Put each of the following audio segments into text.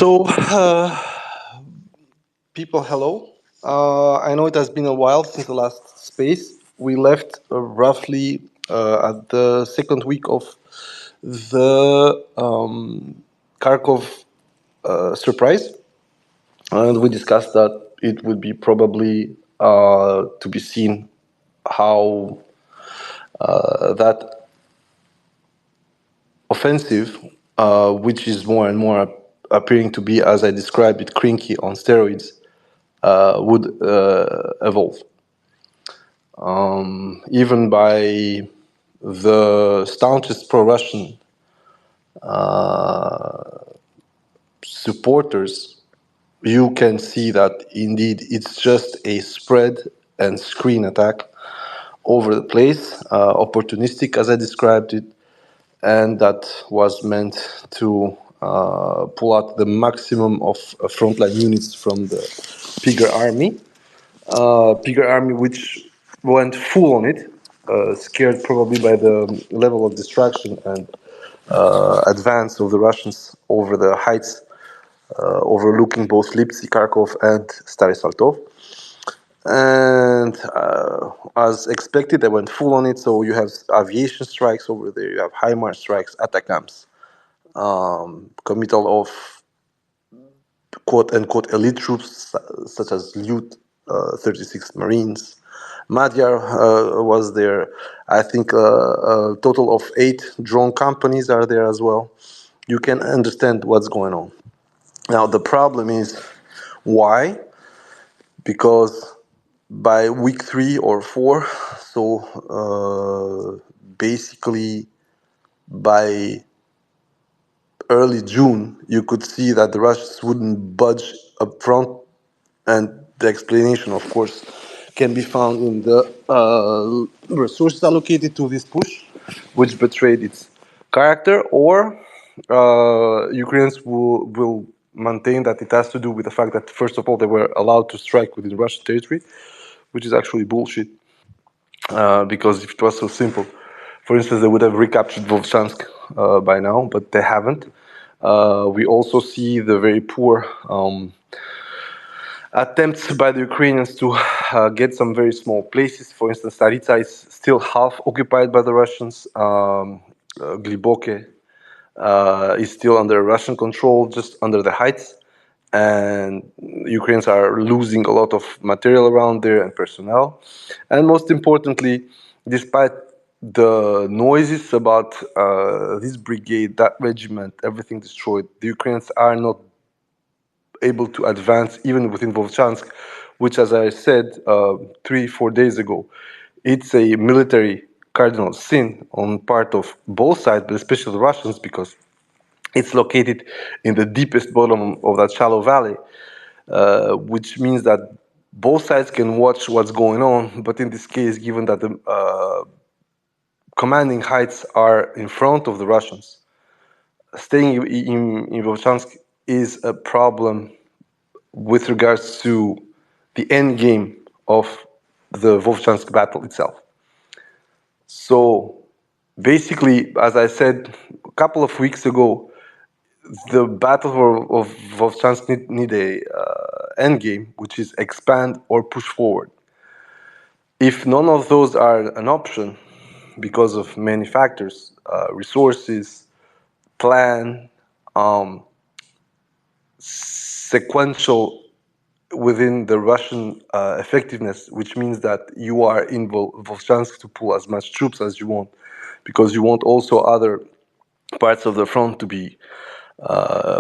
So, people, hello. I know it has been a while since the last space. We left roughly at the second week of the Kharkov surprise, and we discussed that it would be probably to be seen how that offensive, which is more and more appearing to be, as I described it, crinky on steroids, would evolve. Even by the staunchest pro-Russian supporters, you can see that indeed it's just a spread and screen attack over the place, opportunistic as I described it, and that was meant to pull out the maximum of frontline units from the Pigger army. Pigger army which went full on it, scared probably by the level of distraction and advance of the Russians over the heights overlooking both Lipsy, Kharkov, and Stary Saltov. And as expected, they went full on it. So you have aviation strikes over there, you have HIMARS strikes, ATACMS, committal of quote unquote elite troops such as Lyut 36 Marines. Magyar was there. I think a total of 8 drone companies are there as well. You can understand what's going on. Now, the problem is why? Because by week 3 or 4, so basically by early June, you could see that the Russians wouldn't budge up front, and the explanation, of course, can be found in the resources allocated to this push, which betrayed its character, or Ukrainians will maintain that it has to do with the fact that, first of all, they were allowed to strike within Russian territory, which is actually bullshit, because if it was so simple, for instance, they would have recaptured Volchansk by now, but they haven't. We also see the very poor attempts by the Ukrainians to get some very small places. For instance, Staritsa is still half occupied by the Russians. Gliboke is still under Russian control, just under the heights. And Ukrainians are losing a lot of material around there and personnel. And most importantly, despite the noises about this brigade, that regiment, everything destroyed, the Ukrainians are not able to advance even within Volchansk, which, as I said 3-4 days ago, it's a military cardinal sin on part of both sides, but especially the Russians, because it's located in the deepest bottom of that shallow valley, which means that both sides can watch what's going on. But in this case, given that the commanding heights are in front of the Russians, staying in Volchansk is a problem with regards to the end game of the Volchansk battle itself. So basically, as I said a couple of weeks ago, the battle of Volchansk need a end game, which is expand or push forward. If none of those are an option, because of many factors, resources, plan, sequential within the Russian effectiveness, which means that you are in Volchansk to pull as much troops as you want, because you want also other parts of the front to be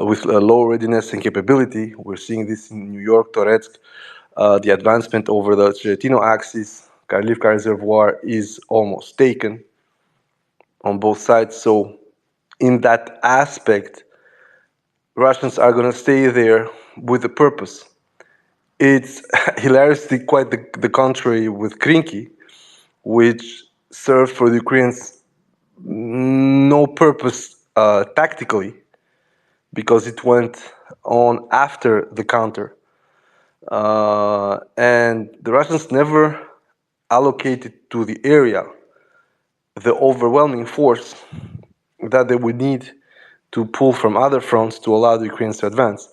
with a low readiness and capability. We're seeing this in New York, Toresk. The advancement over the Chiretino axis, Karlivka Reservoir, is almost taken on both sides. So in that aspect, Russians are going to stay there with a purpose. It's hilariously quite the contrary with Krinky, which served for the Ukrainians no purpose tactically, because it went on after the counter. And the Russians never allocated to the area the overwhelming force that they would need to pull from other fronts to allow the Ukrainians to advance.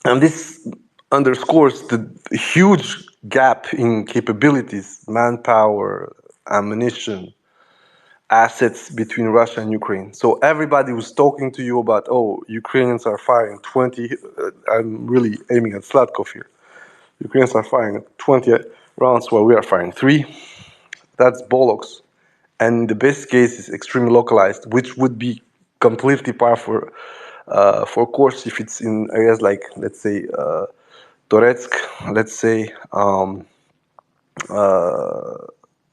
And this underscores the huge gap in capabilities, manpower, ammunition, assets between Russia and Ukraine. So everybody was talking to you about, oh, Ukrainians are firing 20, I'm really aiming at Slatkov here. Ukrainians are firing 20 rounds while we are firing 3. That's bollocks. And the best case is extremely localized, which would be completely par for course if it's in areas like, let's say, Toresk, let's say,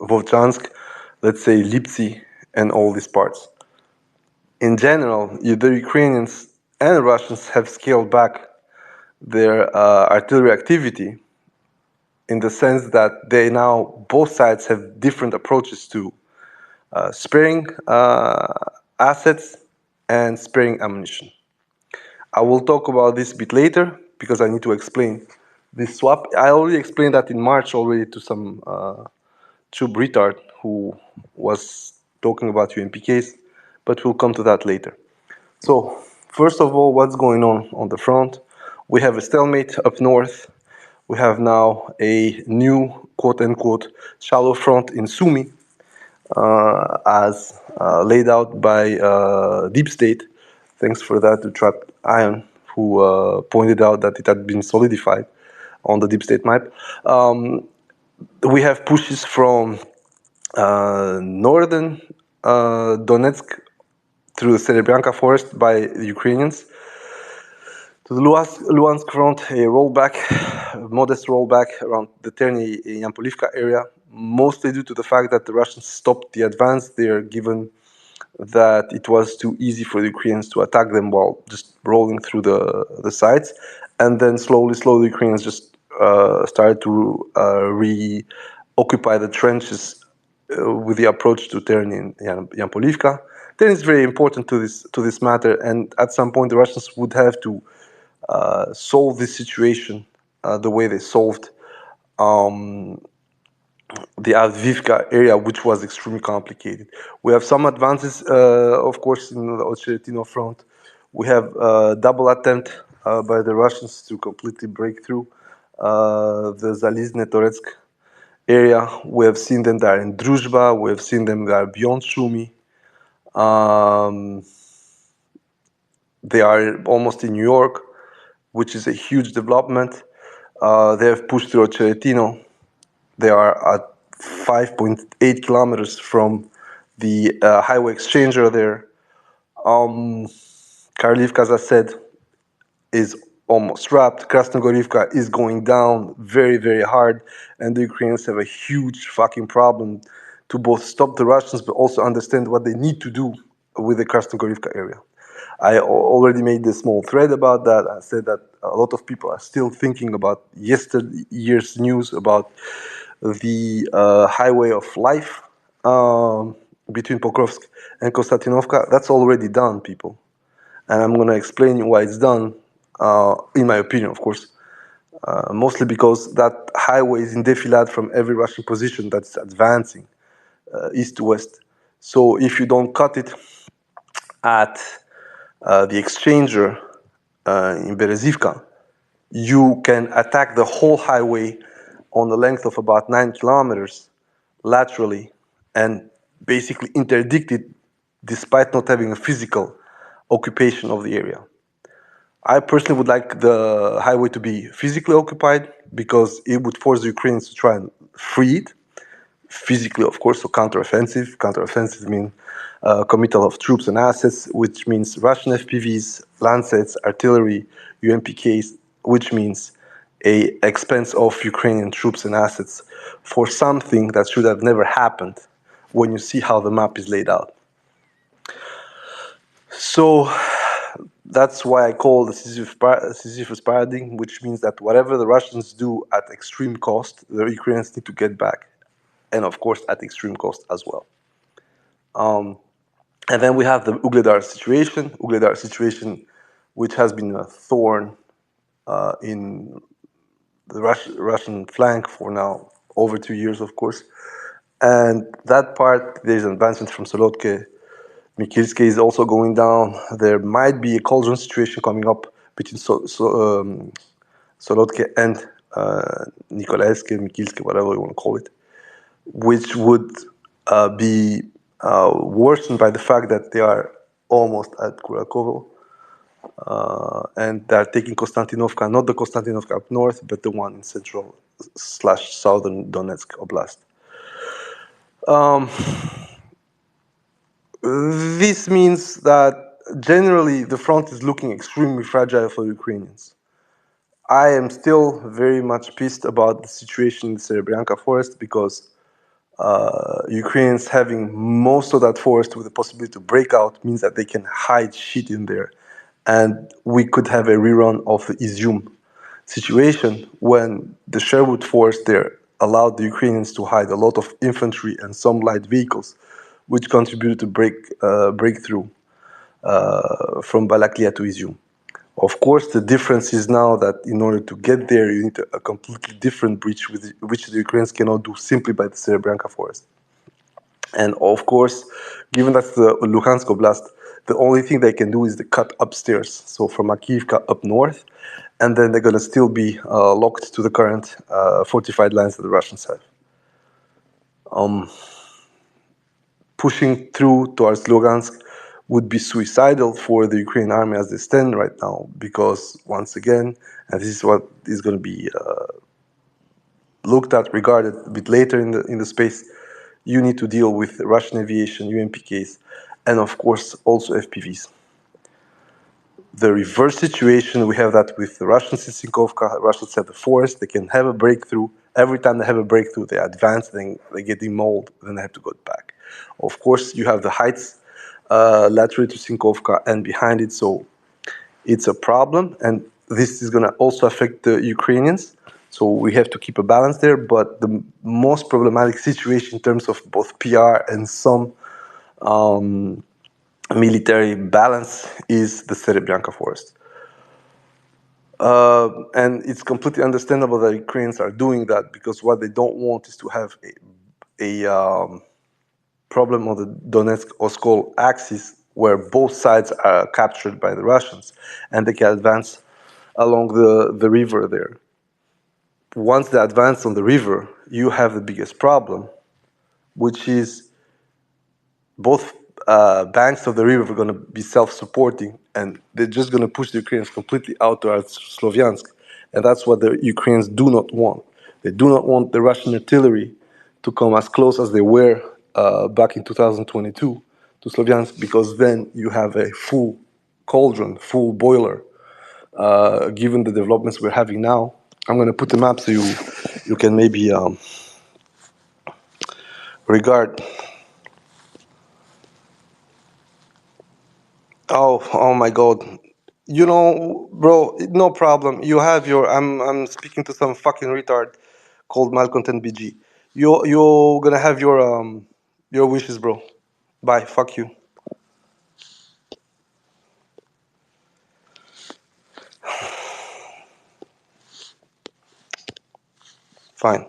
Volchansk, let's say Lipsy, and all these parts. In general, the Ukrainians and Russians have scaled back their artillery activity, in the sense that they now, both sides have different approaches to sparing assets and sparing ammunition. I will talk about this a bit later because I need to explain this swap. I already explained that in March already to some tube retard who was talking about UMPKs, but we'll come to that later. So, first of all, what's going on the front? We have a stalemate up north. We have now a new quote-unquote shallow front in Sumy, as laid out by Deep State. Thanks for that to Trap Ion, who pointed out that it had been solidified on the Deep State map. We have pushes from northern Donetsk through the Serebrenka forest by the Ukrainians. To the Luhansk front, a rollback, a modest rollback around the Terny-Yampolivka area, mostly due to the fact that the Russians stopped the advance there, given that it was too easy for the Ukrainians to attack them while just rolling through the sides. And then slowly, the Ukrainians just started to reoccupy the trenches with the approach to Terny and Yampolivka. Terny is very important to this matter, and at some point the Russians would have to solve this situation the way they solved the Avdiivka area, which was extremely complicated. We have some advances, of course, in the Ocheretino front. We have a double attempt by the Russians to completely break through the Zalizne-Toretsk area. We have seen them there in Druzhba. We have seen them there beyond Sumy. They are almost in New York, which is a huge development. They have pushed through Ocheretino. They are at 5.8 kilometers from the highway exchanger there. Karlivka, as I said, is almost wrapped. Krasnogorivka is going down very, very hard, and the Ukrainians have a huge fucking problem to both stop the Russians but also understand what they need to do with the Krasnogorivka area. I already made a small thread about that. I said that a lot of people are still thinking about yesterday's news about the highway of life between Pokrovsk and Konstantinovka. That's already done, people. And I'm going to explain why it's done, in my opinion, of course. Mostly because that highway is in defilade from every Russian position that's advancing east to west. So if you don't cut it at the exchanger in Berezivka, you can attack the whole highway on the length of about 9 kilometers laterally and basically interdict it despite not having a physical occupation of the area. I personally would like the highway to be physically occupied because it would force the Ukrainians to try and free it. Physically, of course, so counteroffensive. Counteroffensive means committal of troops and assets, which means Russian FPVs, Lancets, artillery, UMPKs, which means a expense of Ukrainian troops and assets for something that should have never happened when you see how the map is laid out. So that's why I call the Sisyphus paradigm, which means that whatever the Russians do at extreme cost, the Ukrainians need to get back, and of course at extreme cost as well. And then we have the Ugledar situation, which has been a thorn in the Russian flank for now over 2 years, of course. And that part, there's an advancement from Solotke. Mikilske is also going down. There might be a cauldron situation coming up between Solotke and Nikolaevske, Mikilske, whatever you want to call it, which would be worsened by the fact that they are almost at Kurakovo. And they're taking Konstantinovka, not the Konstantinovka up north, but the one in central / southern Donetsk Oblast. This means that generally the front is looking extremely fragile for Ukrainians. I am still very much pissed about the situation in the Serebryanka forest because Ukrainians having most of that forest with the possibility to break out means that they can hide shit in there. And we could have a rerun of the Izium situation when the Sherwood force there allowed the Ukrainians to hide a lot of infantry and some light vehicles, which contributed to breakthrough from Balaklia to Izium. Of course, the difference is now that in order to get there, you need a completely different breach, which the Ukrainians cannot do simply by the Serebryanka forest. And of course, given that's the Luhansk Oblast, the only thing they can do is the cut upstairs. So from Makivka up north, and then they're going to still be locked to the current fortified lines that the Russians have. Pushing through towards Lugansk would be suicidal for the Ukrainian army as they stand right now, because once again, and this is what is going to be looked at, regarded a bit later in the space, you need to deal with Russian aviation, UMPKs, and of course also FPVs. The reverse situation, we have that with the Russians in Sinkovka. The Russians have the forest, they can have a breakthrough. Every time they have a breakthrough, they advance, then they get demolished, then they have to go back. Of course, you have the heights laterally to Sinkovka and behind it, so it's a problem, and this is going to also affect the Ukrainians. So we have to keep a balance there, but the most problematic situation in terms of both PR and some military balance is the Serebryanka forest. And it's completely understandable that Ukrainians are doing that, because what they don't want is to have a problem on the Donetsk-Oskol axis where both sides are captured by the Russians and they can advance along the river there. Once they advance on the river, you have the biggest problem, which is both banks of the river are going to be self-supporting, and they're just going to push the Ukrainians completely out towards Slovyansk. And that's what the Ukrainians do not want. They do not want the Russian artillery to come as close as they were back in 2022 to Slovyansk, because then you have a full cauldron, full boiler. Given the developments we're having now, I'm going to put the map so you can maybe regard. Oh my God. You know, bro, no problem. You have your. I'm speaking to some fucking retard called Malcontent BG. You're gonna have your wishes, bro. Bye. Fuck you. Fine.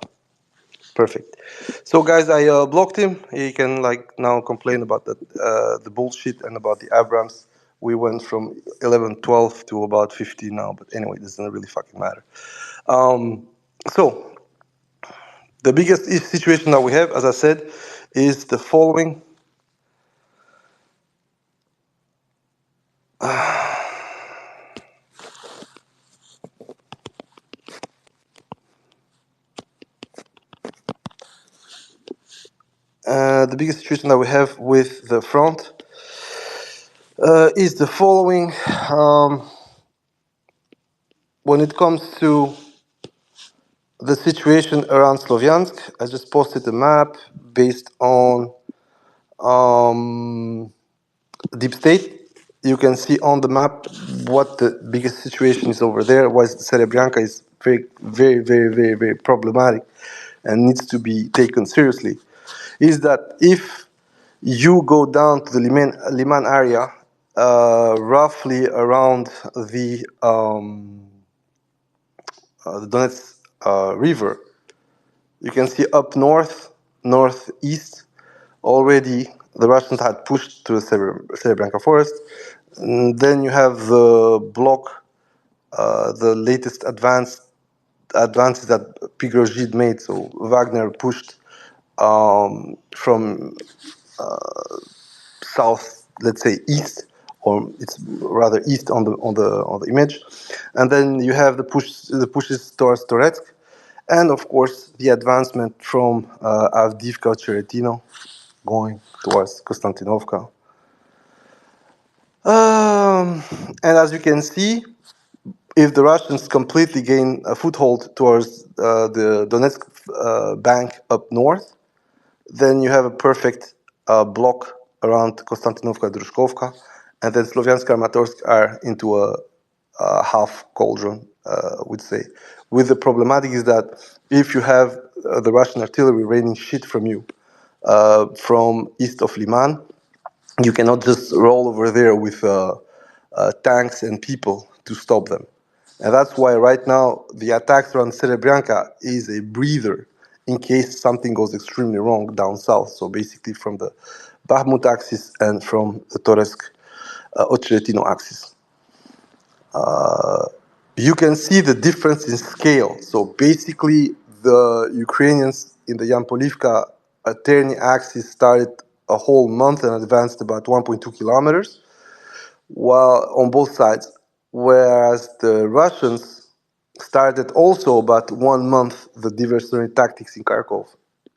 Perfect. So guys, I blocked him. He can like now complain about the bullshit and about the Abrams. We went from 11, 12 to about 15 now. But anyway, this doesn't really fucking matter. So the biggest situation that we have, as I said, is the following. The biggest situation that we have with the front is the following. When it comes to the situation around Slovyansk, I just posted a map based on Deep State. you can see on the map what the biggest situation is over there. Why Serebryanka is very, very, very, very, very problematic and needs to be taken seriously. Is that if you go down to the Liman area, roughly around the Donetsk River, you can see up north, northeast, already the Russians had pushed to the Serebrenka forest. And then you have the block, the latest advances that Pigozhid made. So Wagner pushed from south, let's say east, or it's rather east on the image, and then you have the pushes towards Toretsk, and of course the advancement from Avdiivka, Cheretino, going towards Konstantinovka. And as you can see, if the Russians completely gain a foothold towards the Donetsk bank up north, then you have a perfect block around Konstantinovka, Drushkovka, and then Slovyansk Kramatorsk are into a half cauldron, would say. With the problematic is that if you have the Russian artillery raining shit from you from east of Liman, you cannot just roll over there with tanks and people to stop them. And that's why right now the attacks around Serebrenka is a breather in case something goes extremely wrong down south. So basically from the Bakhmut axis and from the Toresk Ocheretino axis. You can see the difference in scale. So basically the Ukrainians in the Yampolivka Terny axis started a whole month and advanced about 1.2 kilometers, while on both sides, whereas the Russians started also about 1 month the diversionary tactics in Kharkov,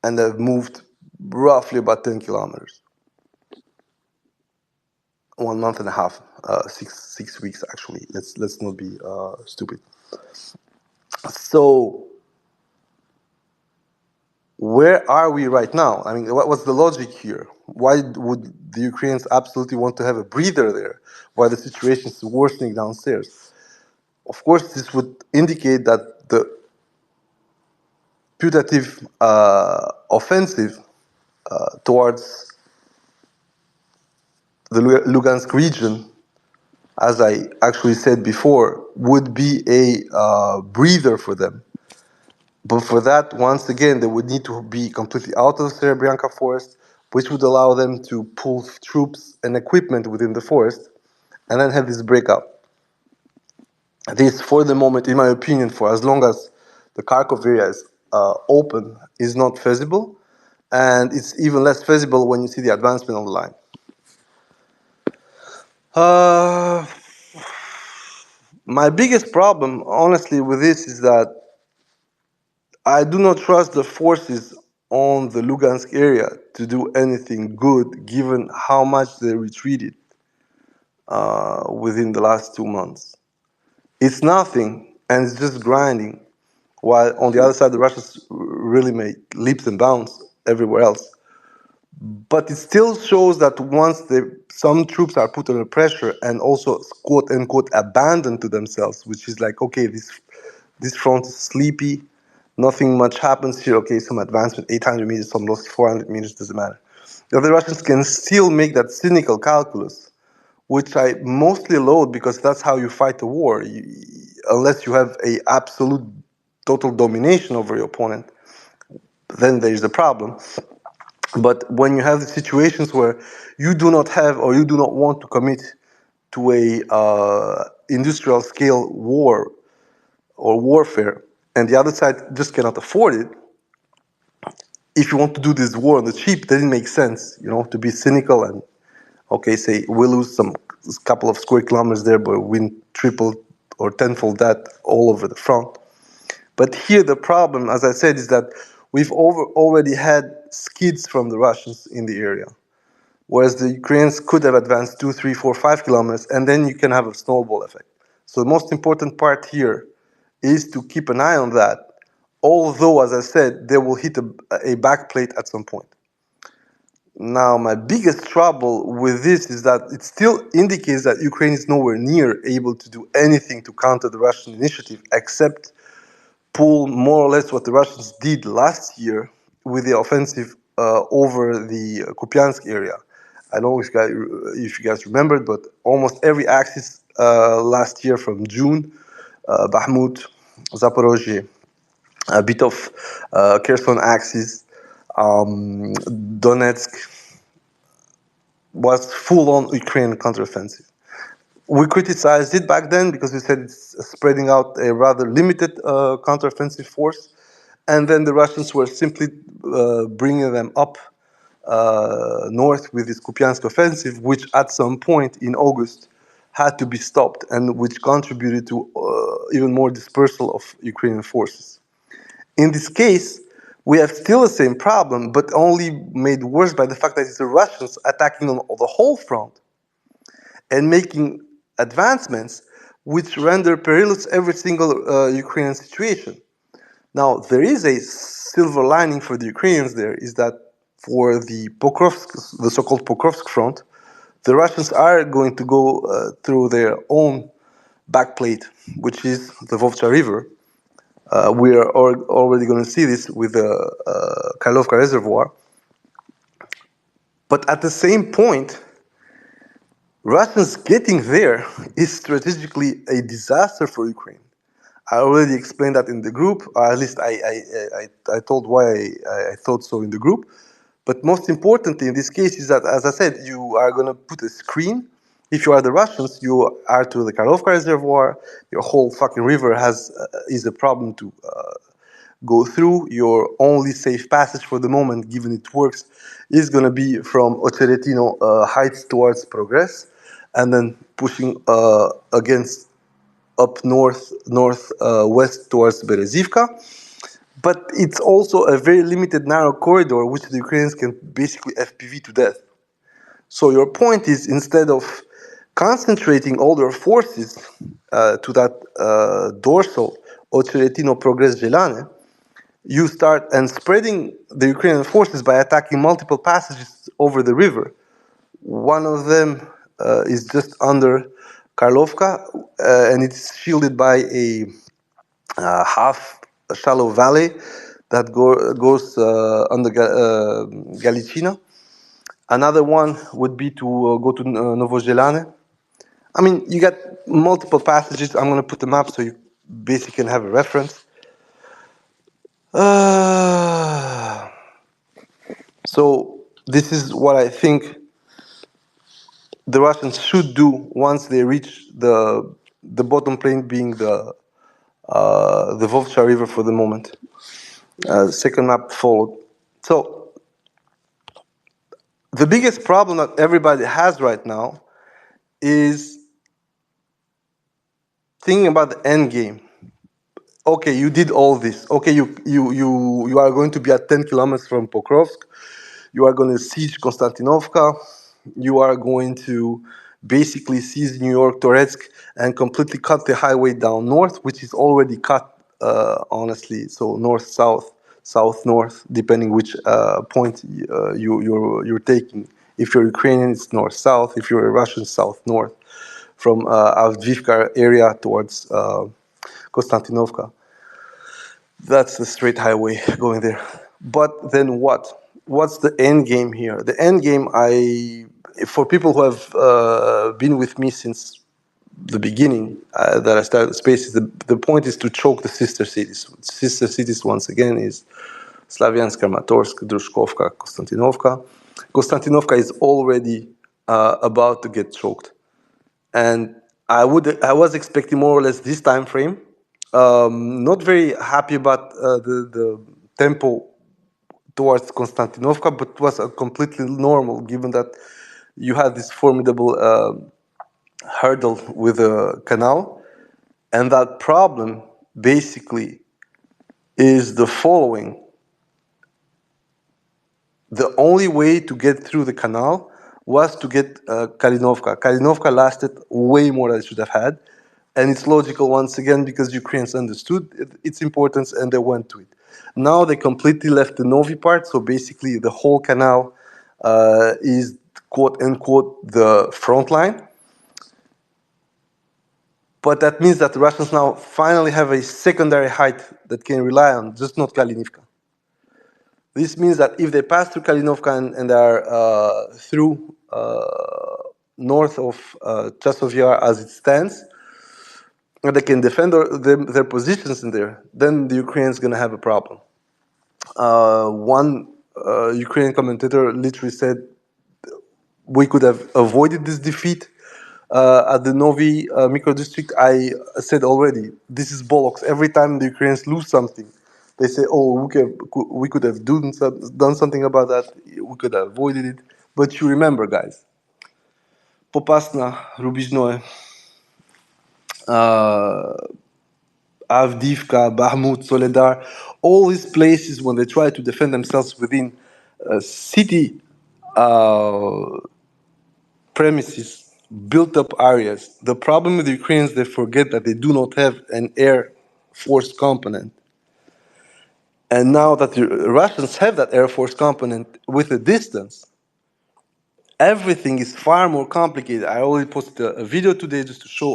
and have moved roughly about 10 kilometers. 1 month and a half, 6 weeks actually. Let's not be stupid. So where are we right now? I mean, what's the logic here? Why would the Ukrainians absolutely want to have a breather there while the situation is worsening downstairs? Of course, this would indicate that the putative offensive towards the Lugansk region, as I actually said before, would be a breather for them. But for that, once again, they would need to be completely out of the Serebrenka forest, which would allow them to pull troops and equipment within the forest, and then have this breakout. This, for the moment, in my opinion, for as long as the Kharkov area is open, is not feasible, and it's even less feasible when you see the advancement on the line. My biggest problem, honestly, with this is that I do not trust the forces on the Lugansk area to do anything good, given how much they retreated within the last 2 months. It's nothing, and it's just grinding, while on the other side, the Russians really made leaps and bounds everywhere else. But it still shows that once some troops are put under pressure and also quote unquote abandoned to themselves, which is like, okay, this front is sleepy, nothing much happens here. Okay, some advancement, 800 meters, some lost 400 meters, doesn't matter. The other Russians can still make that cynical calculus, which I mostly load because that's how you fight a war. Unless you have a absolute total domination over your opponent, then there's a problem. But when you have the situations where you do not have or you do not want to commit to a industrial scale war or warfare, and the other side just cannot afford it, if you want to do this war on the cheap, then it makes sense, to be cynical and, okay, say we lose some couple of square kilometers there, but win triple or tenfold that all over the front. But here the problem, as I said, is that we've already had skids from the Russians in the area, whereas the Ukrainians could have advanced 2, 3, 4, 5 kilometers, and then you can have a snowball effect. So the most important part here is to keep an eye on that, although, as I said, they will hit a backplate at some point. Now, my biggest trouble with this is that it still indicates that Ukraine is nowhere near able to do anything to counter the Russian initiative, except pull more or less what the Russians did last year with the offensive over the Kupiansk area. I don't know if you guys remembered, but almost every axis last year from June, Bakhmut, Zaporozhye, a bit of Kherson axis, Donetsk, was full-on Ukrainian counteroffensive. We criticized it back then because we said it's spreading out a rather limited counteroffensive force, and then the Russians were simply bringing them up north with this Kupiansk offensive, which at some point in August had to be stopped, and which contributed to even more dispersal of Ukrainian forces. In this case, we have still the same problem, but only made worse by the fact that it's the Russians attacking on the whole front and making advancements which render perilous every single Ukrainian situation. Now, there is a silver lining for the Ukrainians there, is that for the Pokrovsk, the so-called Pokrovsk front, the Russians are going to go through their own backplate, which is the Vovcha River. We are already going to see this with the Karlovka Reservoir. But at the same point, Russians getting there is strategically a disaster for Ukraine. I already explained that in the group, or at least I told why I thought so in the group. But most importantly in this case is that, as I said, you are going to put a screen. If you are the Russians, you are to the Karlovka Reservoir. Your whole fucking river is a problem to go through. Your only safe passage for the moment, given it works, is going to be from Ocheretino Heights towards Progress, and then pushing against up west towards Berezivka. But it's also a very limited narrow corridor which the Ukrainians can basically FPV to death. So your point is, instead of concentrating all their forces to that dorsal Ocheretino Progress Gelane, you start and spreading the Ukrainian forces by attacking multiple passages over the river. One of them is just under Karlovka, and it's shielded by a half shallow valley that goes under Galicina. Another one would be to go to Novozelane. I mean, you got multiple passages. I'm going to put them up so you basically can have a reference. So this is what I think the Russians should do once they reach the bottom plane, being the Vovcha River for the moment. The second map followed. So the biggest problem that everybody has right now is thinking about the end game. Okay, you did all this. Okay, you are going to be at 10 kilometers from Pokrovsk. You are going to siege Konstantinovka. You are going to basically seize New York, Toresk, and completely cut the highway down north, which is already cut, honestly. So north-south, south-north, depending which point you're taking. If you're Ukrainian, it's north-south. If you're a Russian, south-north, from Avdiivka area towards Konstantinovka. That's the straight highway going there. But then what? What's the end game here? The end game, for people who have been with me since the beginning that I started Spaces, the point is to choke the sister cities. Sister cities, once again, is Slavyansk, Kramatorsk, Drushkovka, Konstantinovka. Konstantinovka is already about to get choked. And I was expecting more or less this time frame. Not very happy about the tempo towards Konstantinovka, but it was completely normal given that you had this formidable hurdle with the canal. And that problem basically is the following. The only way to get through the canal was to get Kalinovka. Kalinovka lasted way more than it should have had. And it's logical once again because Ukrainians understood its importance and they went to it. Now they completely left the Novi part, so basically the whole canal is quote unquote the front line. But that means that the Russians now finally have a secondary height that can rely on, just not Kalinivka. This means that if they pass through Kalinovka and are through north of Chasov Yar as it stands, and they can defend their positions in there, then the Ukrainians going to have a problem. One Ukrainian commentator literally said, we could have avoided this defeat at the Novi micro district. I said already, this is bollocks. Every time the Ukrainians lose something, they say, "Oh, we could have done something about that. We could have avoided it." But you remember, guys, Popasna, Rubizhnoye, Avdiivka, Bahmut, Soledar, all these places when they try to defend themselves within city premises, built up areas. The problem with the Ukrainians, they forget that they do not have an air force component. And now that the Russians have that air force component with a distance, everything is far more complicated. I already posted a video today just to show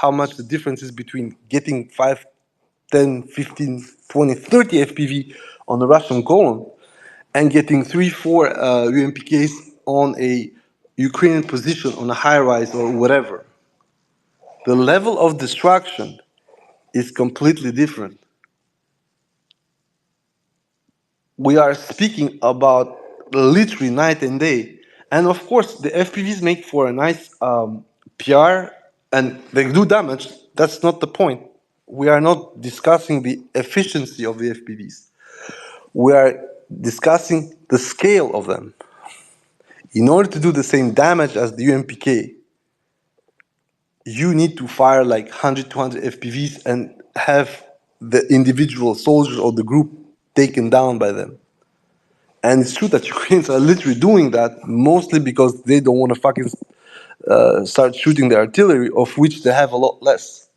how much the difference is between getting 5, 10, 15, 20, 30 FPV on the Russian column and getting 3, 4 UMPKs on a Ukrainian position on a high rise or whatever. The level of destruction is completely different. We are speaking about literally night and day. And of course, the FPVs make for a nice PR and they do damage. That's not the point. We are not discussing the efficiency of the FPVs. We are discussing the scale of them. In order to do the same damage as the UMPK, you need to fire like 100, 200 FPVs and have the individual soldiers or the group taken down by them. And it's true that Ukrainians are literally doing that mostly because they don't want to fucking start shooting the artillery, of which they have a lot less.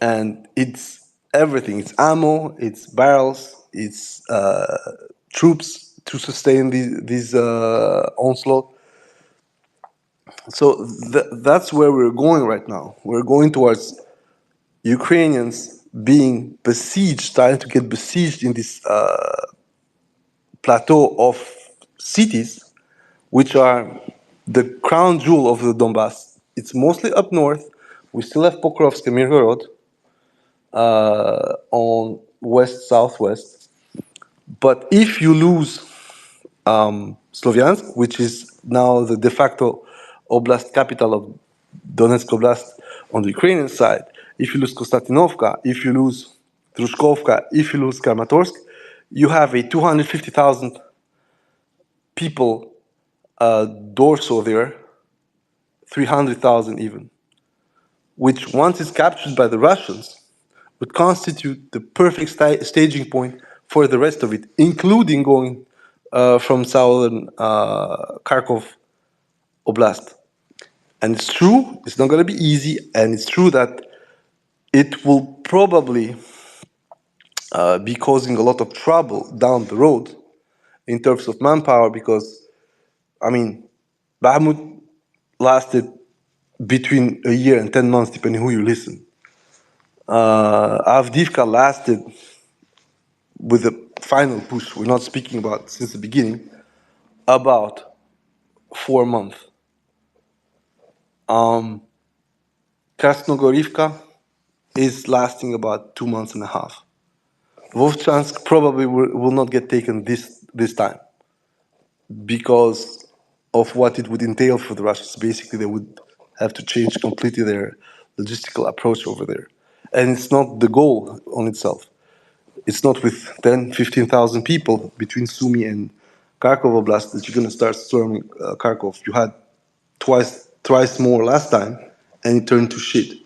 And it's everything. It's ammo, it's barrels, it's troops to sustain these onslaught. So that's where we're going right now. We're going towards Ukrainians being besieged, starting to get besieged in this plateau of cities, which are the crown jewel of the Donbass. It's mostly up north. We still have Pokrovsk and Mirgorod on west southwest. But if you lose Slovyansk, which is now the de facto oblast capital of Donetsk Oblast on the Ukrainian side, if you lose Konstantinovka, if you lose Drushkovka, if you lose Kramatorsk, you have a 250,000 people dorso there, 300,000 even, which once it's captured by the Russians, would constitute the perfect staging point for the rest of it, including going from southern Kharkov Oblast. And it's true, it's not going to be easy, and it's true that it will probably be causing a lot of trouble down the road in terms of manpower because, I mean, Bahmut lasted between a year and 10 months, depending who you listen. Avdiivka lasted with the final push, we're not speaking about since the beginning, about 4 months. Krasnogorivka is lasting about 2 months and a half. Vovchansk probably will not get taken this time because of what it would entail for the Russians. Basically, they would have to change completely their logistical approach over there. And it's not the goal on itself. It's not with 10, 15,000 people between Sumy and Kharkov Oblast that you're going to start storming Kharkov. You had twice more last time, and it turned to shit.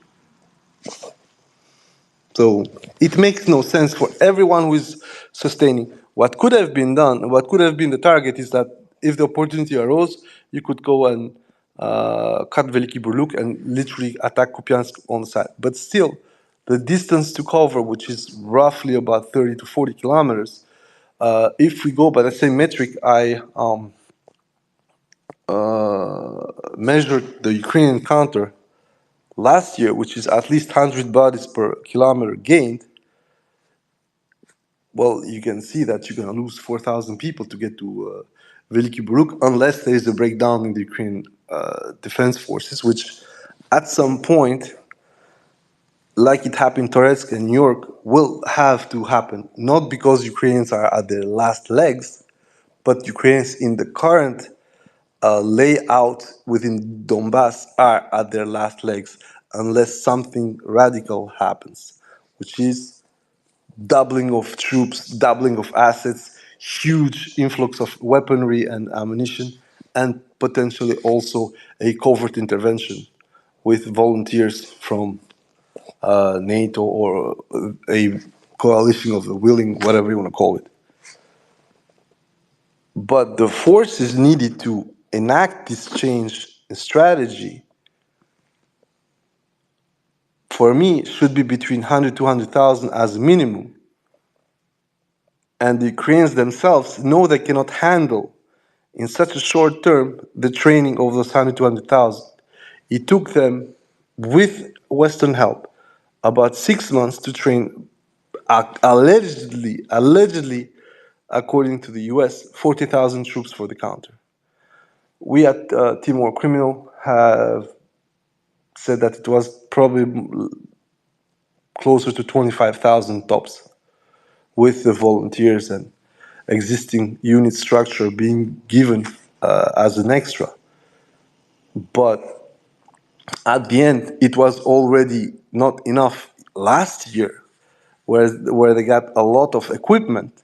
So it makes no sense for everyone who is sustaining. What could have been done, what could have been the target is that if the opportunity arose, you could go and cut Veliki Burluk and literally attack Kupiansk on the side. But still, the distance to cover, which is roughly about 30 to 40 kilometers, If we go by the same metric, I measured the Ukrainian counter last year, which is at least 100 bodies per kilometer gained. Well, you can see that you're going to lose 4,000 people to get to Veliki Buruk unless there is a breakdown in the Ukrainian defense forces, which at some point, like it happened in Toresk and New York, will have to happen. Not because Ukrainians are at their last legs, but Ukrainians in the current layout within Donbass are at their last legs unless something radical happens, which is doubling of troops, doubling of assets, huge influx of weaponry and ammunition, and potentially also a covert intervention with volunteers from NATO or a coalition of the willing, whatever you want to call it. But the forces needed to enact this change in strategy, for me, should be between 100 to 200,000 as a minimum. And the Ukrainians themselves know they cannot handle in such a short term the training of those 100 to 200,000. It took them, with Western help, about 6 months to train, allegedly, according to the US, 40,000 troops for the counter. We at Team War Criminal have said that it was probably closer to 25,000 tops, with the volunteers and existing unit structure being given as an extra. But at the end, it was already not enough last year, where they got a lot of equipment.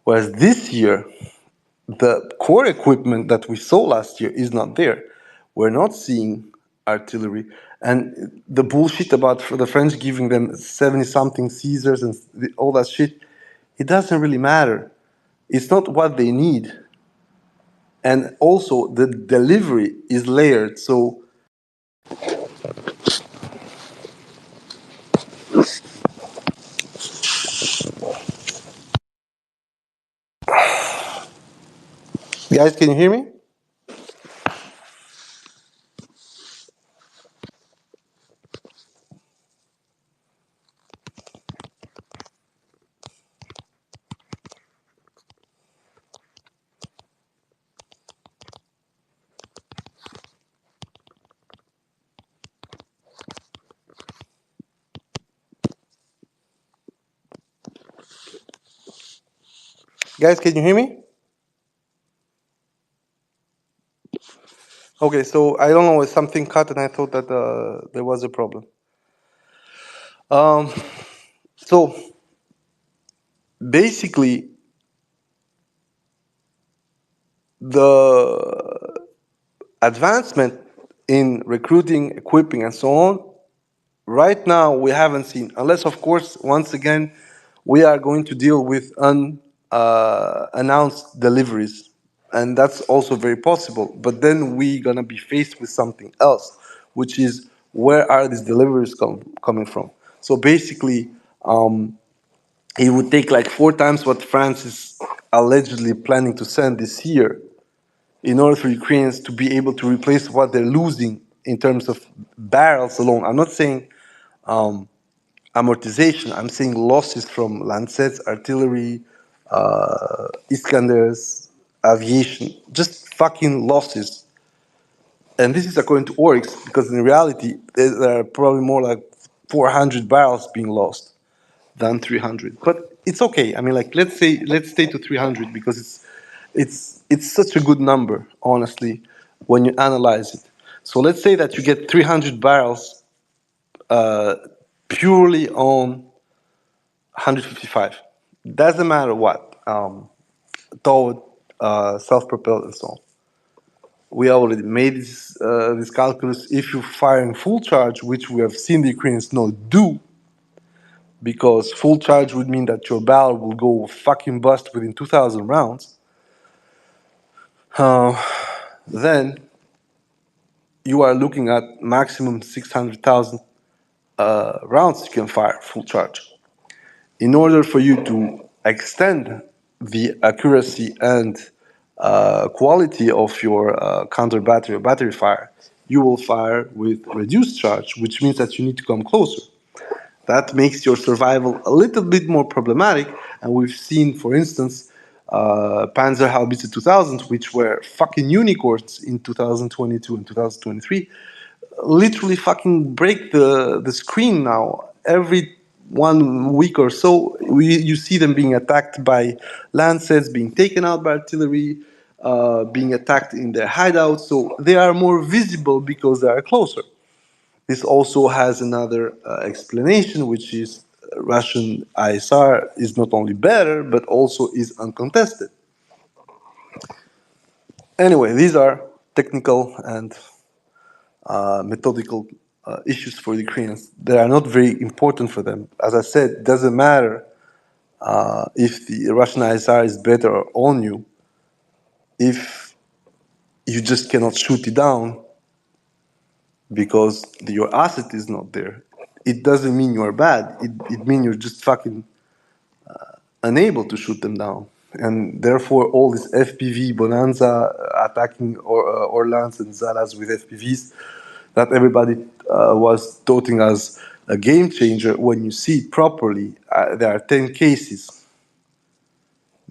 Whereas this year, the core equipment that we saw last year is not there. We're not seeing artillery. And the bullshit about the French giving them 70-something Caesars and all that shit, it doesn't really matter. It's not what they need. And also, the delivery is layered. So guys, can you hear me? Guys, can you hear me? Okay, so I don't know, something cut and I thought that there was a problem. So basically, the advancement in recruiting, equipping, and so on, right now we haven't seen, unless, of course, once again, we are going to deal with unannounced deliveries. And that's also very possible. But then we're going to be faced with something else, which is where are these deliveries coming from? So basically, it would take like 4 times what France is allegedly planning to send this year in order for Ukrainians to be able to replace what they're losing in terms of barrels alone. I'm not saying amortization, I'm saying losses from Lancets, artillery, Iskanders, aviation, just fucking losses. And this is according to Oryx, because in reality, there are probably more like 400 barrels being lost than 300. But it's okay. I mean, like, let's stay to 300 because it's such a good number, honestly, when you analyze it. So let's say that you get 300 barrels purely on 155. Doesn't matter what, towed, self-propelled, and so on. We already made this calculus. If you fire in full charge, which we have seen the Ukrainians not do, because full charge would mean that your barrel will go fucking bust within 2,000 rounds, then you are looking at maximum 600,000 rounds you can fire full charge. In order for you to extend the accuracy and quality of your counter battery or battery fire, you will fire with reduced charge, which means that you need to come closer. That makes your survival a little bit more problematic. And we've seen, for instance, Panzer Haubitze 2000, which were fucking unicorns in 2022 and 2023, literally fucking break the screen now. Every 1 week or so, you see them being attacked by Lancets, being taken out by artillery, being attacked in their hideouts. So they are more visible because they are closer. This also has another explanation, which is Russian ISR is not only better, but also is uncontested. Anyway, these are technical and methodical issues for the Ukrainians. They are not very important for them. As I said, it doesn't matter if the Russian ISR is better on you, if you just cannot shoot it down because your asset is not there. It doesn't mean you're bad. It means you're just fucking unable to shoot them down. And therefore, all this FPV bonanza attacking Orlans and Zalas with FPVs that everybody was touting as a game changer, when you see it properly, there are 10 cases.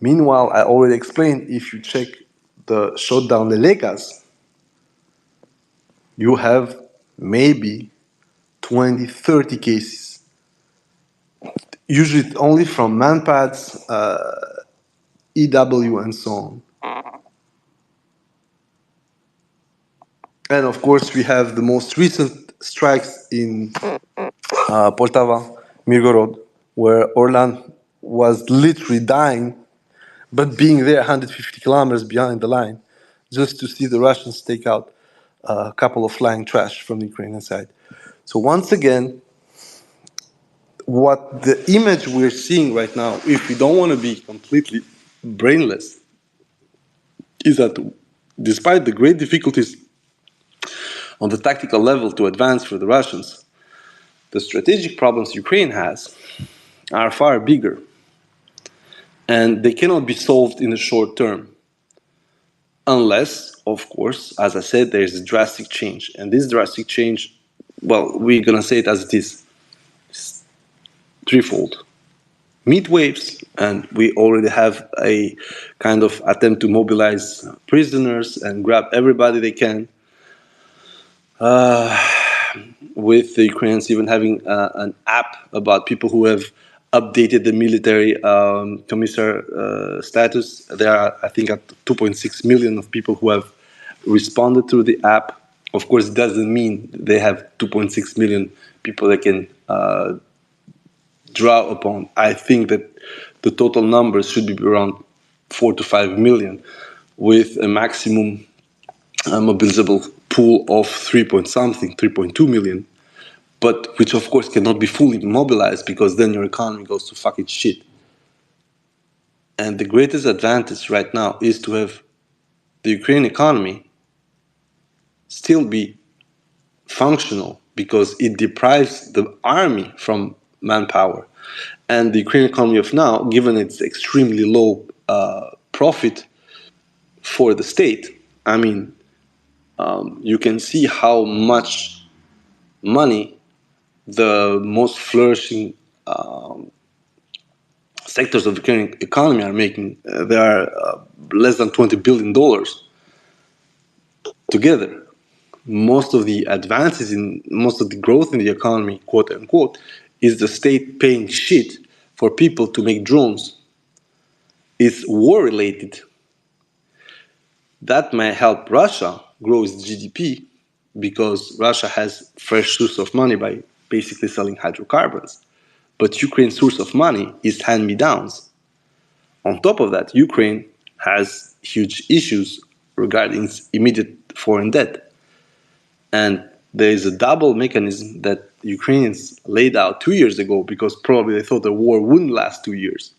Meanwhile, I already explained, if you check the shutdown Lelekas, you have maybe 20, 30 cases. Usually only from manpads, EW, and so on. And of course, we have the most recent strikes in Poltava, Mirgorod, where Orlan was literally dying, but being there 150 kilometers behind the line, just to see the Russians take out a couple of flying trash from the Ukrainian side. So once again, what the image we're seeing right now, if we don't want to be completely brainless, is that despite the great difficulties on the tactical level to advance for the Russians, the strategic problems Ukraine has are far bigger, and they cannot be solved in the short term. Unless, of course, as I said, there's a drastic change. And this drastic change, well, we're going to say it as it is. It's threefold. Meat waves, and we already have a kind of attempt to mobilize prisoners and grab everybody they can. With the Ukrainians even having an app about people who have updated the military commissar status. There are, I think, at 2.6 million of people who have responded through the app. Of course, it doesn't mean they have 2.6 million people they can draw upon. I think that the total numbers should be around 4 to 5 million, with a maximum mobilizable pool of 3.2 million, but which of course cannot be fully mobilized because then your economy goes to fucking shit. And the greatest advantage right now is to have the Ukrainian economy still be functional, because it deprives the army from manpower. And the Ukrainian economy of now, given its extremely low profit for the state, I mean, you can see how much money the most flourishing sectors of the Ukrainian economy are making. They are less than $20 billion together. Most of the advances in, most of the growth in the economy, quote unquote, is the state paying shit for people to make drones. It's war related. That might help Russia grow its GDP, because Russia has fresh source of money by basically selling hydrocarbons. But Ukraine's source of money is hand-me-downs. On top of that, Ukraine has huge issues regarding its immediate foreign debt. And there is a double mechanism that Ukrainians laid out 2 years ago, because probably they thought the war wouldn't last 2 years,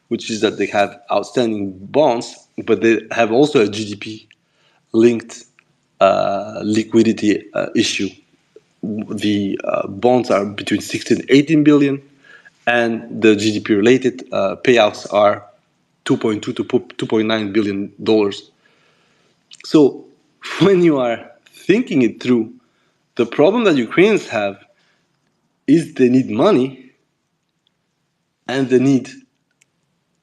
which is that they have outstanding bonds, but they have also a GDP-linked liquidity issue. The bonds are between 16 and 18 billion, and the GDP-related payouts are 2.2 to 2.9 billion dollars. So when you are thinking it through, the problem that Ukrainians have is they need money and they need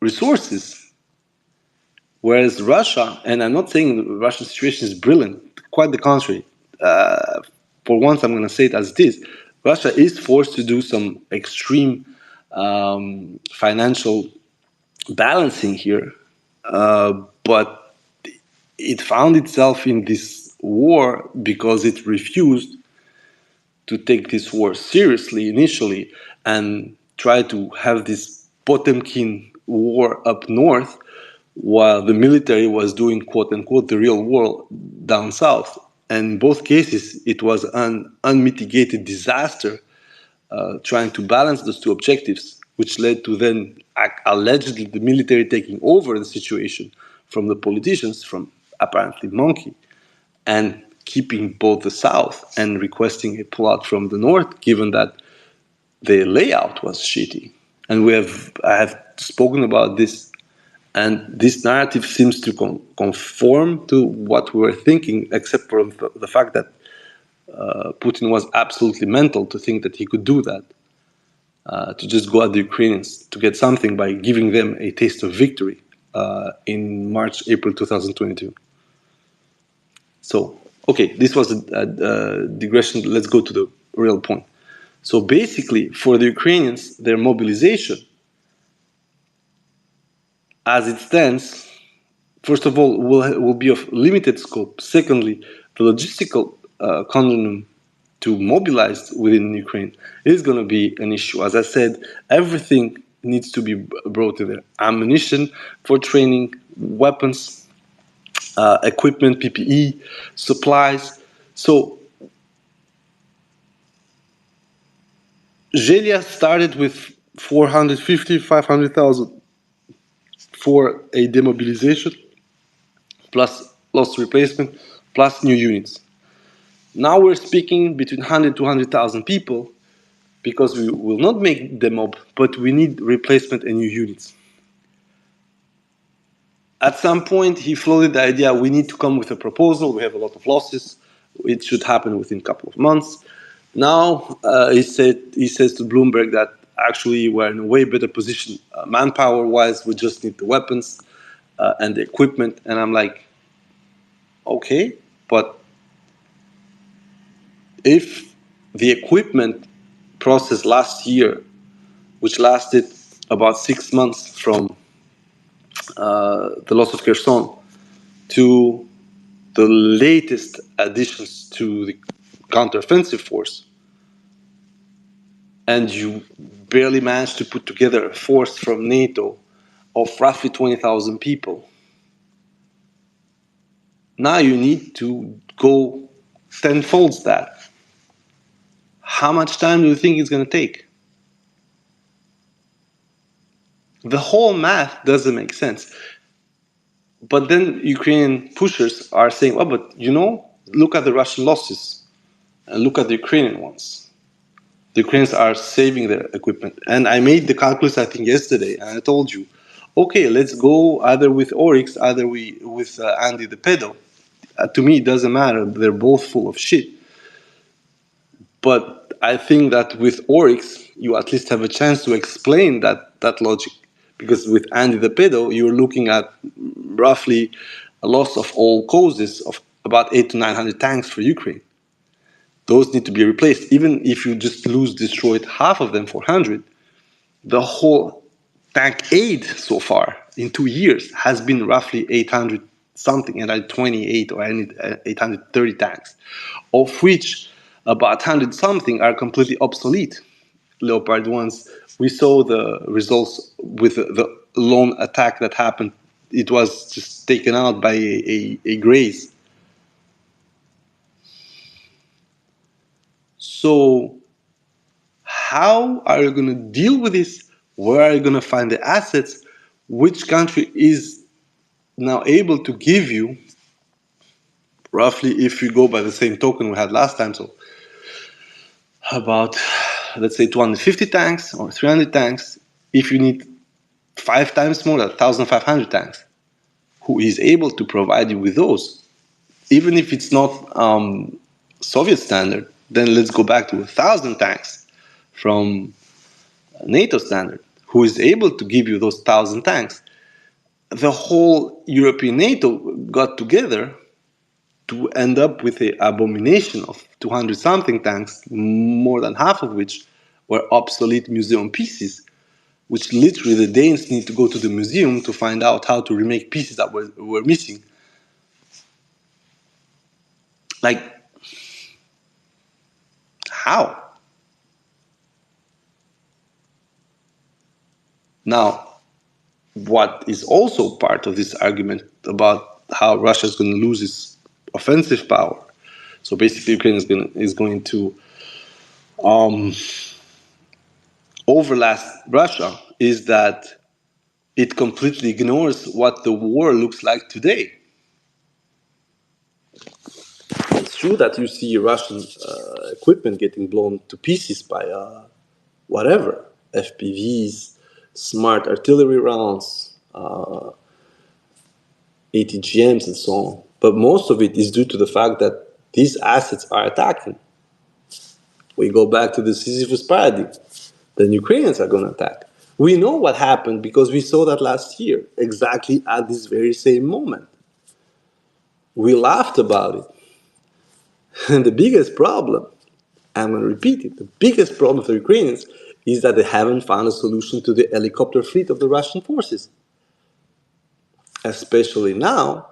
resources. Whereas Russia, and I'm not saying the Russian situation is brilliant, quite the contrary. For once, I'm going to say it as it is. Russia is forced to do some extreme financial balancing here, but it found itself in this war because it refused to take this war seriously initially and try to have this Potemkin war up north while the military was doing quote unquote the real war down south. And in both cases, it was an unmitigated disaster trying to balance those two objectives, which led to then allegedly the military taking over the situation from the politicians, from apparently Monkey, and keeping both the south and requesting a pullout from the north, given that the layout was shitty. And I have spoken about this, and this narrative seems to conform to what we were thinking, except for the fact that Putin was absolutely mental to think that he could do that, to just go at the Ukrainians, to get something by giving them a taste of victory in March, April 2022. So, okay, this was a digression. Let's go to the real point. So basically, for the Ukrainians, their mobilization, as it stands, first of all, will be of limited scope. Secondly, the logistical conundrum to mobilize within Ukraine is going to be an issue. As I said, everything needs to be brought in there. Ammunition for training, weapons, equipment, PPE, supplies. So Zelia started with 450, 500,000 for a demobilization, plus lost replacement, plus new units. Now we're speaking between 100 to 100,000 people because we will not make demob, but we need replacement and new units. At some point, he floated the idea we need to come with a proposal. We have a lot of losses. It should happen within a couple of months. Now he says to Bloomberg that actually we're in a way better position manpower-wise. We just need the weapons and the equipment. And I'm like, okay, but if the equipment process last year, which lasted about 6 months from the loss of Kherson to the latest additions to the counteroffensive force, and you barely managed to put together a force from NATO of roughly 20,000 people, now you need to go tenfolds that. How much time do you think it's going to take? The whole math doesn't make sense. But then Ukrainian pushers are saying, oh, but look at the Russian losses and look at the Ukrainian ones. The Ukrainians are saving their equipment. And I made the calculus, I think, yesterday, and I told you, okay, let's go either with Oryx, either with Andy the pedo. To me, it doesn't matter. They're both full of shit. But I think that with Oryx, you at least have a chance to explain that logic. Because with Andy the pedo, you're looking at roughly a loss of all causes of about 800 to 900 tanks for Ukraine. Those need to be replaced. Even if you just destroyed half of them, 400, the whole tank aid so far in 2 years has been roughly 800 something, and 28 or 830 tanks, of which about 100 something are completely obsolete. Leopard ones. We saw the results with the lone attack that happened. It was just taken out by a graze. So how are you going to deal with this? Where are you going to find the assets? Which country is now able to give you, roughly, if you go by the same token we had last time, so about, let's say, 250 tanks or 300 tanks. If you need 5 times more than 1,500 tanks, who is able to provide you with those. Even if it's not Soviet standard, then let's go back to 1,000 tanks from NATO standard, who is able to give you those 1,000 tanks. The whole European NATO got together to end up with an abomination of 200 something tanks, more than half of which were obsolete museum pieces, which literally the Danes need to go to the museum to find out how to remake pieces that were missing. Like, how? Now, what is also part of this argument about how Russia is going to lose its offensive power. So basically, Ukraine is going to overlast Russia, is that it completely ignores what the war looks like today. It's true that you see Russian equipment getting blown to pieces by whatever, FPVs, smart artillery rounds, ATGMs, and so on. But most of it is due to the fact that these assets are attacking. We go back to the Sisyphus paradigm. Then Ukrainians are going to attack. We know what happened because we saw that last year, exactly at this very same moment. We laughed about it. And the biggest problem, I'm going to repeat it, the biggest problem for the Ukrainians is that they haven't found a solution to the helicopter fleet of the Russian forces. Especially now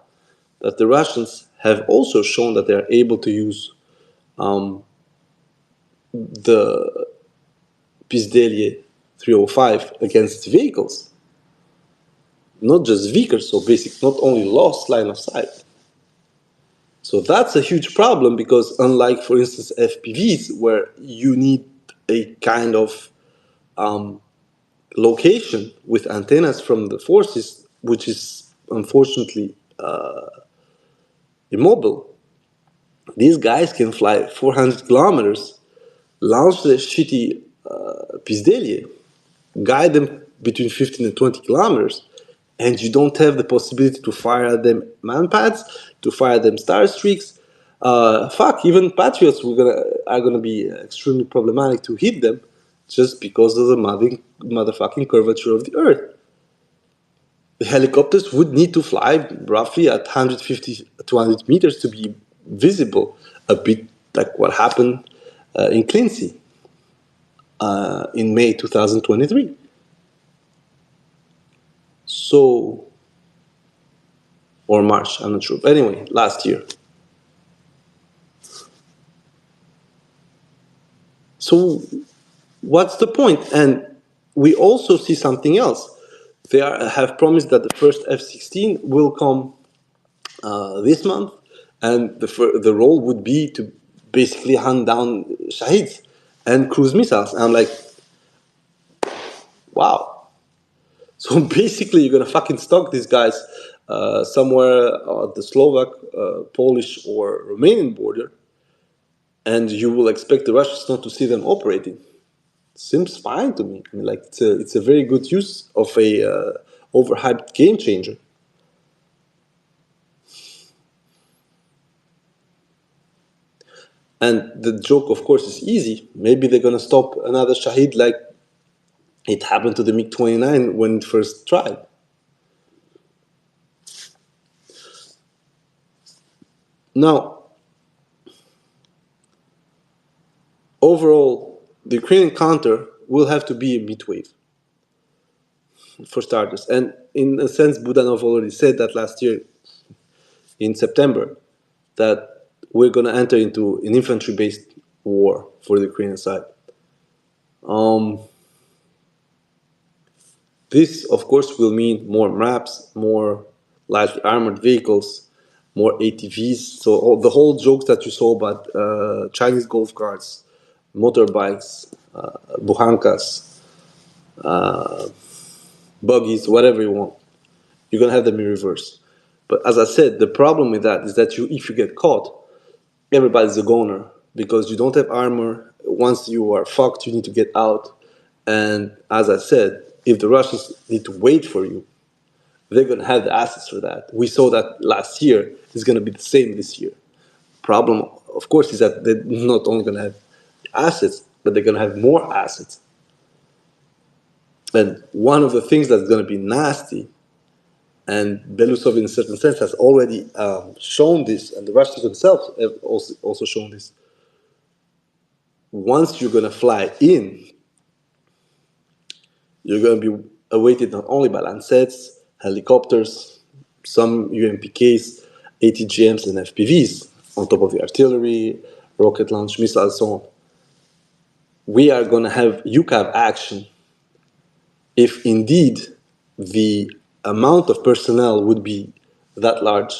that the Russians have also shown that they are able to use the Pizdelie 305 against vehicles. Not just vehicles, so basically not only lost line of sight. So that's a huge problem because unlike, for instance, FPVs, where you need a kind of location with antennas from the forces, which is unfortunately immobile, these guys can fly 400 kilometers, launch the shitty Pizdelie, guide them between 15 and 20 kilometers, and you don't have the possibility to fire at them manpads, to fire at them star streaks. Even Patriots are gonna be extremely problematic to hit them just because of the motherfucking curvature of the Earth. The helicopters would need to fly roughly at 150, 200 meters to be visible, a bit like what happened in Clincy in May 2023. So, or March, I'm not sure. But anyway, last year. So, what's the point? And we also see something else. They have promised that the first F-16 will come this month, and the role would be to basically hunt down Shahids and cruise missiles. And I'm like, wow. So basically, you're gonna fucking stock these guys somewhere at the Slovak, Polish, or Romanian border, and you will expect the Russians not to see them operating. Seems fine to me. I mean, like it's a very good use of a overhyped game changer. And the joke, of course, is easy. Maybe they're gonna stop another Shahid like it happened to the MiG-29 when it first tried. Now, overall, the Ukrainian counter will have to be a midwave, for starters. And in a sense, Budanov already said that last year in September, that we're going to enter into an infantry-based war for the Ukrainian side. This, of course, will mean more MRAPs, more lightly armored vehicles, more ATVs. So the whole jokes that you saw about Chinese golf carts, motorbikes, buhankas, buggies, whatever you want, you're going to have them in reverse. But as I said, the problem with that is that if you get caught, everybody's a goner because you don't have armor. Once you are fucked, you need to get out. And as I said, if the Russians need to wait for you, they're going to have the assets for that. We saw that last year. It's going to be the same this year. Problem, of course, is that they're not only going to have assets, but they're going to have more assets. And one of the things that's going to be nasty, and Belousov in a certain sense has already shown this, and the Russians themselves have also shown this. Once you're going to fly in, you're going to be awaited not only by Lancets, helicopters, some UMPKs, ATGMs, and FPVs, on top of the artillery, rocket launch missiles, so on. We are going to have UCAV action if indeed the amount of personnel would be that large.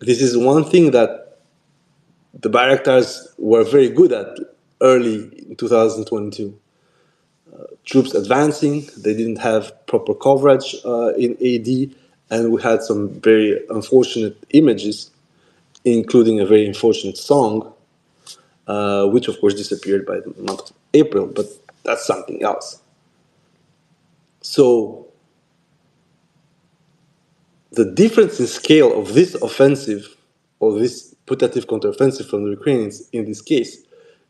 This is one thing that the Bayraktars were very good at early in 2022. Troops advancing, they didn't have proper coverage in AD, and we had some very unfortunate images, including a very unfortunate song, which of course disappeared by the month of April, but that's something else. So the difference in scale of this offensive, or this putative counteroffensive from the Ukrainians in this case,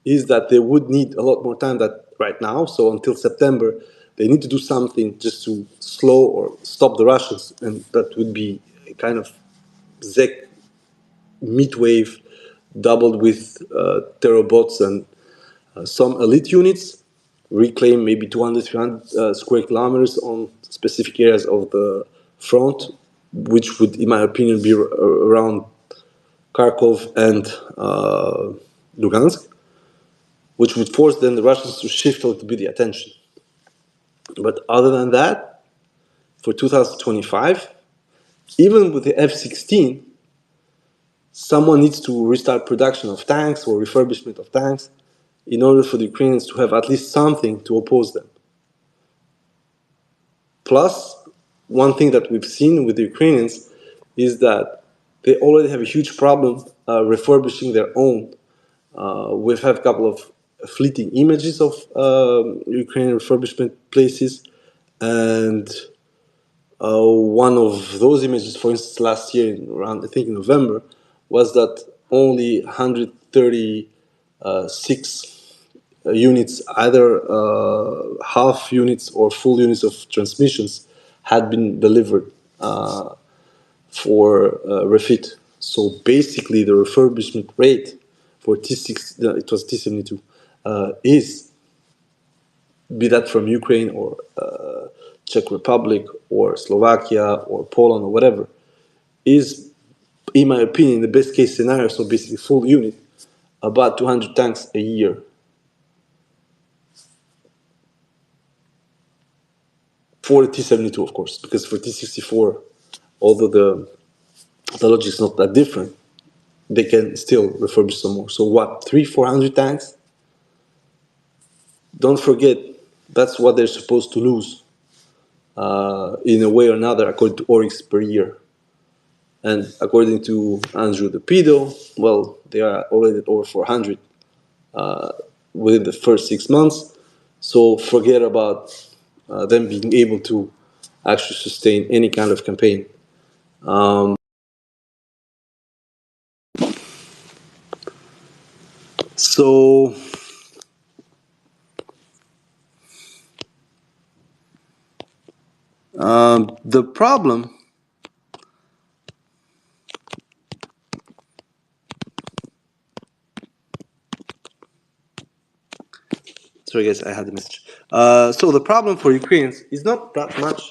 is that they would need a lot more time than right now. So until September, they need to do something just to slow or stop the Russians, and that would be a kind of Zek meat wave doubled with terrorbots and some elite units, reclaim maybe 200, 300 square kilometers on specific areas of the front, which would, in my opinion, be around Kharkov and Lugansk, which would force then the Russians to shift a little bit the attention. But other than that, for 2025, even with the F-16, someone needs to restart production of tanks or refurbishment of tanks in order for the Ukrainians to have at least something to oppose them. Plus, one thing that we've seen with the Ukrainians is that they already have a huge problem refurbishing their own. We've had a couple of fleeting images of Ukrainian refurbishment places, and one of those images, for instance, last year, around I think in November, was that only 136 units, either half units or full units of transmissions, had been delivered for refit. So basically, the refurbishment rate for T6, it was T72, is, be that from Ukraine or Czech Republic or Slovakia or Poland or whatever, is, in my opinion, the best case scenario. So basically, full unit, about 200 tanks a year. For the T72, of course, because for T64, although the logic is not that different, they can still refurbish some more. So what, 300-400 tanks? Don't forget, that's what they're supposed to lose in a way or another, according to Oryx, per year. And according to Andrew the Pedo, well, they are already at over 400 within the first 6 months. So forget about them being able to actually sustain any kind of campaign. So the problem sorry guys, I had a message. So the problem for Ukrainians is not that much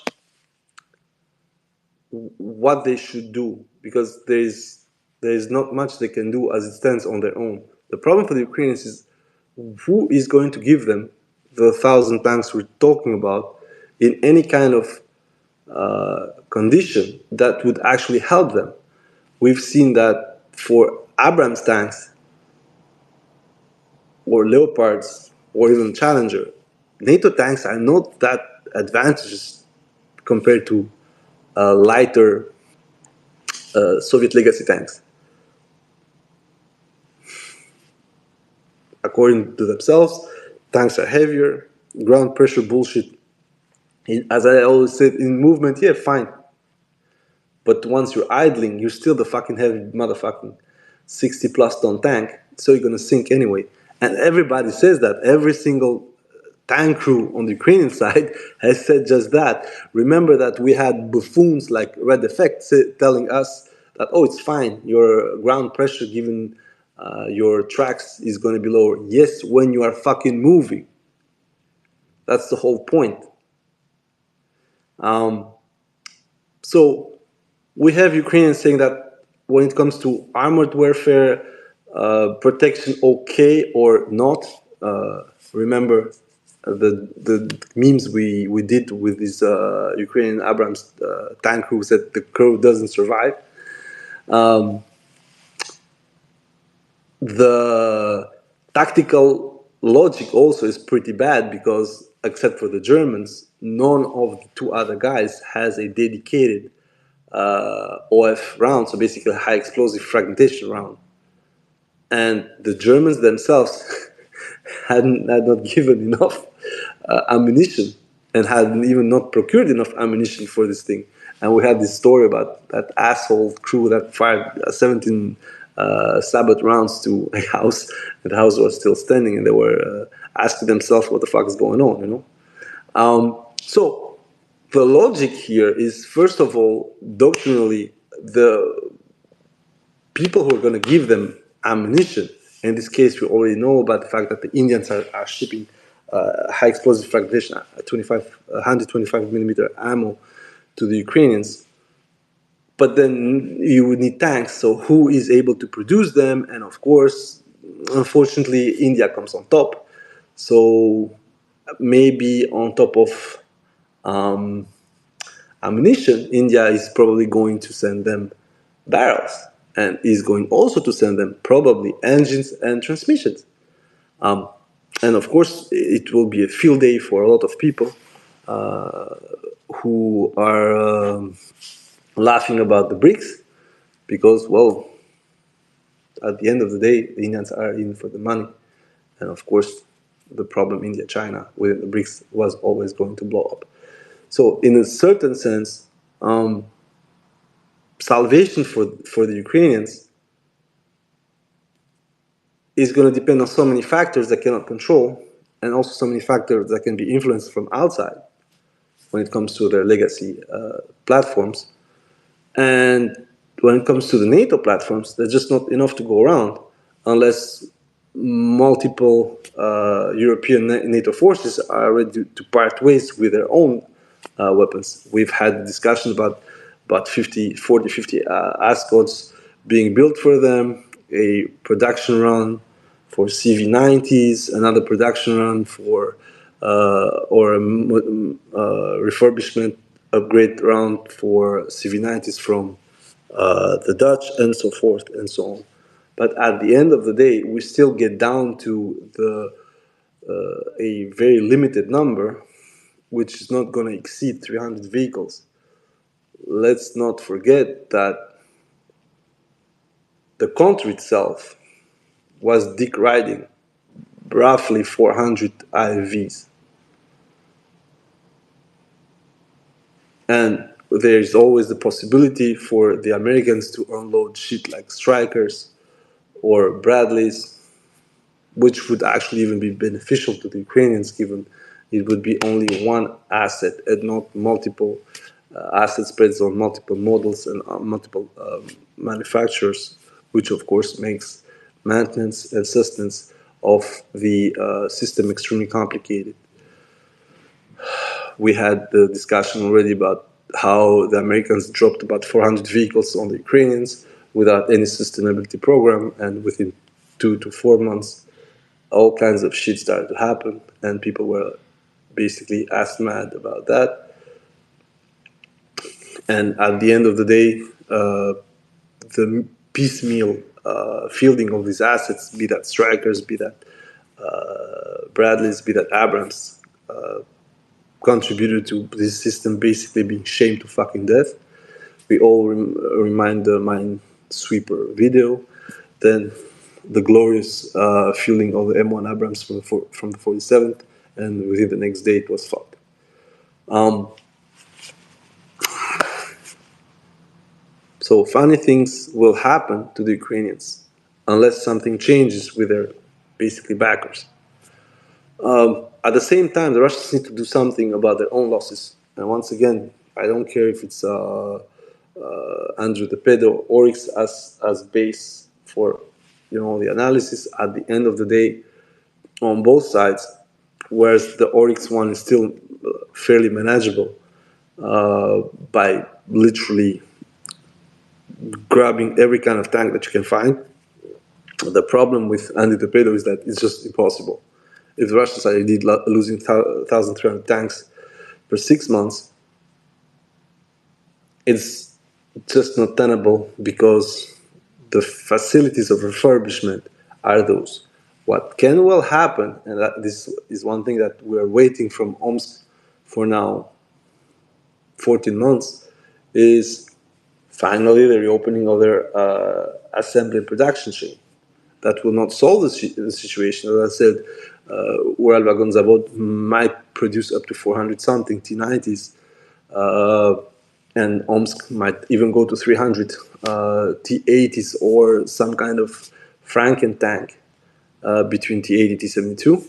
what they should do, because there is not much they can do as it stands on their own. The problem for the Ukrainians is who is going to give them the 1,000 tanks we're talking about in any kind of condition that would actually help them. We've seen that for Abrams tanks or Leopards or even Challenger, NATO tanks are not that advantageous compared to lighter Soviet legacy tanks. According to themselves, Tanks are heavier. Ground pressure bullshit. As I always said, in movement, yeah, fine. But once you're idling, you're still the fucking heavy motherfucking 60 plus ton tank, so you're gonna sink anyway. And everybody says that. Every single tank crew on the Ukrainian side has said just that. Remember that we had buffoons like Red Effect telling us that, oh, it's fine, your ground pressure given your tracks is gonna be lower. Yes, when you are fucking moving. That's the whole point. Um, so we have Ukrainians saying that when it comes to armored warfare, protection okay or not. Remember the memes we did with these Ukrainian Abrams tank crews that the crew doesn't survive. The tactical logic also is pretty bad because, except for the Germans, none of the two other guys has a dedicated OF round, so basically a high explosive fragmentation round. And the Germans themselves had not given enough ammunition and had even not procured enough ammunition for this thing. And we had this story about that asshole crew that fired 17 sabot rounds to a house, and the house was still standing, and they were asking themselves what the fuck is going on, you know? So the logic here is, first of all, doctrinally, the people who are going to give them ammunition, in this case, we already know about the fact that the Indians are shipping high explosive fragmentation, 125 millimeter ammo to the Ukrainians. But then you would need tanks, so who is able to produce them? And of course, unfortunately, India comes on top. So maybe on top of ammunition, India is probably going to send them barrels and is going also to send them probably engines and transmissions. And of course, it will be a field day for a lot of people who are laughing about the BRICS because, well, at the end of the day, the Indians are in for the money. And of course, the problem India, China within the BRICS was always going to blow up. So in a certain sense, salvation for the Ukrainians is going to depend on so many factors that cannot control, and also so many factors that can be influenced from outside when it comes to their legacy platforms. And when it comes to the NATO platforms, there's just not enough to go around unless multiple European NATO forces are ready to part ways with their own weapons. We've had discussions about 50 ASCODs being built for them, a production run for CV90s, another production run for or a refurbishment upgrade round for CV90s from the Dutch, and so forth and so on. But at the end of the day, we still get down to a very limited number, which is not going to exceed 300 vehicles. Let's not forget that the country itself was dick riding roughly 400 IFVs. And there's always the possibility for the Americans to unload shit like Strikers or Bradleys, which would actually even be beneficial to the Ukrainians, given it would be only one asset and not multiple asset spreads on multiple models and multiple manufacturers, which of course makes maintenance and sustenance of the system extremely complicated. We had the discussion already about how the Americans dropped about 400 vehicles on the Ukrainians without any sustainability program, and within 2 to 4 months, all kinds of shit started to happen, and people were basically ass mad about that. And at the end of the day, the piecemeal fielding of these assets, be that Strikers, be that Bradleys, be that Abrams, contributed to this system basically being shamed to fucking death. We all remind the Minesweeper video. Then the glorious fielding of the M1 Abrams from the 47th, and within the next day it was fucked. So funny things will happen to the Ukrainians unless something changes with their basically backers. At the same time, the Russians need to do something about their own losses. And once again, I don't care if it's Andrew the Pedo Oryx as base for the analysis. At the end of the day, on both sides, whereas the Oryx one is still fairly manageable by literally grabbing every kind of tank that you can find. The problem with anti-torpedo is that it's just impossible. If the Russians are indeed losing 1,300 tanks per 6 months, it's just not tenable because the facilities of refurbishment are those. What can well happen, and this is one thing that we're waiting from Omsk for now 14 months, is finally the reopening of their assembly and production chain. That will not solve the situation. As I said, Uralvagonzavod might produce up to 400 something T90s, and Omsk might even go to 300 T80s or some kind of Franken tank between T80 and T72.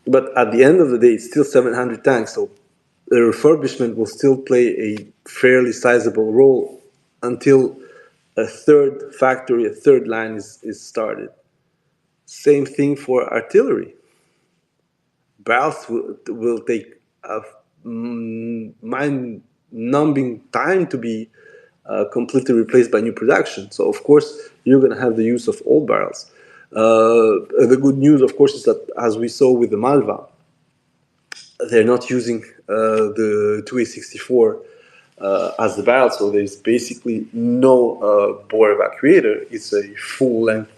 But at the end of the day, it's still 700 tanks, so the refurbishment will still play a fairly sizable role until a third factory, a third line is started. Same thing for artillery. Barrels will take a mind-numbing time to be completely replaced by new production. So, of course, you're going to have the use of old barrels. The good news, of course, is that, as we saw with the Malva, they're not using the 2A64 as the barrel, so there's basically no bore evacuator. It's a full-length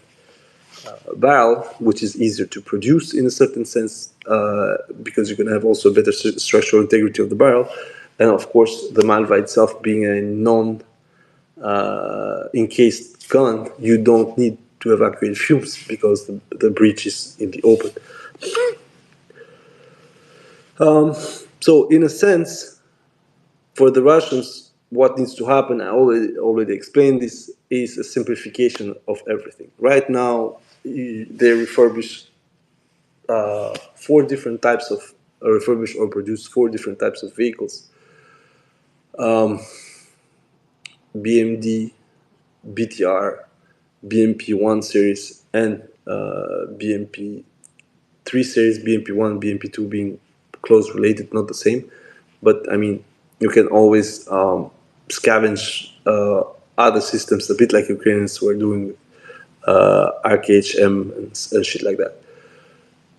barrel, which is easier to produce in a certain sense because you can have also better structural integrity of the barrel. And of course, the Malva itself being a non-encased gun, you don't need to evacuate fumes because the breech is in the open. So in a sense, for the Russians, what needs to happen, I already explained this, is a simplification of everything. Right now, they refurbish 4 different types of, refurbish or produce 4 different types of vehicles. BMD, BTR, BMP-1 series, and BMP-3 series, BMP-1, BMP-2 being close related, not the same. But, I mean, you can always scavenge other systems, a bit like Ukrainians were doing with RKHM and shit like that.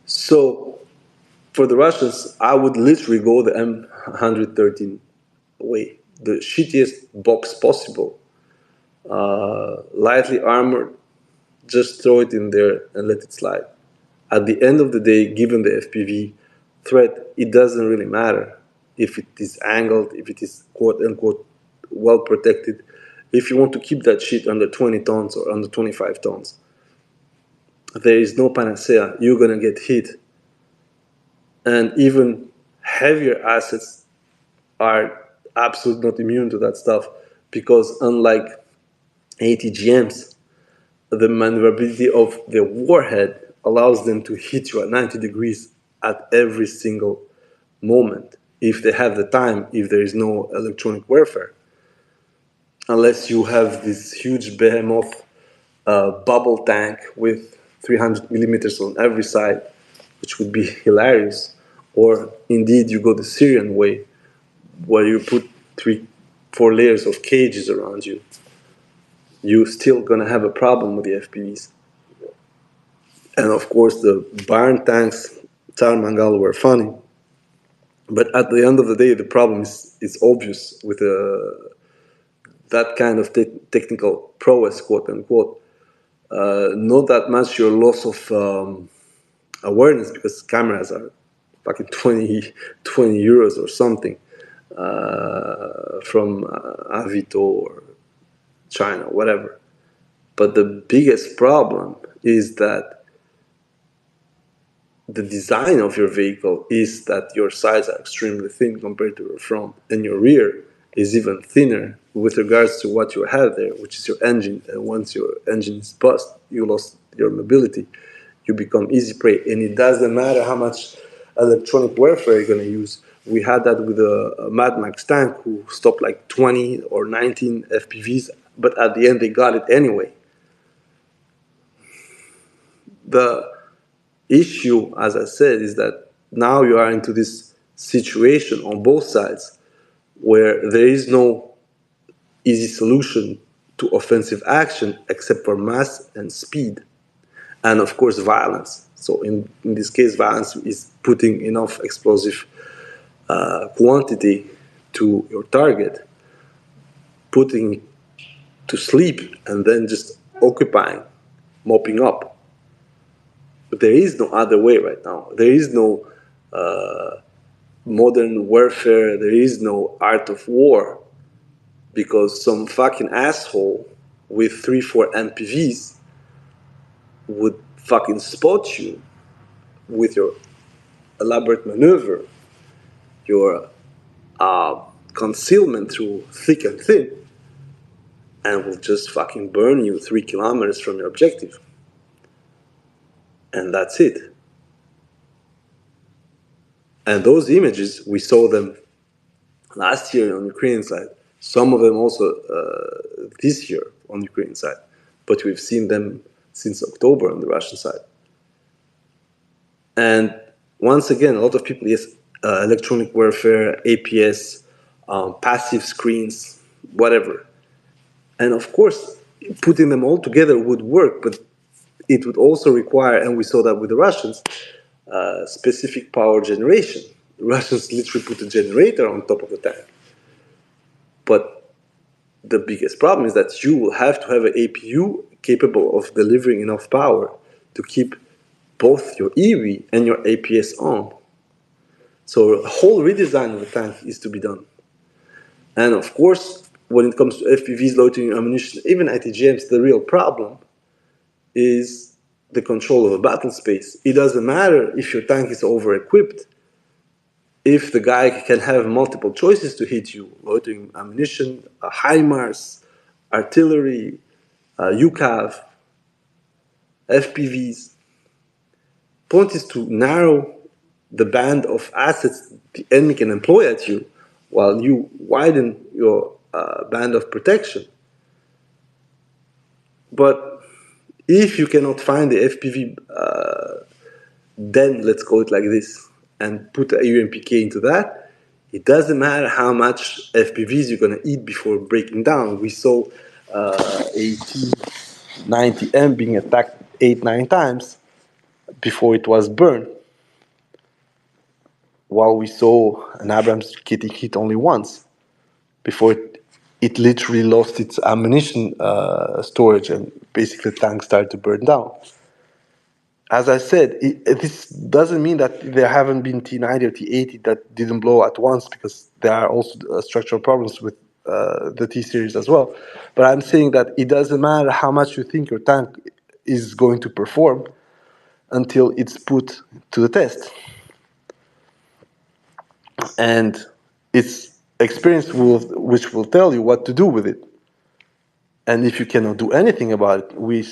So, for the Russians, I would literally go the M113 way. The shittiest box possible. Lightly armored, just throw it in there and let it slide. At the end of the day, given the FPV threat, it doesn't really matter if it is angled, if it is quote-unquote well protected. If you want to keep that shit under 20 tons or under 25 tons, there is no panacea. You're going to get hit. And even heavier assets are absolutely not immune to that stuff because unlike ATGMs, the maneuverability of the warhead allows them to hit you at 90 degrees at every single moment if they have the time, if there is no electronic warfare. Unless you have this huge behemoth bubble tank with 300 millimeters on every side, which would be hilarious. Or indeed you go the Syrian way, where you put 3-4 layers of cages around you. You're still going to have a problem with the FPVs. And of course, the barn tanks, Tsar Mangal, were funny. But at the end of the day, the problem is obvious with that kind of technical prowess, quote unquote. Not that much your loss of awareness, because cameras are fucking 20 euros or something from Avito or China, whatever. But the biggest problem is that the design of your vehicle is that your sides are extremely thin compared to your front, and your rear is even thinner with regards to what you have there, which is your engine. And once your engine is bust, you lost your mobility. You become easy prey, and it doesn't matter how much electronic warfare you're going to use. We had that with a Mad Max tank who stopped like 20 or 19 FPVs, but at the end they got it anyway. The issue, as I said, is that now you are into this situation on both sides where there is no easy solution to offensive action except for mass and speed, and of course violence. So in this case, violence is putting enough explosive quantity to your target, putting to sleep, and then just occupying, mopping up. But there is no other way right now. There is no modern warfare. There is no art of war, because some fucking asshole with 3-4 MPVs would fucking spot you with your elaborate maneuver, your concealment through thick and thin, and will just fucking burn you 3 kilometers from your objective. And that's it. And those images, we saw them last year on the Ukrainian side, some of them also this year on the Ukrainian side, but we've seen them since October on the Russian side. And once again, a lot of people, yes, electronic warfare, APS, passive screens, whatever. And of course, putting them all together would work, but it would also require, and we saw that with the Russians, specific power generation. The Russians literally put a generator on top of the tank. But the biggest problem is that you will have to have an APU capable of delivering enough power to keep both your EV and your APS on. So a whole redesign of the tank is to be done. And of course, when it comes to FPVs, loitering ammunition, even ITGMs, the real problem is the control of a battle space. It doesn't matter if your tank is over-equipped. If the guy can have multiple choices to hit you, loitering ammunition, HIMARS, artillery, UCAV, FPVs, point is to narrow the band of assets the enemy can employ at you while you widen your band of protection. But if you cannot find the FPV, then let's call it like this, and put a UMPK into that, it doesn't matter how much FPVs you're going to eat before breaking down. We saw a T-90M being attacked 8-9 times before it was burned, while we saw an Abrams getting hit only once before it literally lost its ammunition storage, and basically the tank started to burn down. As I said, this doesn't mean that there haven't been T-90 or T-80 that didn't blow at once, because there are also structural problems with the T-series as well. But I'm saying that it doesn't matter how much you think your tank is going to perform until it's put to the test. And it's experience which will tell you what to do with it. And if you cannot do anything about it, we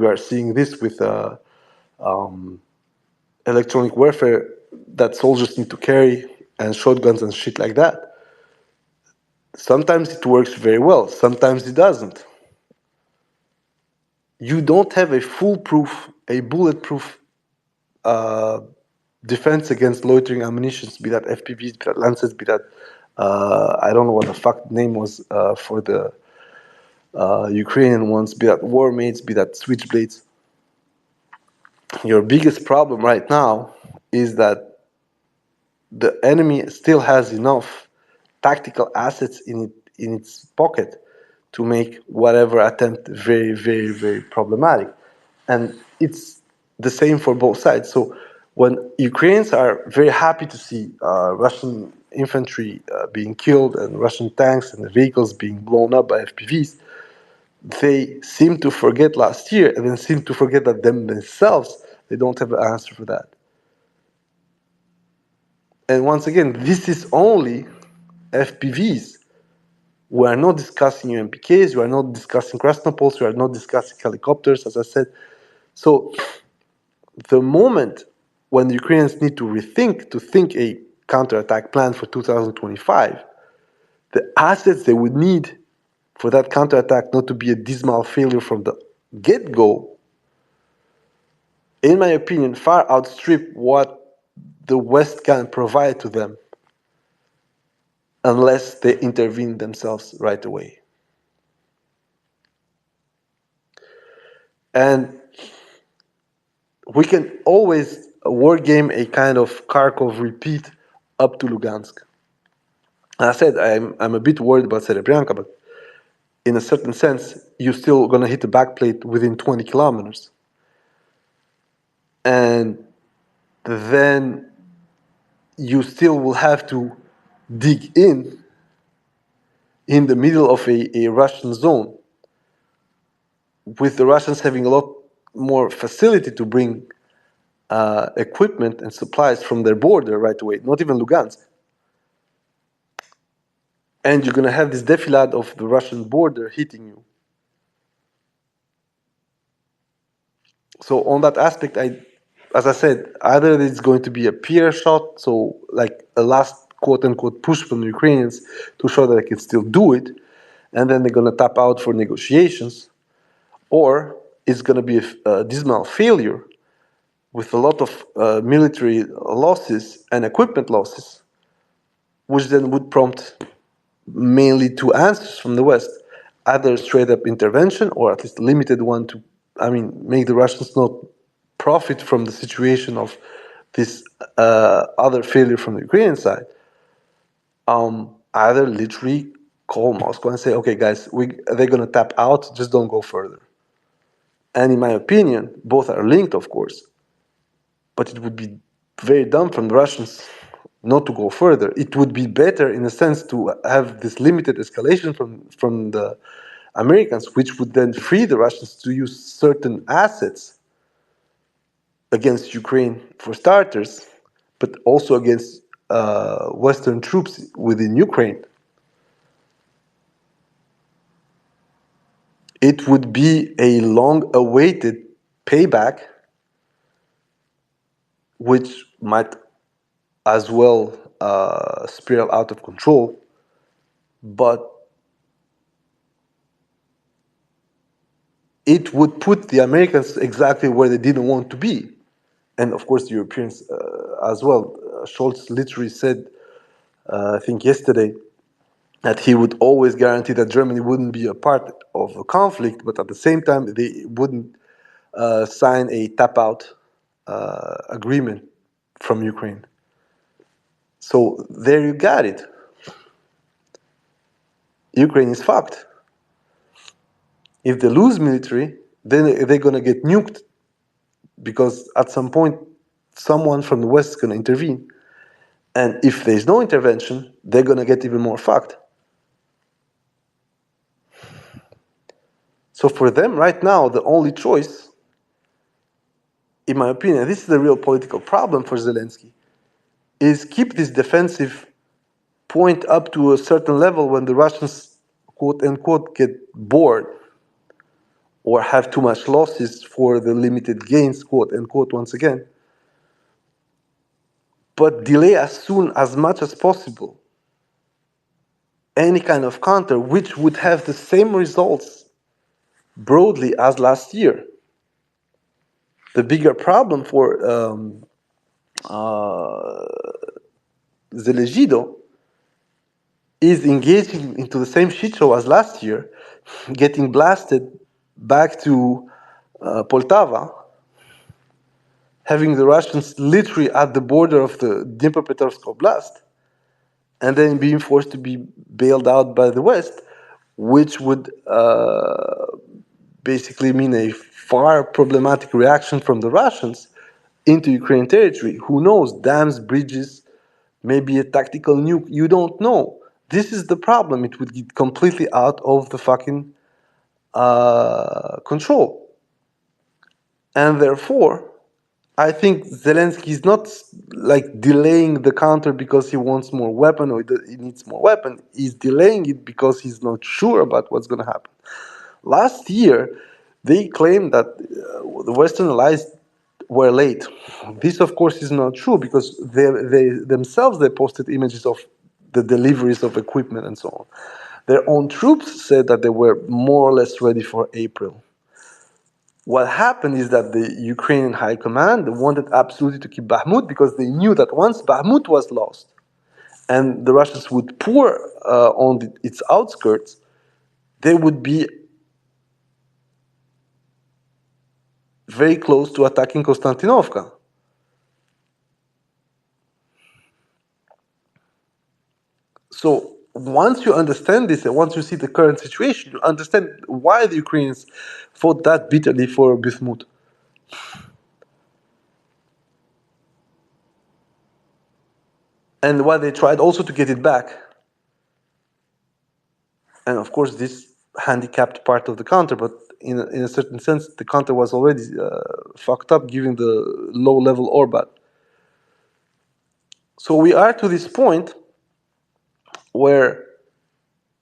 are seeing this with electronic warfare that soldiers need to carry, and shotguns and shit like that. Sometimes it works very well, sometimes it doesn't. You don't have a foolproof, a bulletproof defense against loitering ammunitions, be that FPVs, be that Lancets, be that I don't know what the fuck the name was for the Ukrainian ones, be that war mates, be that switchblades. Your biggest problem right now is that the enemy still has enough tactical assets in its pocket to make whatever attempt very, very, very problematic. And it's the same for both sides. So when Ukrainians are very happy to see Russian infantry being killed, and Russian tanks and the vehicles being blown up by FPVs, they seem to forget last year, and then seem to forget that themselves, they don't have an answer for that. And once again, this is only FPVs. We are not discussing UMPKs, we are not discussing Krasnopols, we are not discussing helicopters, as I said. So the moment when the Ukrainians need to think a counterattack plan for 2025, the assets they would need for that counterattack not to be a dismal failure from the get-go, in my opinion, far outstrip what the West can provide to them unless they intervene themselves right away. And we can always war game a kind of Kharkov repeat up to Lugansk. I said I'm a bit worried about Serebryanka, but in a certain sense, you're still going to hit the backplate within 20 kilometers. And then you still will have to dig in the middle of a Russian zone, with the Russians having a lot more facility to bring equipment and supplies from their border right away, not even Lugansk. And you're going to have this defilade of the Russian border hitting you. So on that aspect, as I said, either it's going to be a peer shot, so like a last quote-unquote push from the Ukrainians to show that they can still do it, and then they're going to tap out for negotiations, or it's going to be a dismal failure with a lot of military losses and equipment losses, which then would prompt mainly two answers from the West: either straight up intervention, or at least a limited one to, make the Russians not profit from the situation of this other failure from the Ukrainian side. Either literally call Moscow and say, okay, guys, they're going to tap out, just don't go further. And in my opinion, both are linked, of course, but it would be very dumb from the Russians not to go further. It would be better, in a sense, to have this limited escalation from the Americans, which would then free the Russians to use certain assets against Ukraine for starters, but also against Western troops within Ukraine. It would be a long-awaited payback, which might as well spiral out of control, but it would put the Americans exactly where they didn't want to be. And of course, the Europeans as well. Scholz literally said, I think yesterday, that he would always guarantee that Germany wouldn't be a part of the conflict, but at the same time, they wouldn't sign a tap-out agreement from Ukraine. So there you got it. Ukraine is fucked. If they lose military, then they're going to get nuked, because at some point, someone from the West is going to intervene. And if there's no intervention, they're going to get even more fucked. So for them right now, the only choice, in my opinion, this is the real political problem for Zelensky, is keep this defensive point up to a certain level when the Russians, quote unquote, get bored or have too much losses for the limited gains, quote unquote, once again. But delay as much as possible any kind of counter which would have the same results broadly as last year. The bigger problem for Zelejido is engaging into the same shit show as last year, getting blasted back to Poltava, having the Russians literally at the border of the Dnipropetrovsk Oblast, and then being forced to be bailed out by the West, which would basically mean a far problematic reaction from the Russians into Ukrainian territory. Who knows? Dams, bridges, maybe a tactical nuke. You don't know. This is the problem. It would get completely out of the fucking control. And therefore, I think Zelensky is not like delaying the counter because he wants more weapon or he needs more weapon. He's delaying it because he's not sure about what's going to happen. Last year, they claimed that the Western allies were late. This, of course, is not true because they themselves they posted images of the deliveries of equipment and so on. Their own troops said that they were more or less ready for April. What happened is that the Ukrainian high command wanted absolutely to keep Bakhmut because they knew that once Bakhmut was lost and the Russians would pour on its outskirts, they would be very close to attacking Konstantinovka. So once you understand this and once you see the current situation, you understand why the Ukrainians fought that bitterly for Bakhmut. And why they tried also to get it back. And of course, this handicapped part of the counter, but in a certain sense, the counter was already fucked up given the low level orbit. So we are to this point where,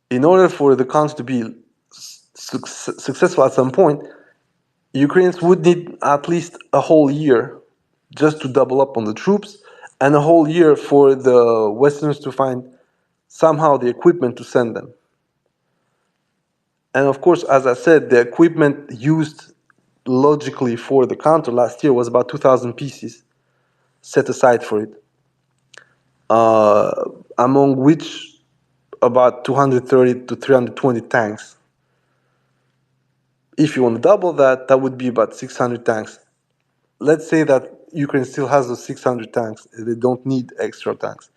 in order for the counter to be successful at some point, Ukrainians would need at least a whole year just to double up on the troops, and a whole year for the Westerners to find somehow the equipment to send them. And of course, as I said, the equipment used logically for the counter last year was about 2,000 pieces set aside for it, among which about 230 to 320 tanks. If you want to double that, that would be about 600 tanks. Let's say that Ukraine still has those 600 tanks. They don't need extra tanks.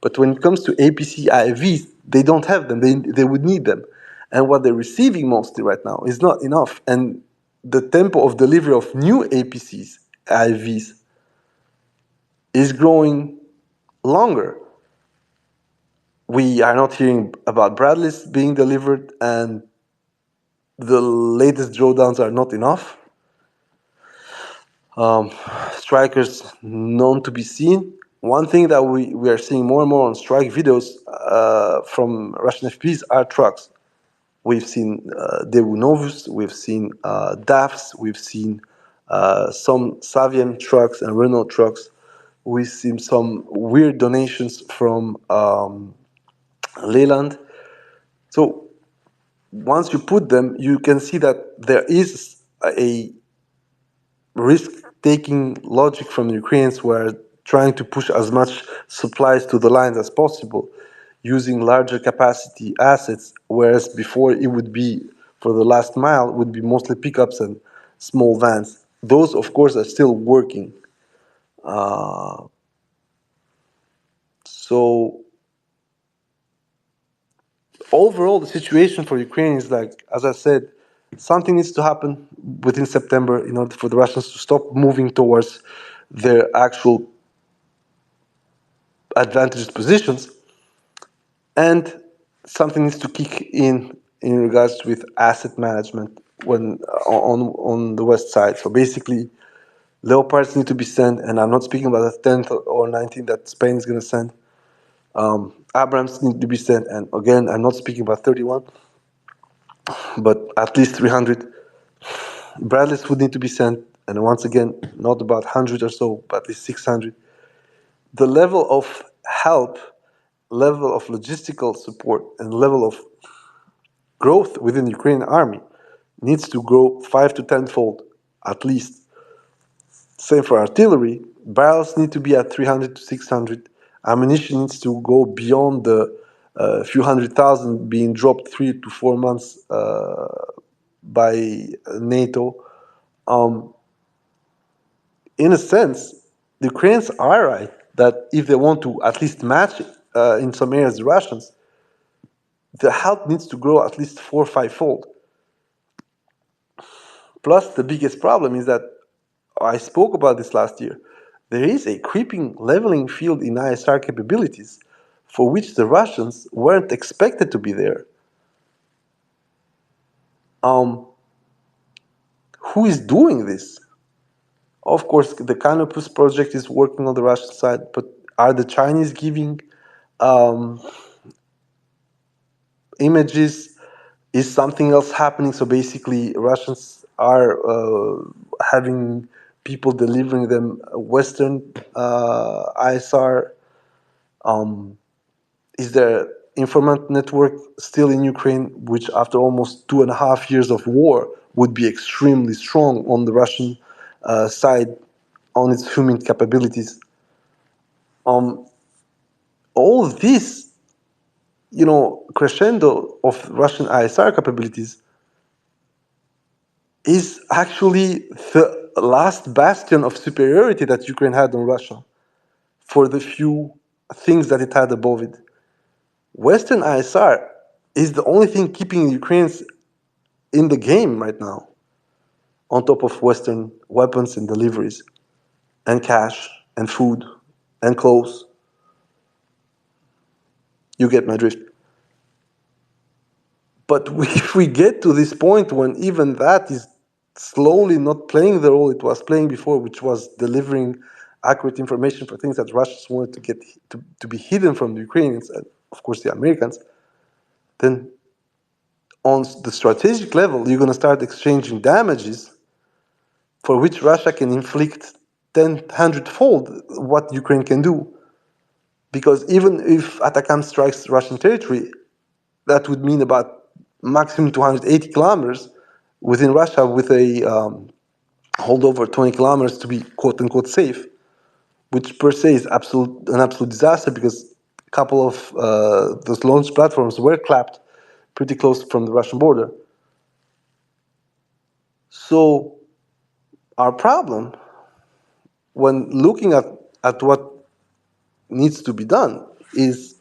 But when it comes to APC IVs, they don't have them. They would need them. And what they're receiving mostly right now is not enough. And the tempo of delivery of new APCs, IVs, is growing longer. We are not hearing about Bradleys being delivered, and the latest drawdowns are not enough. Strikers known to be seen. One thing that we are seeing more and more on strike videos from Russian FPs are trucks. We've seen Devunovus, we've seen DAFs, we've seen some Saviem trucks and Renault trucks. We've seen some weird donations from Leyland. So once you put them, you can see that there is a risk-taking logic from the Ukrainians who are trying to push as much supplies to the lines as possible using larger capacity assets, whereas before it would be, for the last mile, would be mostly pickups and small vans. Those, of course, are still working. So overall, the situation for Ukraine is like, as I said, something needs to happen within September in order for the Russians to stop moving towards their actual advantaged positions, and something needs to kick in regards with asset management when on the west side. So basically, Leopards need to be sent, and I'm not speaking about the 10th or 19th that Spain is going to send. Abrams need to be sent, and again, I'm not speaking about 31, but at least 300. Bradleys would need to be sent, and once again, not about 100 or so, but at least 600. The level of help, level of logistical support, and level of growth within the Ukrainian army needs to grow 5 to 10-fold at least. Same for artillery. Barrels need to be at 300 to 600. Ammunition needs to go beyond the few hundred thousand being dropped 3 to 4 months by NATO. In a sense, the Ukrainians are right that if they want to at least match in some areas the Russians, the help needs to grow at least 4 or 5-fold. Plus, the biggest problem is that I spoke about this last year. There is a creeping leveling field in ISR capabilities for which the Russians weren't expected to be there. Who is doing this? Of course, the Canopus project is working on the Russian side, but are the Chinese giving images? Is something else happening? So basically, Russians are having people delivering them Western ISR. Is there informant network still in Ukraine, which after almost 2.5 years of war would be extremely strong on the Russian side on its human capabilities? All of this, crescendo of Russian ISR capabilities is actually the last bastion of superiority that Ukraine had on Russia for the few things that it had above it. Western ISR is the only thing keeping the Ukrainians in the game right now, on top of Western weapons and deliveries, and cash, and food, and clothes. You get my drift. But if we get to this point when even that is slowly not playing the role it was playing before, which was delivering accurate information for things that Russians wanted to get to be hidden from the Ukrainians and, of course, the Americans, then on the strategic level, you're going to start exchanging damages for which Russia can inflict 100-fold what Ukraine can do. Because even if Atacam strikes Russian territory, that would mean about maximum 280 kilometers within Russia with a holdover 20 kilometers to be quote-unquote safe, which per se is an absolute disaster because a couple of those launch platforms were clapped pretty close from the Russian border. So our problem when looking at what needs to be done is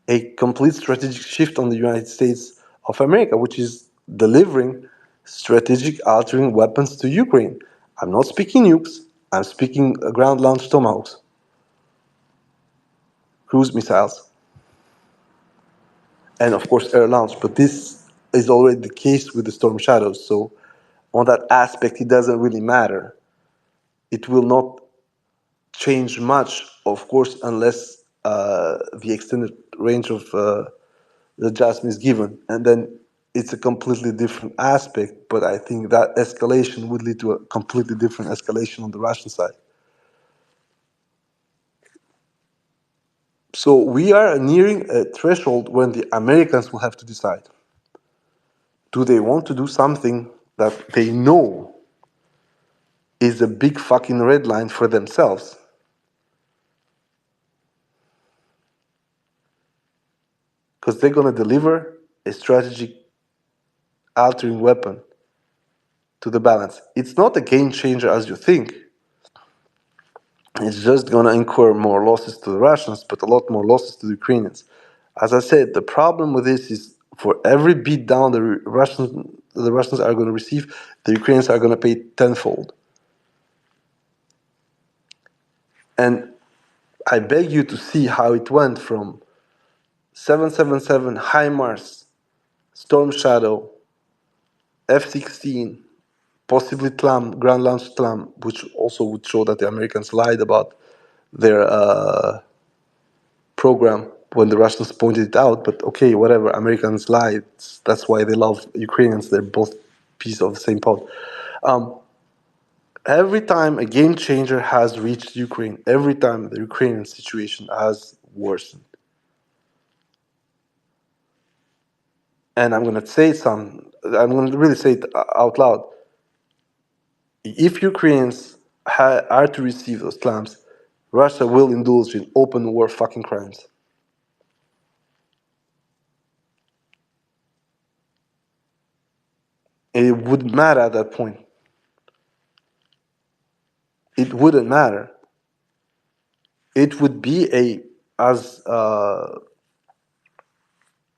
a complete strategic shift on the United States of America, which is delivering strategic altering weapons to Ukraine. I'm not speaking nukes, I'm speaking ground launched tomahawks, cruise missiles, and of course air launched. But this is already the case with the Storm Shadows, so on that aspect, it doesn't really matter. It will not change much, of course, unless the extended range of the Jasmine is given, and then it's a completely different aspect. But I think that escalation would lead to a completely different escalation on the Russian side. So we are nearing a threshold when the Americans will have to decide: do they want to do something that they know is a big fucking red line for themselves? Because they're going to deliver a strategic altering weapon to the balance. It's not a game changer as you think. It's just going to incur more losses to the Russians, but a lot more losses to the Ukrainians. As I said, the problem with this is for every beat down the Russians are going to receive, the Ukrainians are going to pay tenfold. And I beg you to see how it went from 777 HIMARS, Storm Shadow, F-16, possibly TLAM, ground launched TLAM, which also would show that the Americans lied about their program when the Russians pointed it out. But okay, whatever, Americans lied. That's why they love Ukrainians. They're both pieces of the same pot. Every time a game changer has reached Ukraine, every time the Ukrainian situation has worsened. And I'm going to really say it out loud. If Ukrainians are to receive those clams, Russia will indulge in open war fucking crimes. It wouldn't matter at that point. It wouldn't matter. It would be as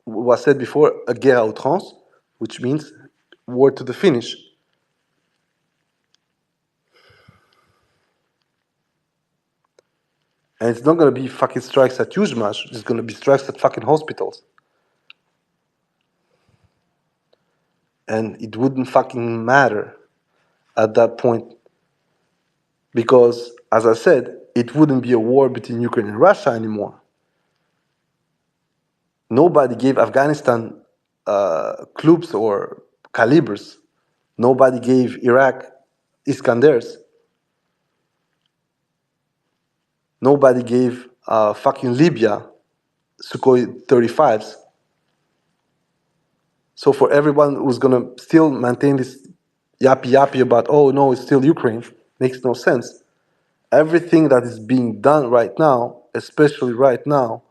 was said before, a guerre à outrance, which means war to the finish. And it's not going to be fucking strikes at Yuzhmash, it's going to be strikes at fucking hospitals. And it wouldn't fucking matter at that point because, as I said, it wouldn't be a war between Ukraine and Russia anymore. Nobody gave Afghanistan clubs or calibers. Nobody gave Iraq Iskanders. Nobody gave fucking Libya Sukhoi 35s. So for everyone who's gonna still maintain this yappy about, oh no, it's still Ukraine, makes no sense. Everything that is being done right now, especially right now,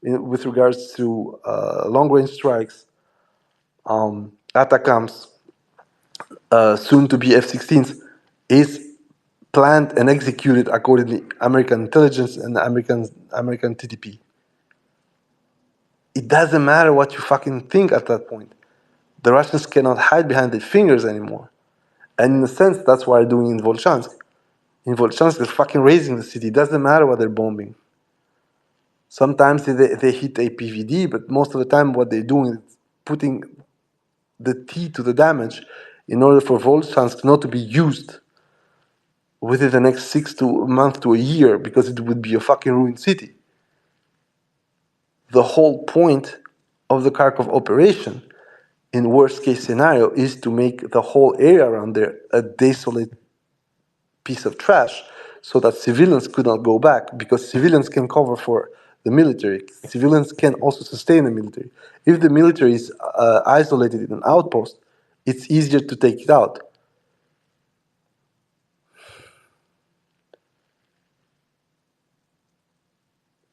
with regards to long-range strikes, ATACMS, soon to be F-16s, is planned and executed according to American intelligence and American TDP. It doesn't matter what you fucking think at that point. The Russians cannot hide behind their fingers anymore. And in a sense, that's what they're doing in Volchansk. In Volchansk, they're fucking raising the city. It doesn't matter what they're bombing. Sometimes they hit a PVD, but most of the time what they're doing is putting the T to the damage in order for Volchansk not to be used within the next 6 months to a year because it would be a fucking ruined city. The whole point of the Kharkov operation in worst case scenario is to make the whole area around there a desolate piece of trash so that civilians could not go back because civilians can cover for the military. Civilians can also sustain the military. If the military is isolated in an outpost, it's easier to take it out.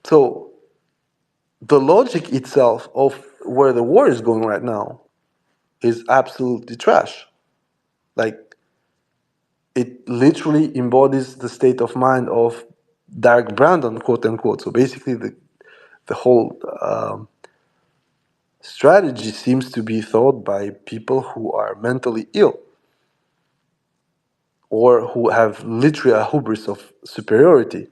So the logic itself of where the war is going right now is absolutely trash. Like, it literally embodies the state of mind of Derek Brandon, quote unquote. So basically, the whole strategy seems to be thought by people who are mentally ill or who have literally a hubris of superiority.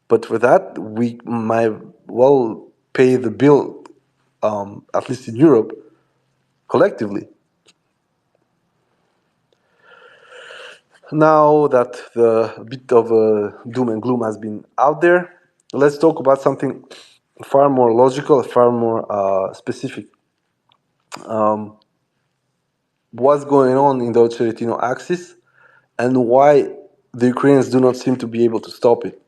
But for that, we might well pay the bill, at least in Europe, collectively. Now that the bit of doom and gloom has been out there, let's talk about something far more logical, far more specific. What's going on in the Occidentino axis and why the Ukrainians do not seem to be able to stop it.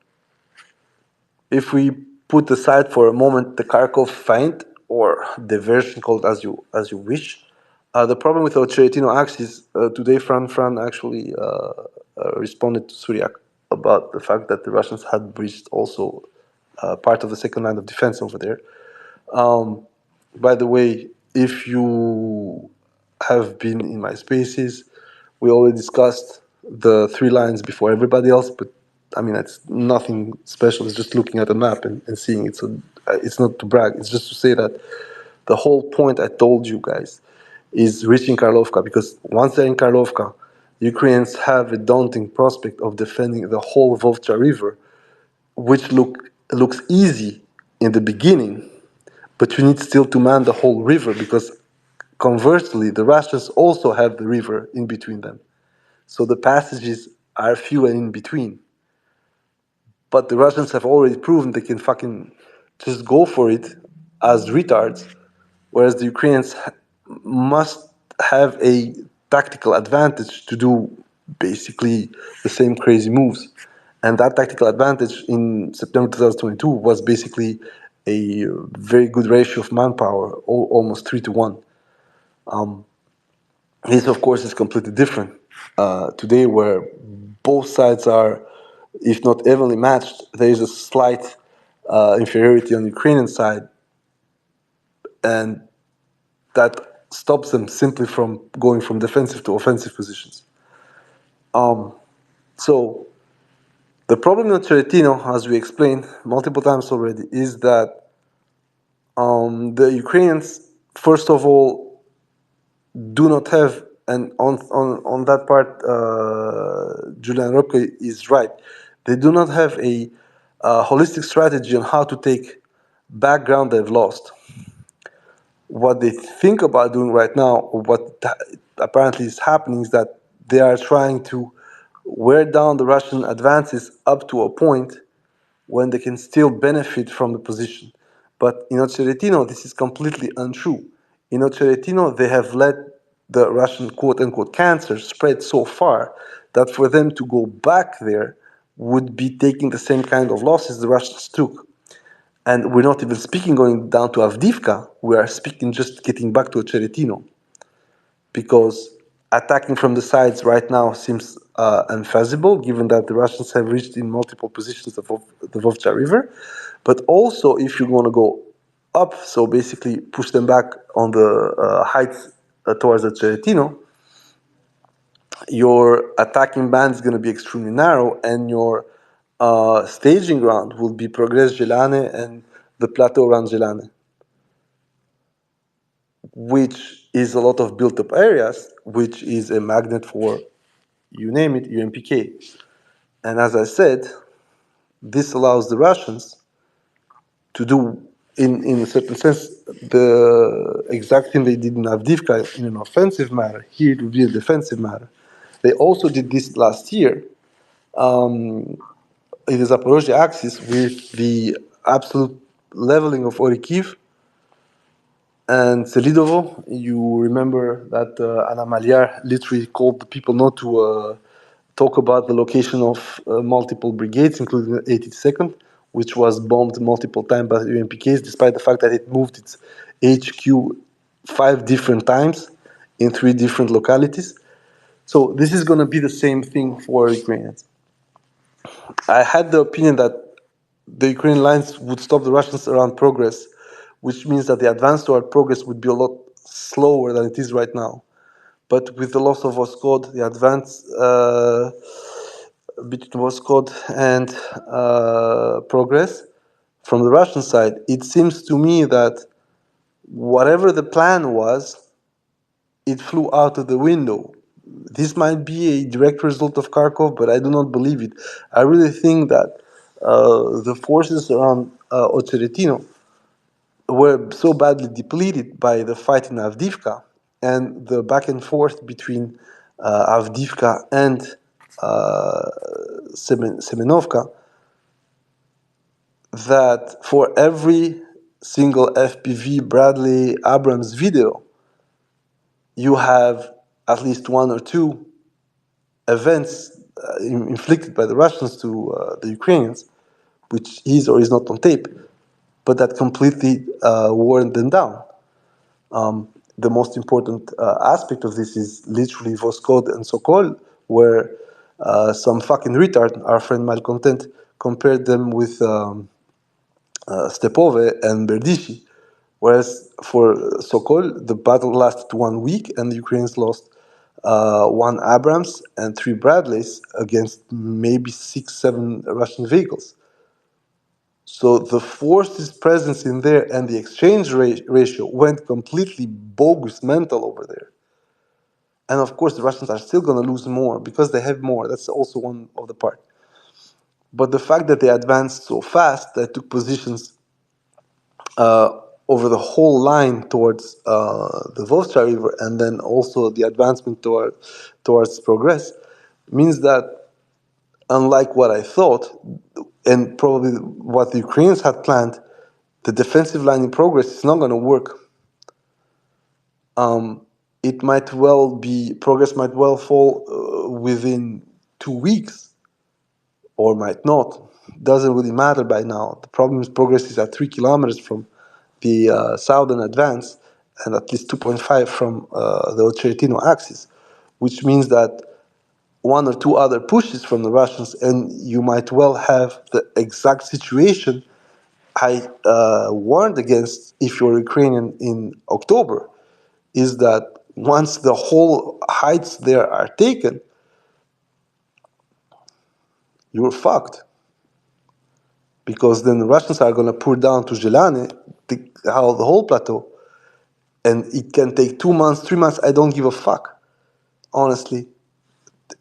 If we put aside for a moment the Kharkov feint, or the version called as you wish, the problem with the Occidentino axis, today Fran actually responded to Suryak about the fact that the Russians had breached also part of the second line of defense over there. By the way, if you have been in my spaces, we already discussed the three lines before everybody else, but I mean, it's nothing special. It's just looking at a map and seeing it. So it's not to brag. It's just to say that the whole point I told you guys is reaching Karlovka, because once they're in Karlovka, Ukrainians have a daunting prospect of defending the whole Volcha River, which looks easy in the beginning, but you need still to man the whole river because conversely, the Russians also have the river in between them. So the passages are few and in between. But the Russians have already proven they can fucking just go for it as retards, whereas the Ukrainians must have a tactical advantage to do basically the same crazy moves. And that tactical advantage in September 2022 was basically a very good ratio of manpower, almost 3-1. This, of course, is completely different today, where both sides are, if not evenly matched, there is a slight inferiority on the Ukrainian side, and that stops them simply from going from defensive to offensive positions. So the problem in Ceretino, as we explained multiple times already, is that the Ukrainians, first of all, do not have, and on that part, Julian Ropke is right. They do not have a holistic strategy on how to take back ground they've lost. what they think about doing right now, or what apparently is happening, is that they are trying to wear down the Russian advances up to a point when they can still benefit from the position. But in Ocheretino, this is completely untrue. In Ocheretino, they have let the Russian quote-unquote cancer spread so far that for them to go back there would be taking the same kind of losses the Russians took. And we're not even speaking going down to Avdiivka. We are speaking just getting back to Ocheretino, because attacking from the sides right now seems unfeasible, given that the Russians have reached in multiple positions the Vovcha River. But also, if you're going to go up, so basically push them back on the heights towards the Cheretino, your attacking band is going to be extremely narrow, and your staging ground will be Progress Gelane and the plateau around Gelane, which is a lot of built-up areas, which is a magnet for, you name it, UMPK. And as I said, this allows the Russians to do, in a certain sense, the exact thing they did in Avdiivka in an offensive manner. Here it would be a defensive manner. They also did this last year in the Zaporozhye axis with the absolute leveling of Orikiv and Selidovo. You remember that Anna Maliar literally called the people not to talk about the location of multiple brigades, including the 82nd, which was bombed multiple times by UMPKs, despite the fact that it moved its HQ 5 different times in 3 different localities. So this is going to be the same thing for Ukrainians. I had the opinion that the Ukrainian lines would stop the Russians around Progress, which means that the advance toward Progress would be a lot slower than it is right now. But with the loss of Voskhod, the advance between Voskhod and Progress from the Russian side, it seems to me that whatever the plan was, it flew out of the window. This might be a direct result of Kharkov, but I do not believe it. I really think that the forces around Ocheretino were so badly depleted by the fight in Avdiivka and the back and forth between Avdiivka and Semenovka, that for every single FPV Bradley Abrams video, you have at least 1 or 2 events inflicted by the Russians to the Ukrainians, which is or is not on tape, but that completely wore them down. The most important aspect of this is literally Voskhod and Sokol, where some fucking retard, our friend Malcontent, compared them with Stepove and Berdishi. Whereas for Sokol, the battle lasted 1 week and the Ukrainians lost 1 Abrams and 3 Bradleys against maybe 6, 7 Russian vehicles. So the forces presence in there and the exchange ratio went completely bogus mental over there. And of course, the Russians are still going to lose more because they have more. That's also one of the part. But the fact that they advanced so fast, they took positions over the whole line towards the Volga River, and then also the advancement towards Progress, means that, unlike what I thought, and probably what the Ukrainians had planned, the defensive line in Progress is not going to work. It might well be, Progress might well fall within 2 weeks, or might not. Doesn't really matter by now. The problem is Progress is at 3 kilometers from the southern advance and at least 2.5 from the Ocheretino axis, which means that 1 or 2 other pushes from the Russians, and you might well have the exact situation I warned against if you're Ukrainian in October, is that once the whole heights there are taken, you're fucked. Because then the Russians are going to pour down to Zelane, the whole plateau, and it can take 2 months, 3 months. I don't give a fuck, honestly,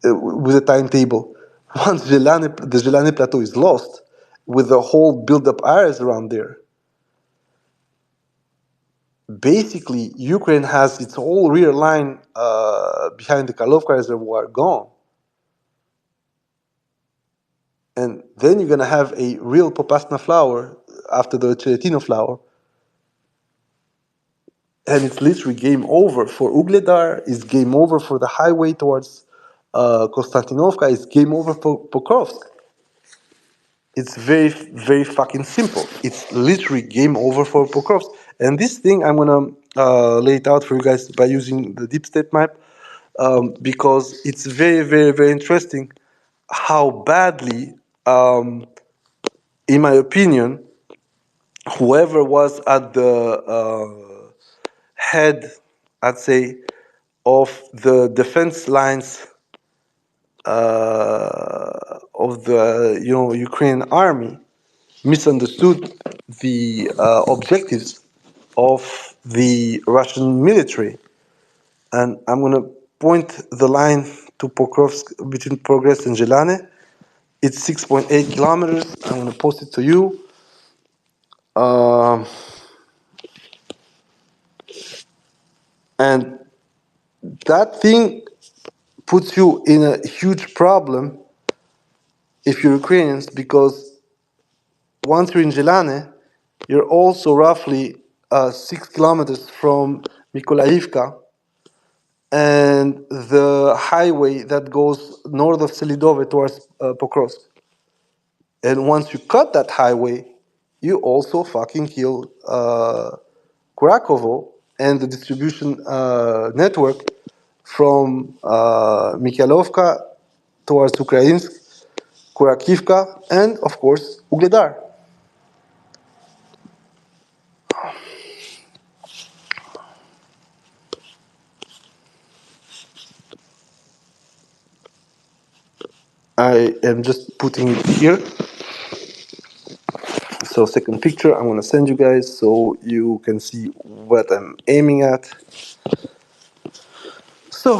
with the timetable. Once the Zelane plateau is lost, with the whole build-up areas around there, basically Ukraine has its whole rear line behind the Karlovka reservoir gone. And then you're going to have a real Popasna flower after the Cheretino flower. And it's literally game over for Ugledar, it's game over for the highway towards Konstantinovka, it's game over for Pokrovsk. It's very, very fucking simple. It's literally game over for Pokrovsk. And this thing, I'm gonna lay it out for you guys by using the deep state map, because it's very, very, very interesting how badly, in my opinion, whoever was at the head, I'd say, of the defense lines of the Ukrainian army misunderstood the objectives of the Russian military. And I'm going to point the line to Pokrovsk between Progress and Zelane. It's 6.8 kilometers. I'm going to post it to you. And that thing puts you in a huge problem if you're Ukrainians, because once you're in Zelane, you're also roughly 6 kilometers from Mykolaiivka and the highway that goes north of Selidove towards Pokrovsk. And once you cut that highway, you also fucking kill Kharkovo and the distribution network from Mikhailovka towards Ukrainsk, Kharkivka, and of course Ugledar. I am just putting it here. So second picture I'm going to send you guys so you can see what I'm aiming at. So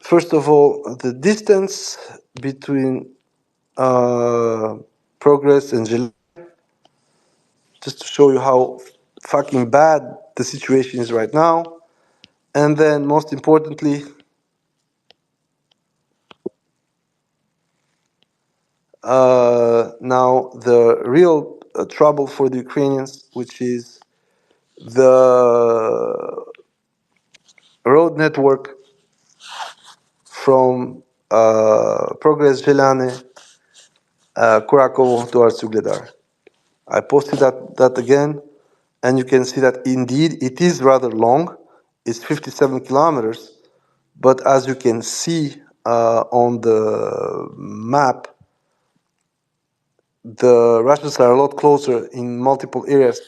first of all, the distance between Progress and Gel, just to show you how fucking bad the situation is right now. And then most importantly, now the real trouble for the Ukrainians, which is the road network from Progress Zelane, Kharkov towards Ugledar. I posted that again, and you can see that indeed it is rather long. It's 57 kilometers, but as you can see on the map, the Russians are a lot closer in multiple areas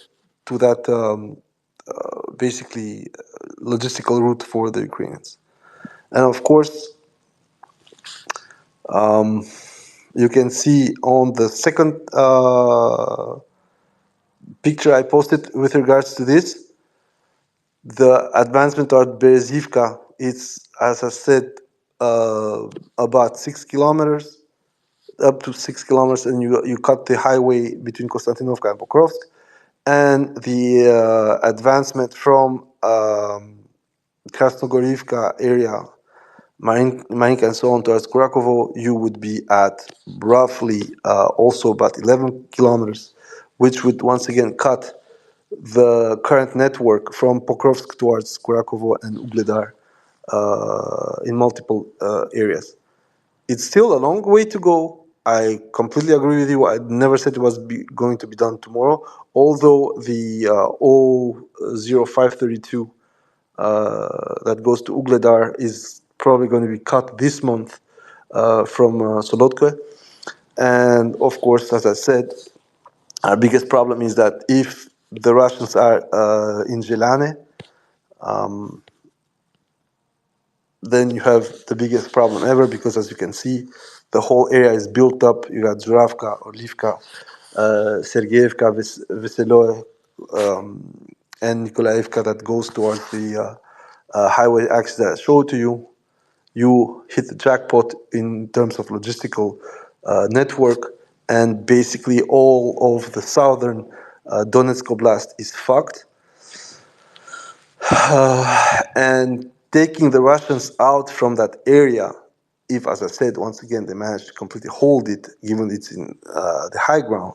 to that basically logistical route for the Ukrainians. And of course, you can see on the second picture I posted with regards to this, the advancement toward Berezivka, it's, as I said, about 6 kilometers, up to 6 kilometers, and you cut the highway between Konstantinovka and Pokrovsk. And the advancement from Krasnogorivka area, Marinka and so on towards Kharkovo, you would be at roughly also about 11 kilometers, which would once again cut the current network from Pokrovsk towards Kharkovo and Ugledar in multiple areas. It's still a long way to go. I completely agree with you. I never said it was going to be done tomorrow, although the 0532 that goes to Ugledar is probably going to be cut this month from Solodka. And of course, as I said, our biggest problem is that if the Russians are in Zelane, then you have the biggest problem ever, because as you can see, the whole area is built up. You got Zuravka, Orlivka, Sergeyevka, Veseloe, and Nikolaevka that goes towards the highway axis that I showed to you. You hit the jackpot in terms of logistical network, and basically all of the southern Donetsk Oblast is fucked. And taking the Russians out from that area, if, as I said, once again, they manage to completely hold it, given it's in the high ground,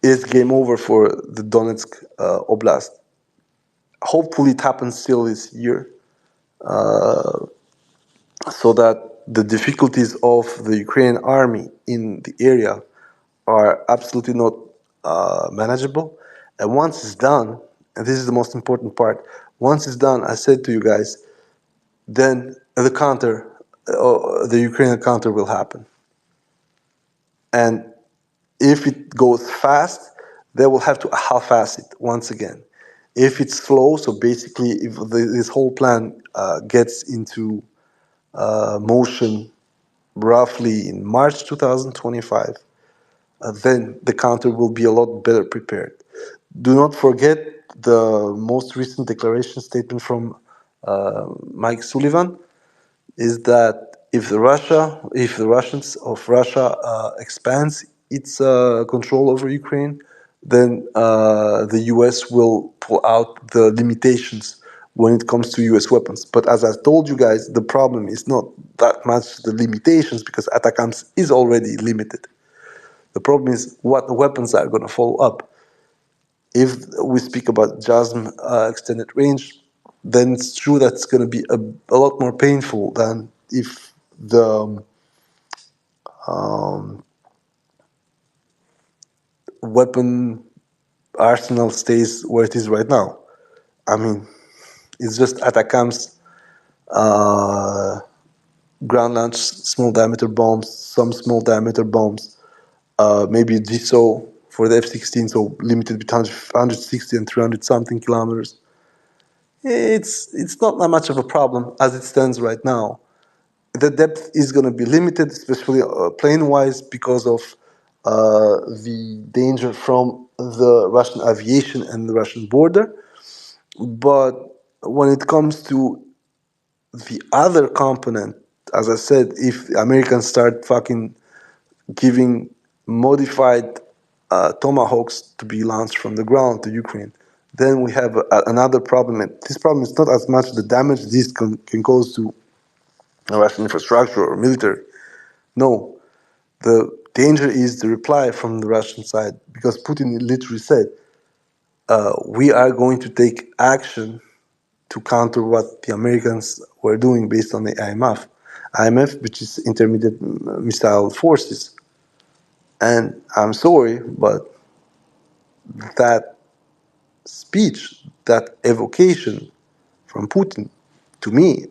is game over for the Donetsk Oblast. Hopefully it happens still this year, so that the difficulties of the Ukrainian army in the area are absolutely not manageable. And once it's done, and this is the most important part, once it's done, I said to you guys, then the Ukrainian counter will happen. And if it goes fast, they will have to half-ass it once again. If it's slow, so basically if this whole plan gets into motion roughly in March 2025, then the counter will be a lot better prepared. Do not forget the most recent declaration statement from Mike Sullivan, is that if the Russians of Russia expands its control over Ukraine, then the U.S. will pull out the limitations when it comes to U.S. weapons. But as I told you guys, the problem is not that much the limitations, because ATACMS is already limited. The problem is what weapons are going to follow up. If we speak about JASM extended range, then it's true that it's going to be a lot more painful than if the weapon arsenal stays where it is right now. I mean, it's just ATACMS, ground launch small diameter bombs, some small diameter bombs, maybe GSO for the F-16, so limited between 160 and 300 something kilometers. It's not that much of a problem as it stands right now. The depth is going to be limited, especially plane-wise, because of the danger from the Russian aviation and the Russian border. But when it comes to the other component, as I said, if the Americans start fucking giving modified tomahawks to be launched from the ground to Ukraine, then we have another problem. And this problem is not as much the damage this can cause to Russian infrastructure or military. No, the danger is the reply from the Russian side, because Putin literally said, we are going to take action to counter what the Americans were doing based on the IMF, which is Intermediate Missile Forces. And I'm sorry, but that speech, that evocation from Putin, to me,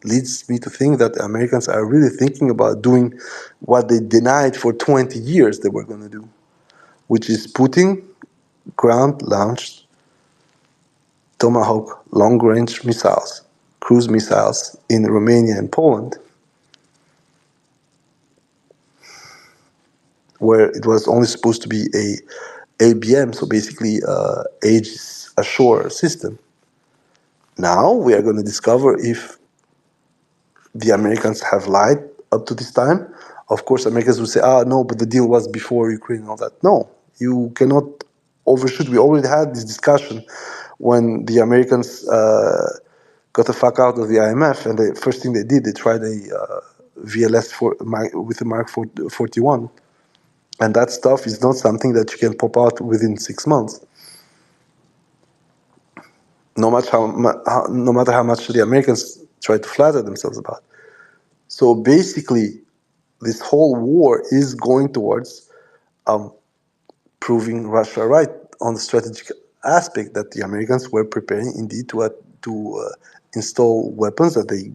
leads me to think that the Americans are really thinking about doing what they denied for 20 years they were going to do, which is putting ground-launched Tomahawk long-range missiles, cruise missiles in Romania and Poland, where it was only supposed to be a ABM, so basically Aegis Ashore system. Now we are going to discover if the Americans have lied up to this time. Of course, Americans will say, no, but the deal was before Ukraine and all that. No, you cannot overshoot. We already had this discussion when the Americans got the fuck out of the IMF, and the first thing they did, they tried a VLS with a Mark 41. And that stuff is not something that you can pop out within 6 months. No matter how much the Americans try to flatter themselves about. So basically, this whole war is going towards proving Russia right on the strategic aspect that the Americans were preparing indeed to install weapons that they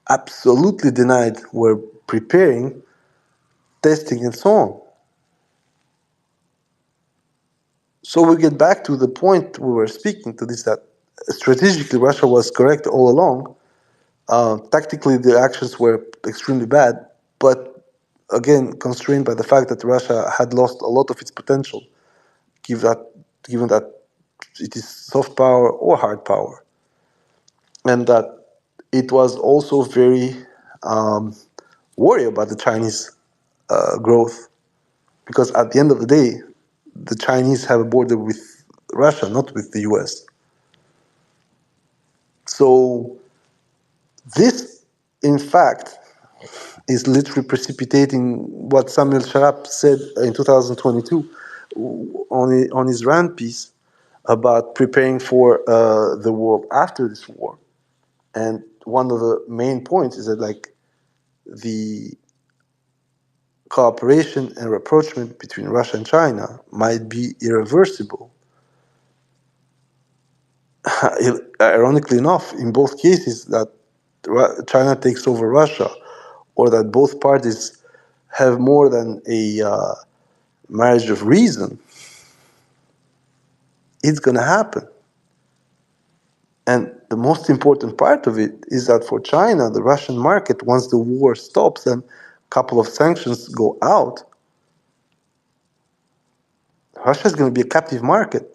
absolutely denied were preparing, testing, and so on. So we get back to the point we were speaking to this, that strategically Russia was correct all along. Tactically, the actions were extremely bad, but again, constrained by the fact that Russia had lost a lot of its potential, given that it is soft power or hard power. And that it was also very worried about the Chinese growth, because at the end of the day, the Chinese have a border with Russia, not with the US. So this, in fact, is literally precipitating what Samuel Sharap said in 2022 on his rant piece about preparing for the world after this war. And one of the main points is that, like, the cooperation and rapprochement between Russia and China might be irreversible. Ironically enough, in both cases, that China takes over Russia, or that both parties have more than a marriage of reason, it's going to happen. And the most important part of it is that for China, the Russian market, once the war stops and a couple of sanctions go out, Russia is going to be a captive market.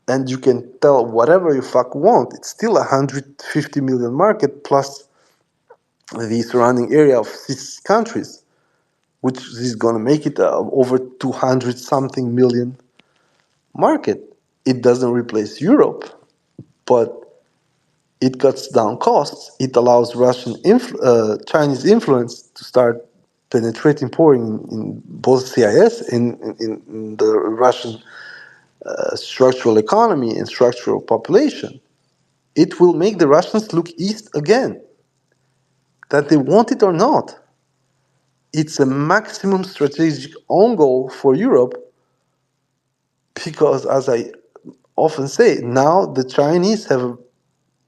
And you can tell whatever you fuck want, it's still a 150 million market plus the surrounding area of 6 countries, which is going to make it over 200 something million market. It doesn't replace Europe, but it cuts down costs. It allows Chinese influence to start penetrating, pouring in both CIS, in the Russian structural economy and structural population. It will make the Russians look east again, that they want it or not. It's a maximum strategic own goal for Europe because, as I often say, now the Chinese have a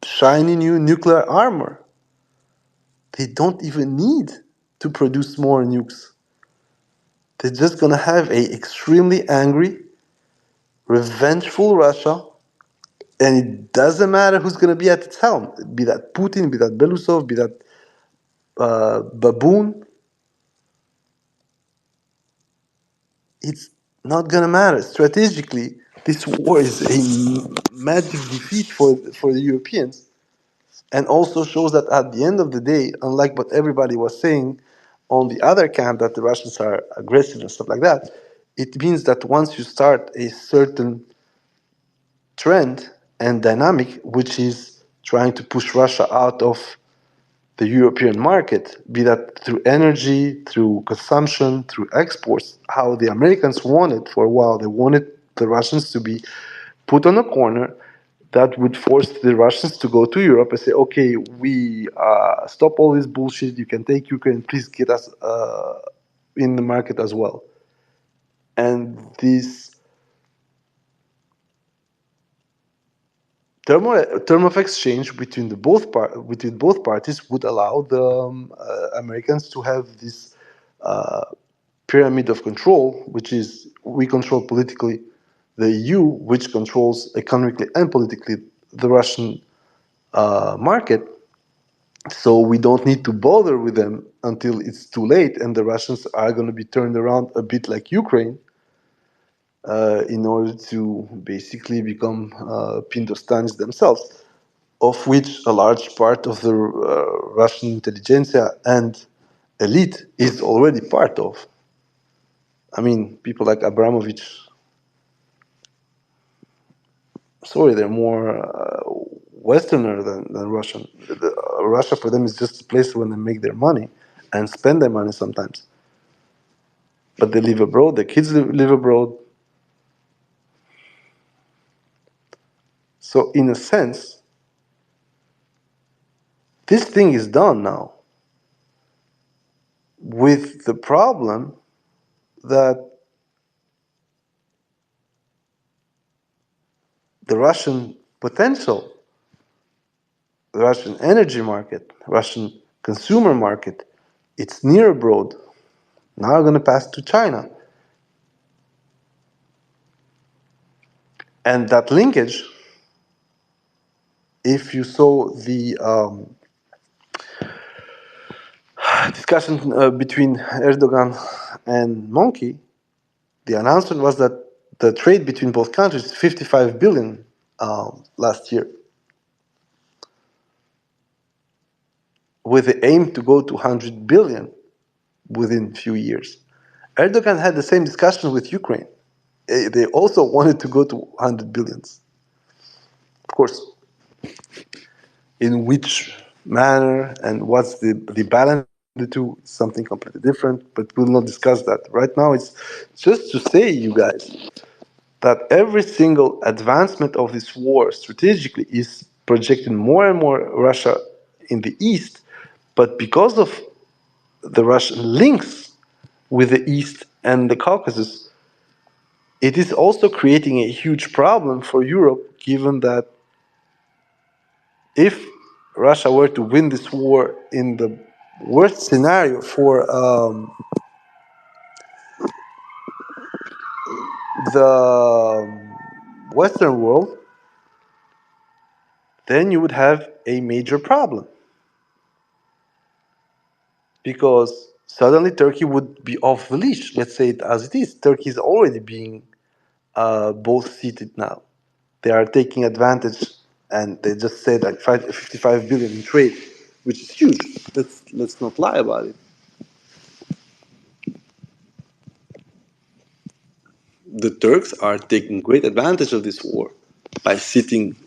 shiny new nuclear armor. They don't even need to produce more nukes. They're just going to have a extremely angry, revengeful Russia, and it doesn't matter who's going to be at its helm. Be that Putin, be that Belousov, be that baboon. It's not going to matter. Strategically, this war is a magic defeat for the Europeans, and also shows that at the end of the day, unlike what everybody was saying on the other camp, that the Russians are aggressive and stuff like that, it means that once you start a certain trend and dynamic, which is trying to push Russia out of the European market, be that through energy, through consumption, through exports, how the Americans wanted for a while. They wanted the Russians to be put on a corner that would force the Russians to go to Europe and say, okay, we stop all this bullshit. You can take Ukraine. Please get us in the market as well. And this term of exchange between both parties would allow the Americans to have this pyramid of control, which is we control politically the EU, which controls economically and politically the Russian market. So we don't need to bother with them until it's too late, and the Russians are going to be turned around a bit like Ukraine in order to basically become Pindostanis themselves, of which a large part of the Russian intelligentsia and elite is already part of. I mean, people like Abramovich, sorry, they're more Westerner than Russian. Russia for them is just a place where they make their money and spend their money sometimes. But they live abroad, their kids live abroad. So, in a sense, this thing is done now, with the problem that the Russian potential, the Russian energy market, Russian consumer market, it's near abroad. Now going to pass to China. And that linkage, if you saw the discussion between Erdogan and Monkey, the announcement was that the trade between both countries is 55 billion last year. with the aim to go to 100 billion within a few years. Erdogan had the same discussion with Ukraine. They also wanted to go to 100 billions. Of course, in which manner and what's the balance between the two, something completely different, but we'll not discuss that. Right now, it's just to say, you guys, that every single advancement of this war strategically is projecting more and more Russia in the east, but because of the Russian links with the east and the Caucasus, it is also creating a huge problem for Europe, given that if Russia were to win this war in the worst scenario for the Western world, then you would have a major problem. Because suddenly Turkey would be off the leash. Let's say it as it is. Turkey is already being both seated now. They are taking advantage, and they just said like 55 billion in trade, which is huge. Let's not lie about it. The Turks are taking great advantage of this war by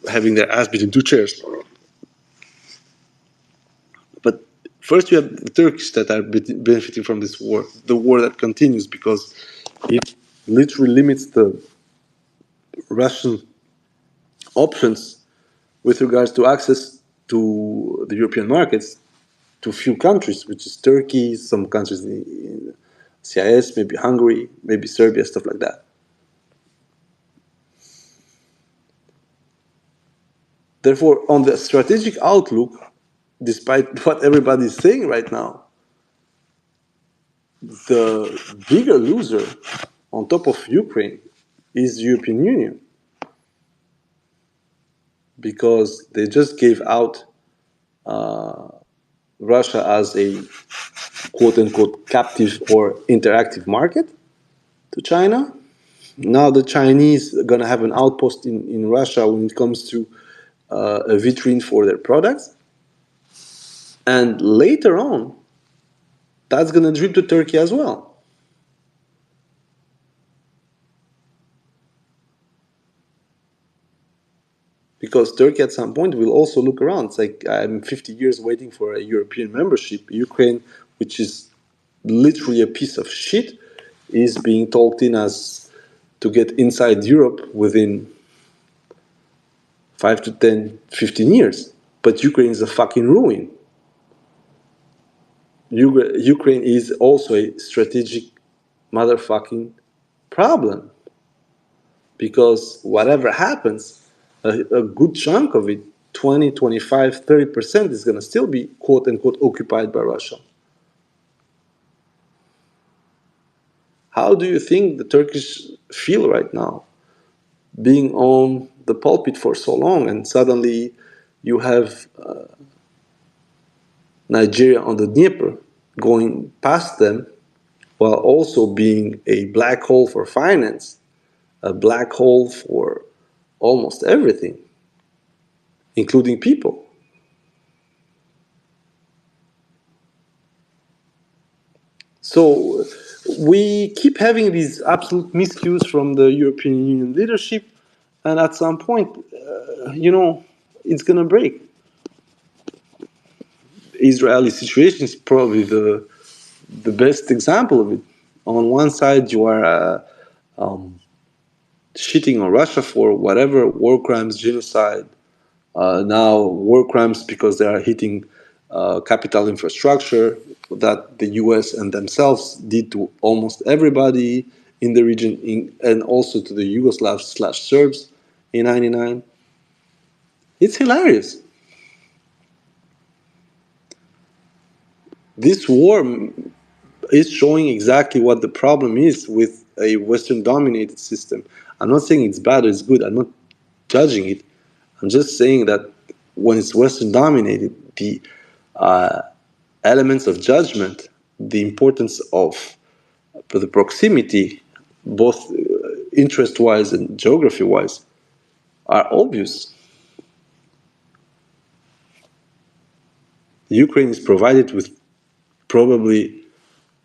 having their ass between two chairs. But first, you have the Turks that are benefiting from this war, the war that continues, because it literally limits the Russian options with regards to access to the European markets to few countries, which is Turkey, some countries in CIS, maybe Hungary, maybe Serbia, stuff like that. Therefore, on the strategic outlook, despite what everybody is saying right now, the bigger loser on top of Ukraine is the European Union, because they just gave out Russia as a quote-unquote captive or interactive market to China. Now the Chinese are going to have an outpost in Russia when it comes to a vitrine for their products. And later on, that's going to drip to Turkey as well. Because Turkey at some point will also look around. It's like I'm 50 years waiting for a European membership. Ukraine, which is literally a piece of shit, is being talked in as to get inside Europe within 5 to 10, 15 years. But Ukraine is a fucking ruin. Ukraine is also a strategic motherfucking problem. Because whatever happens, a good chunk of it, 20, 25, 30% is going to still be quote unquote occupied by Russia. How do you think the Turkish feel right now, being on the pulpit for so long, and suddenly you have Nigeria on the Dnieper going past them, while also being a black hole for finance, a black hole for almost everything, including people. So we keep having these absolute miscues from the European Union leadership, and at some point, it's going to break. Israeli situation is probably the best example of it. On one side, you are shitting on Russia for whatever war crimes, genocide, now war crimes because they are hitting capital infrastructure that the US and themselves did to almost everybody in the region, and also to the Yugoslavs/Serbs in '99. It's hilarious. This war is showing exactly what the problem is with a Western-dominated system. I'm not saying it's bad or it's good. I'm not judging it. I'm just saying that when it's Western-dominated, the elements of judgment, the importance of the proximity, both interest-wise and geography-wise, are obvious. Ukraine is provided with probably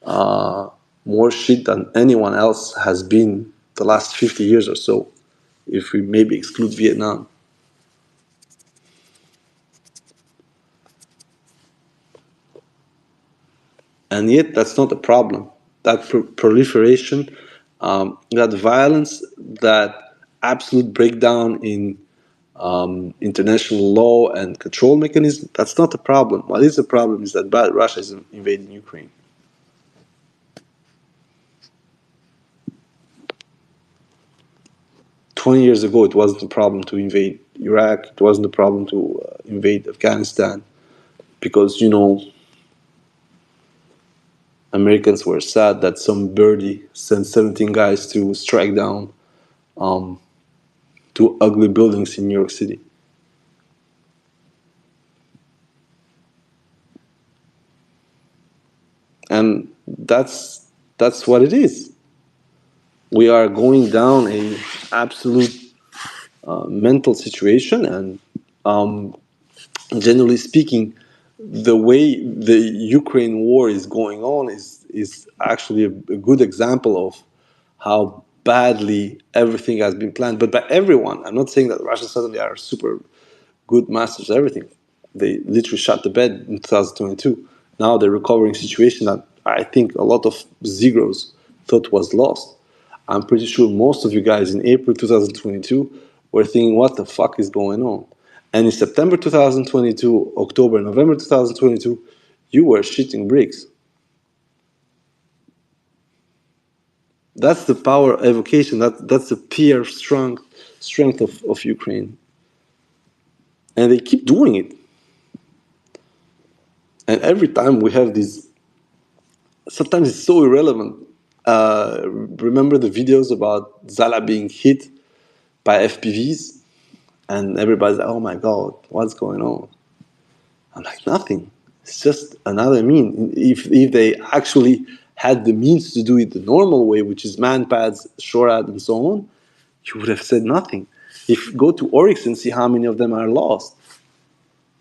more shit than anyone else has been the last 50 years or so, if we maybe exclude Vietnam. And yet, that's not a problem. That proliferation, that violence, that absolute breakdown in international law and control mechanism, that's not a problem. What is the problem is that Russia is invading Ukraine. 20 years ago, it wasn't a problem to invade Iraq. It wasn't a problem to invade Afghanistan because, Americans were sad that some birdie sent 17 guys to strike down two ugly buildings in New York City. And that's what it is. We are going down a absolute mental situation, and generally speaking, the way the Ukraine war is going on is actually a good example of how badly everything has been planned, but by everyone. I'm not saying that Russia suddenly are super good masters of everything. They literally shut the bed in 2022. Now they're recovering a situation that I think a lot of Zegros thought was lost. I'm pretty sure most of you guys in April 2022 were thinking, what the fuck is going on? And in September 2022, October, November 2022, you were shitting bricks. That's the power evocation. That's the PR strength of Ukraine. And they keep doing it. And every time we have these, sometimes it's so irrelevant. Remember the videos about Zala being hit by FPVs? And everybody's like, oh my God, what's going on? I'm like, nothing. It's just another mean. If they actually had the means to do it the normal way, which is manpads, SHORAD, and so on, you would have said nothing. If you go to Oryx and see how many of them are lost.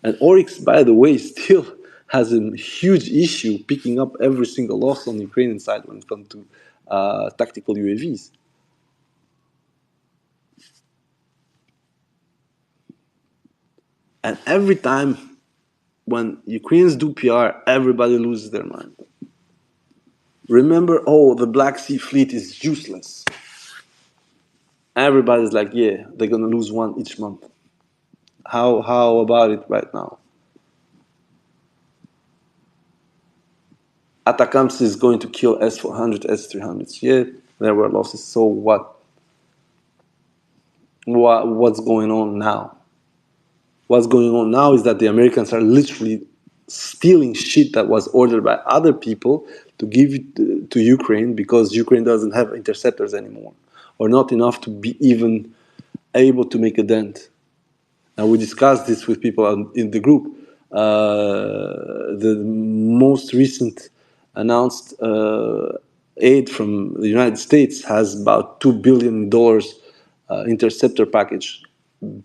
And Oryx, by the way, still has a huge issue picking up every single loss on the Ukrainian side when it comes to tactical UAVs. And every time when Ukrainians do PR, everybody loses their mind. Remember, the Black Sea Fleet is useless. Everybody's like, yeah, they're going to lose one each month. How about it right now? Atacams is going to kill S-400, S-300s. Yeah, there were losses. So what? What's going on now? What's going on now is that the Americans are literally stealing shit that was ordered by other people to give it to Ukraine because Ukraine doesn't have interceptors anymore, or not enough to be even able to make a dent. Now, we discussed this with people in the group. The most recent announced aid from the United States has about $2 billion interceptor package.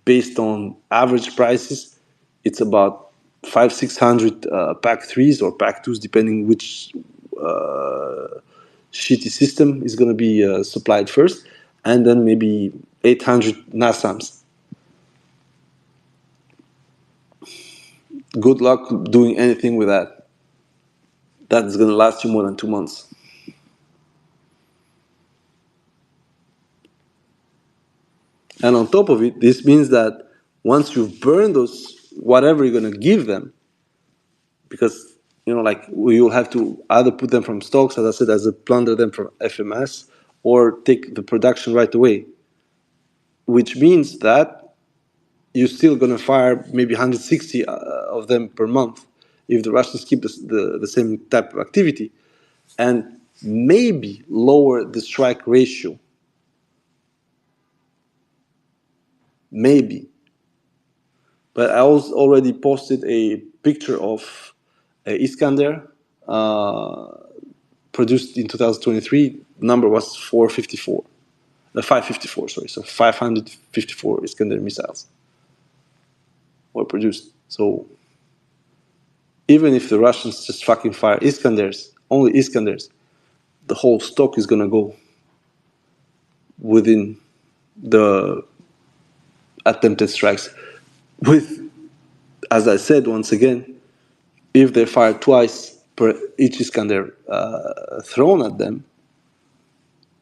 Based on average prices, it's about 500-600 pack 3s or pack 2s, depending which shitty system is going to be supplied first, and then maybe 800 NASAMs. Good luck doing anything with that. That's going to last you more than 2 months. And on top of it, this means that once you've burned those, whatever you're going to give them, because, you'll have to either put them from stocks, as I said, as a plunder them from FMS, or take the production right away, which means that you're still going to fire maybe 160 of them per month if the Russians keep the same type of activity, and maybe lower the strike ratio. Maybe. But I also already posted a picture of Iskander produced in 2023. The number was 554, sorry. So 554 Iskander missiles were produced. So even if the Russians just fucking fire Iskanders, only Iskanders, the whole stock is gonna go within the attempted strikes. With, as I said once again, if they fire twice per each Iskander thrown at them,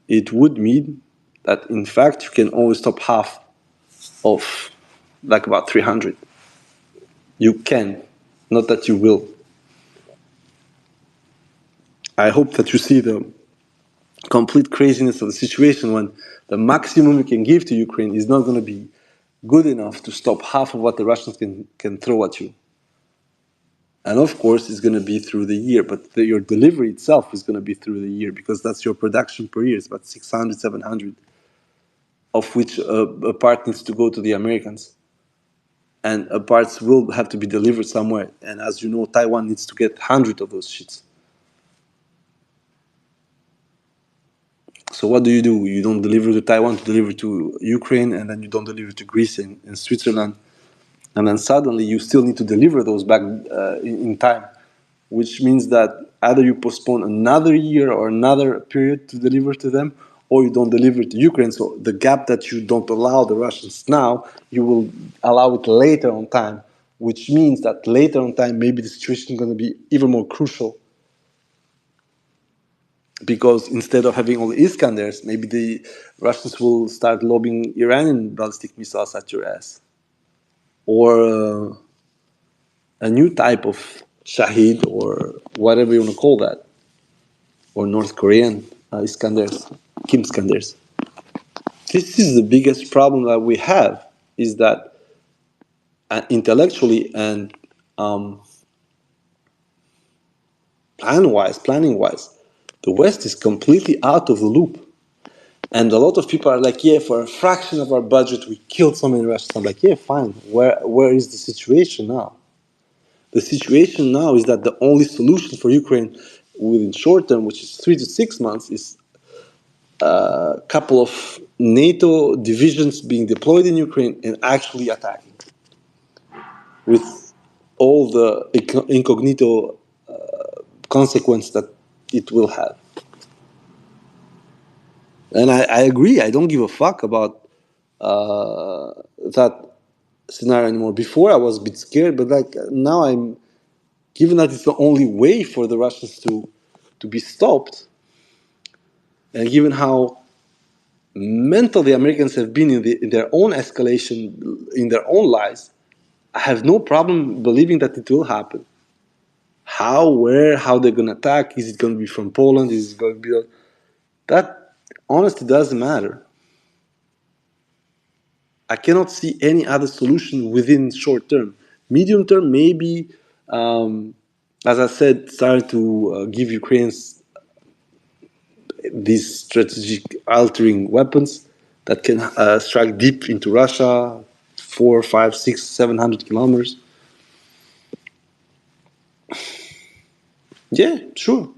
it would mean that in fact you can only stop half of, like, about 300. You can, not that you will. I hope that you see the complete craziness of the situation when the maximum you can give to Ukraine is not going to be good enough to stop half of what the Russians can throw at you. And of course, it's going to be through the year, but your delivery itself is going to be through the year because that's your production per year. It's about 600, 700, of which a part needs to go to the Americans. And parts will have to be delivered somewhere. And as you know, Taiwan needs to get 100 of those shits. So what do? You don't deliver to Taiwan to deliver to Ukraine, and then you don't deliver to Greece and Switzerland. And then suddenly you still need to deliver those back in time, which means that either you postpone another year or another period to deliver to them, or you don't deliver to Ukraine. So the gap that you don't allow the Russians now, you will allow it later on time, which means that later on time, maybe the situation is going to be even more crucial. Because instead of having all the Iskanders, maybe the Russians will start lobbing Iranian ballistic missiles at your ass. Or a new type of Shahid, or whatever you want to call that. Or North Korean Iskanders, Kim Iskanders. This is the biggest problem that we have, is that intellectually and planning-wise, the West is completely out of the loop. And a lot of people are like, yeah, for a fraction of our budget, we killed so many Russians. I'm like, yeah, fine. Where is the situation now? The situation now is that the only solution for Ukraine within short term, which is 3 to 6 months, is a couple of NATO divisions being deployed in Ukraine and actually attacking, with all the incognito consequence that it will have. And I agree. I don't give a fuck about that scenario anymore. Before I was a bit scared, but like now I'm, given that it's the only way for the Russians to be stopped, and given how mental the Americans have been in their own escalation, in their own lies, I have no problem believing that it will happen. How, where, how they're going to attack? Is it going to be from Poland? Is it going to be... That honestly doesn't matter. I cannot see any other solution within short term. Medium term, maybe, as I said, starting to give Ukrainians these strategic altering weapons that can strike deep into Russia, 4, 5, 6, 700 kilometers. Yeah, sure.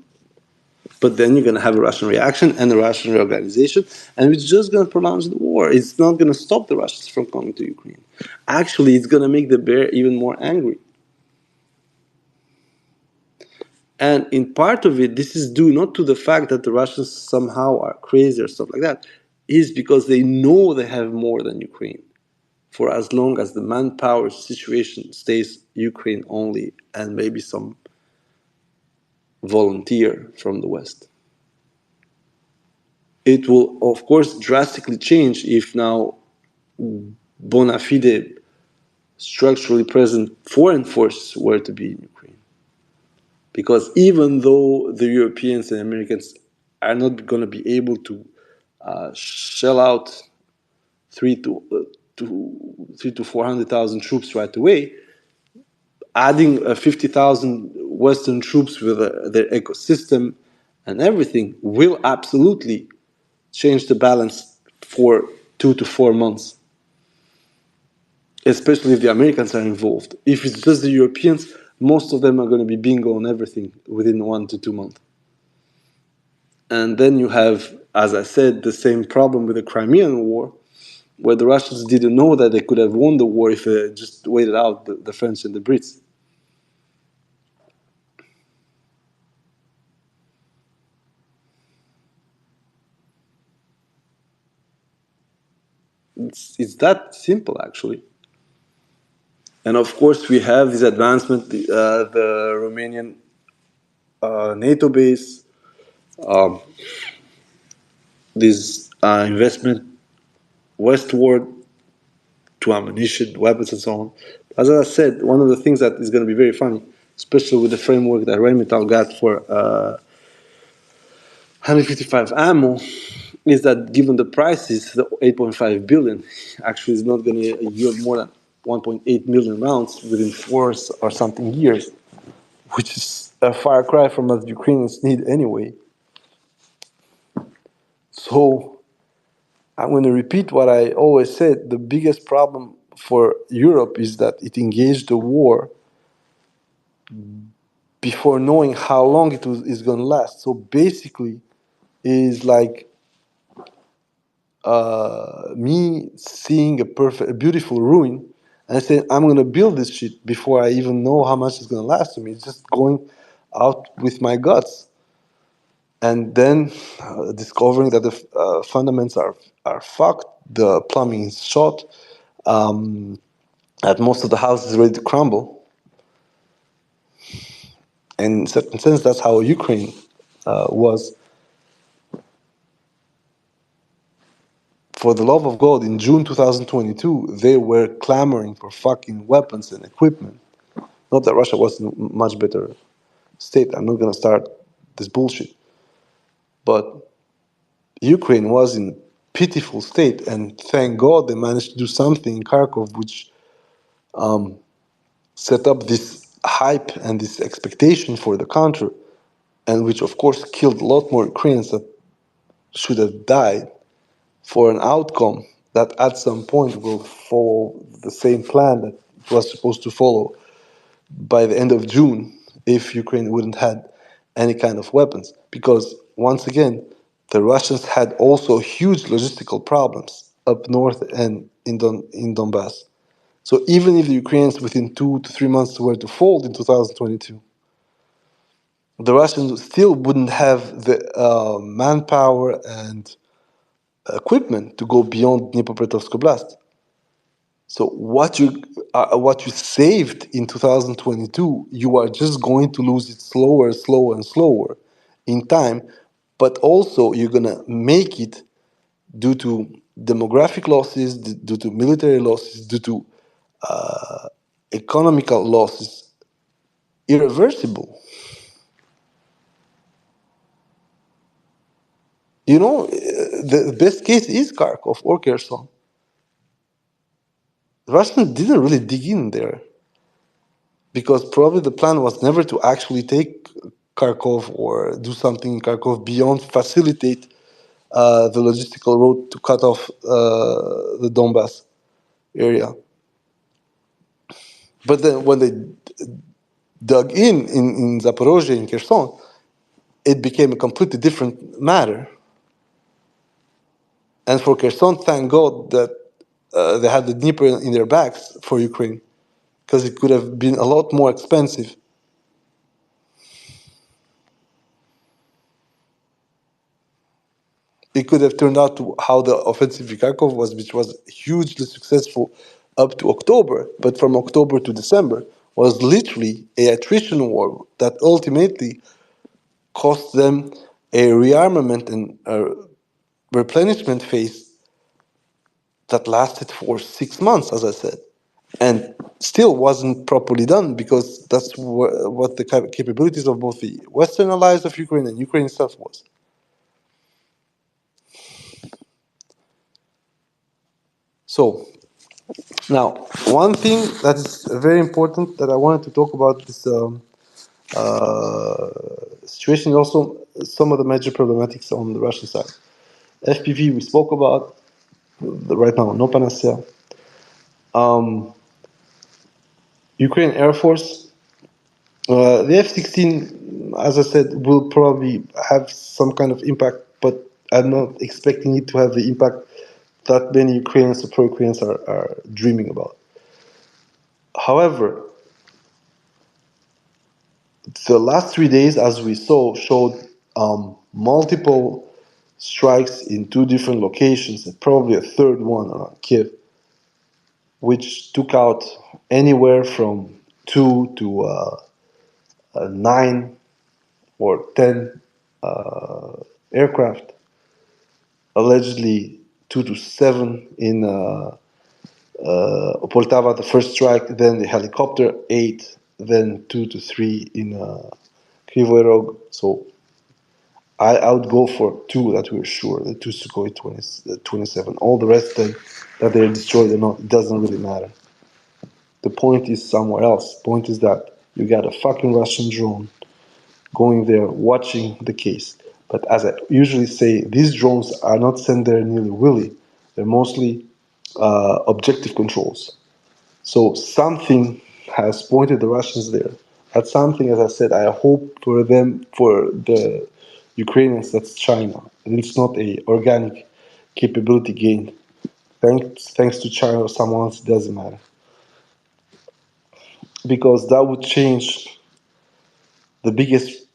But then you're going to have a Russian reaction and a Russian reorganization, and it's just going to prolong the war. It's not going to stop the Russians from coming to Ukraine. Actually, it's going to make the bear even more angry. And in part of it, this is due not to the fact that the Russians somehow are crazy or stuff like that. Is because they know they have more than Ukraine, for as long as the manpower situation stays Ukraine only and maybe some volunteer from the West. It will, of course, drastically change if now bona fide, structurally present foreign forces were to be in Ukraine. Because even though the Europeans and Americans are not going to be able to shell out 300,000 to 400,000 troops right away, adding 50,000 Western troops with their ecosystem and everything will absolutely change the balance for 2 to 4 months. Especially if the Americans are involved. If it's just the Europeans, most of them are going to be bingo on everything within 1 to 2 months. And then you have, as I said, the same problem with the Crimean War, where the Russians didn't know that they could have won the war if they just waited out the French and the Brits. It's that simple, actually. And of course, we have this advancement, the Romanian NATO base, um, this investment westward to ammunition, weapons, and so on. As I said, one of the things that is going to be very funny, especially with the framework that Rheinmetall got for 155 ammo, is that given the prices, the 8.5 billion actually is not going to yield more than 1.8 million rounds within 4 or something years, which is a far cry from what the Ukrainians need anyway. So I'm going to repeat what I always said. The biggest problem for Europe is that it engaged the war before knowing how long is going to last. So basically, is like me seeing a beautiful ruin and saying, I'm going to build this shit before I even know how much it's going to last to me. It's just going out with my guts. And then discovering that the fundamentals are fucked, the plumbing is shot, that most of the house is ready to crumble. And in a certain sense, that's how Ukraine was. For the love of God, in June 2022, they were clamoring for fucking weapons and equipment. Not that Russia was in a much better state. I'm not going to start this bullshit. But Ukraine was in pitiful state, and thank God they managed to do something in Kharkov, which set up this hype and this expectation for the country, and which of course killed a lot more Ukrainians that should have died for an outcome that at some point will follow the same plan that it was supposed to follow by the end of June if Ukraine wouldn't had any kind of weapons. Because once again, the Russians had also huge logistical problems up north and in Donbass. So even if the Ukrainians within 2 to 3 months were to fold in 2022, the Russians still wouldn't have the manpower and equipment to go beyond Dnipropetrovsk Oblast. So what you saved in 2022, you are just going to lose it slower, slower, and slower in time. But also you're gonna make it due to demographic losses, due to military losses, due to economical losses, irreversible. You know, the best case is Kharkov or Kherson. The Russians didn't really dig in there because probably the plan was never to actually take Kharkov or do something in Kharkov beyond facilitate the logistical road to cut off the Donbass area. But then when they dug in Zaporozhye, in Kherson, it became a completely different matter. And for Kherson, thank God that they had the Dnieper in their backs for Ukraine, because it could have been a lot more expensive. It could have turned out to how the offensive in Kharkov was, which was hugely successful up to October, but from October to December was literally a attrition war that ultimately cost them a rearmament and a replenishment phase that lasted for 6 months, as I said, and still wasn't properly done because that's what the capabilities of both the Western allies of Ukraine and Ukraine itself was. So now, one thing that is very important that I wanted to talk about this situation is also some of the major problematics on the Russian side. FPV we spoke about, right now no panacea. Ukraine Air Force, the F-16, as I said, will probably have some kind of impact, but I'm not expecting it to have the impact that many Ukrainians or pro-Ukrainians are dreaming about. However, the last 3 days, as we saw, showed multiple strikes in two different locations and probably a third one around Kiev, which took out anywhere from 2 to 9 or 10 aircraft, allegedly 2 to 7 in Poltava, the first strike, then the helicopter 8, then 2 to 3 in Kryvyi Rog. So I would go for 2 that we're sure, the 2 Sukhoi 27. All the rest then, that they're destroyed or not, it doesn't really matter. The point is somewhere else. The point is that you got a fucking Russian drone going there, watching the case. But as I usually say, these drones are not sent there nilly-willy. They're mostly objective controls. So something has pointed the Russians there. That's something, as I said, I hope for them, for the Ukrainians, that's China. And it's not a organic capability gain. Thanks to China or someone else, it doesn't matter. Because that would change the biggest,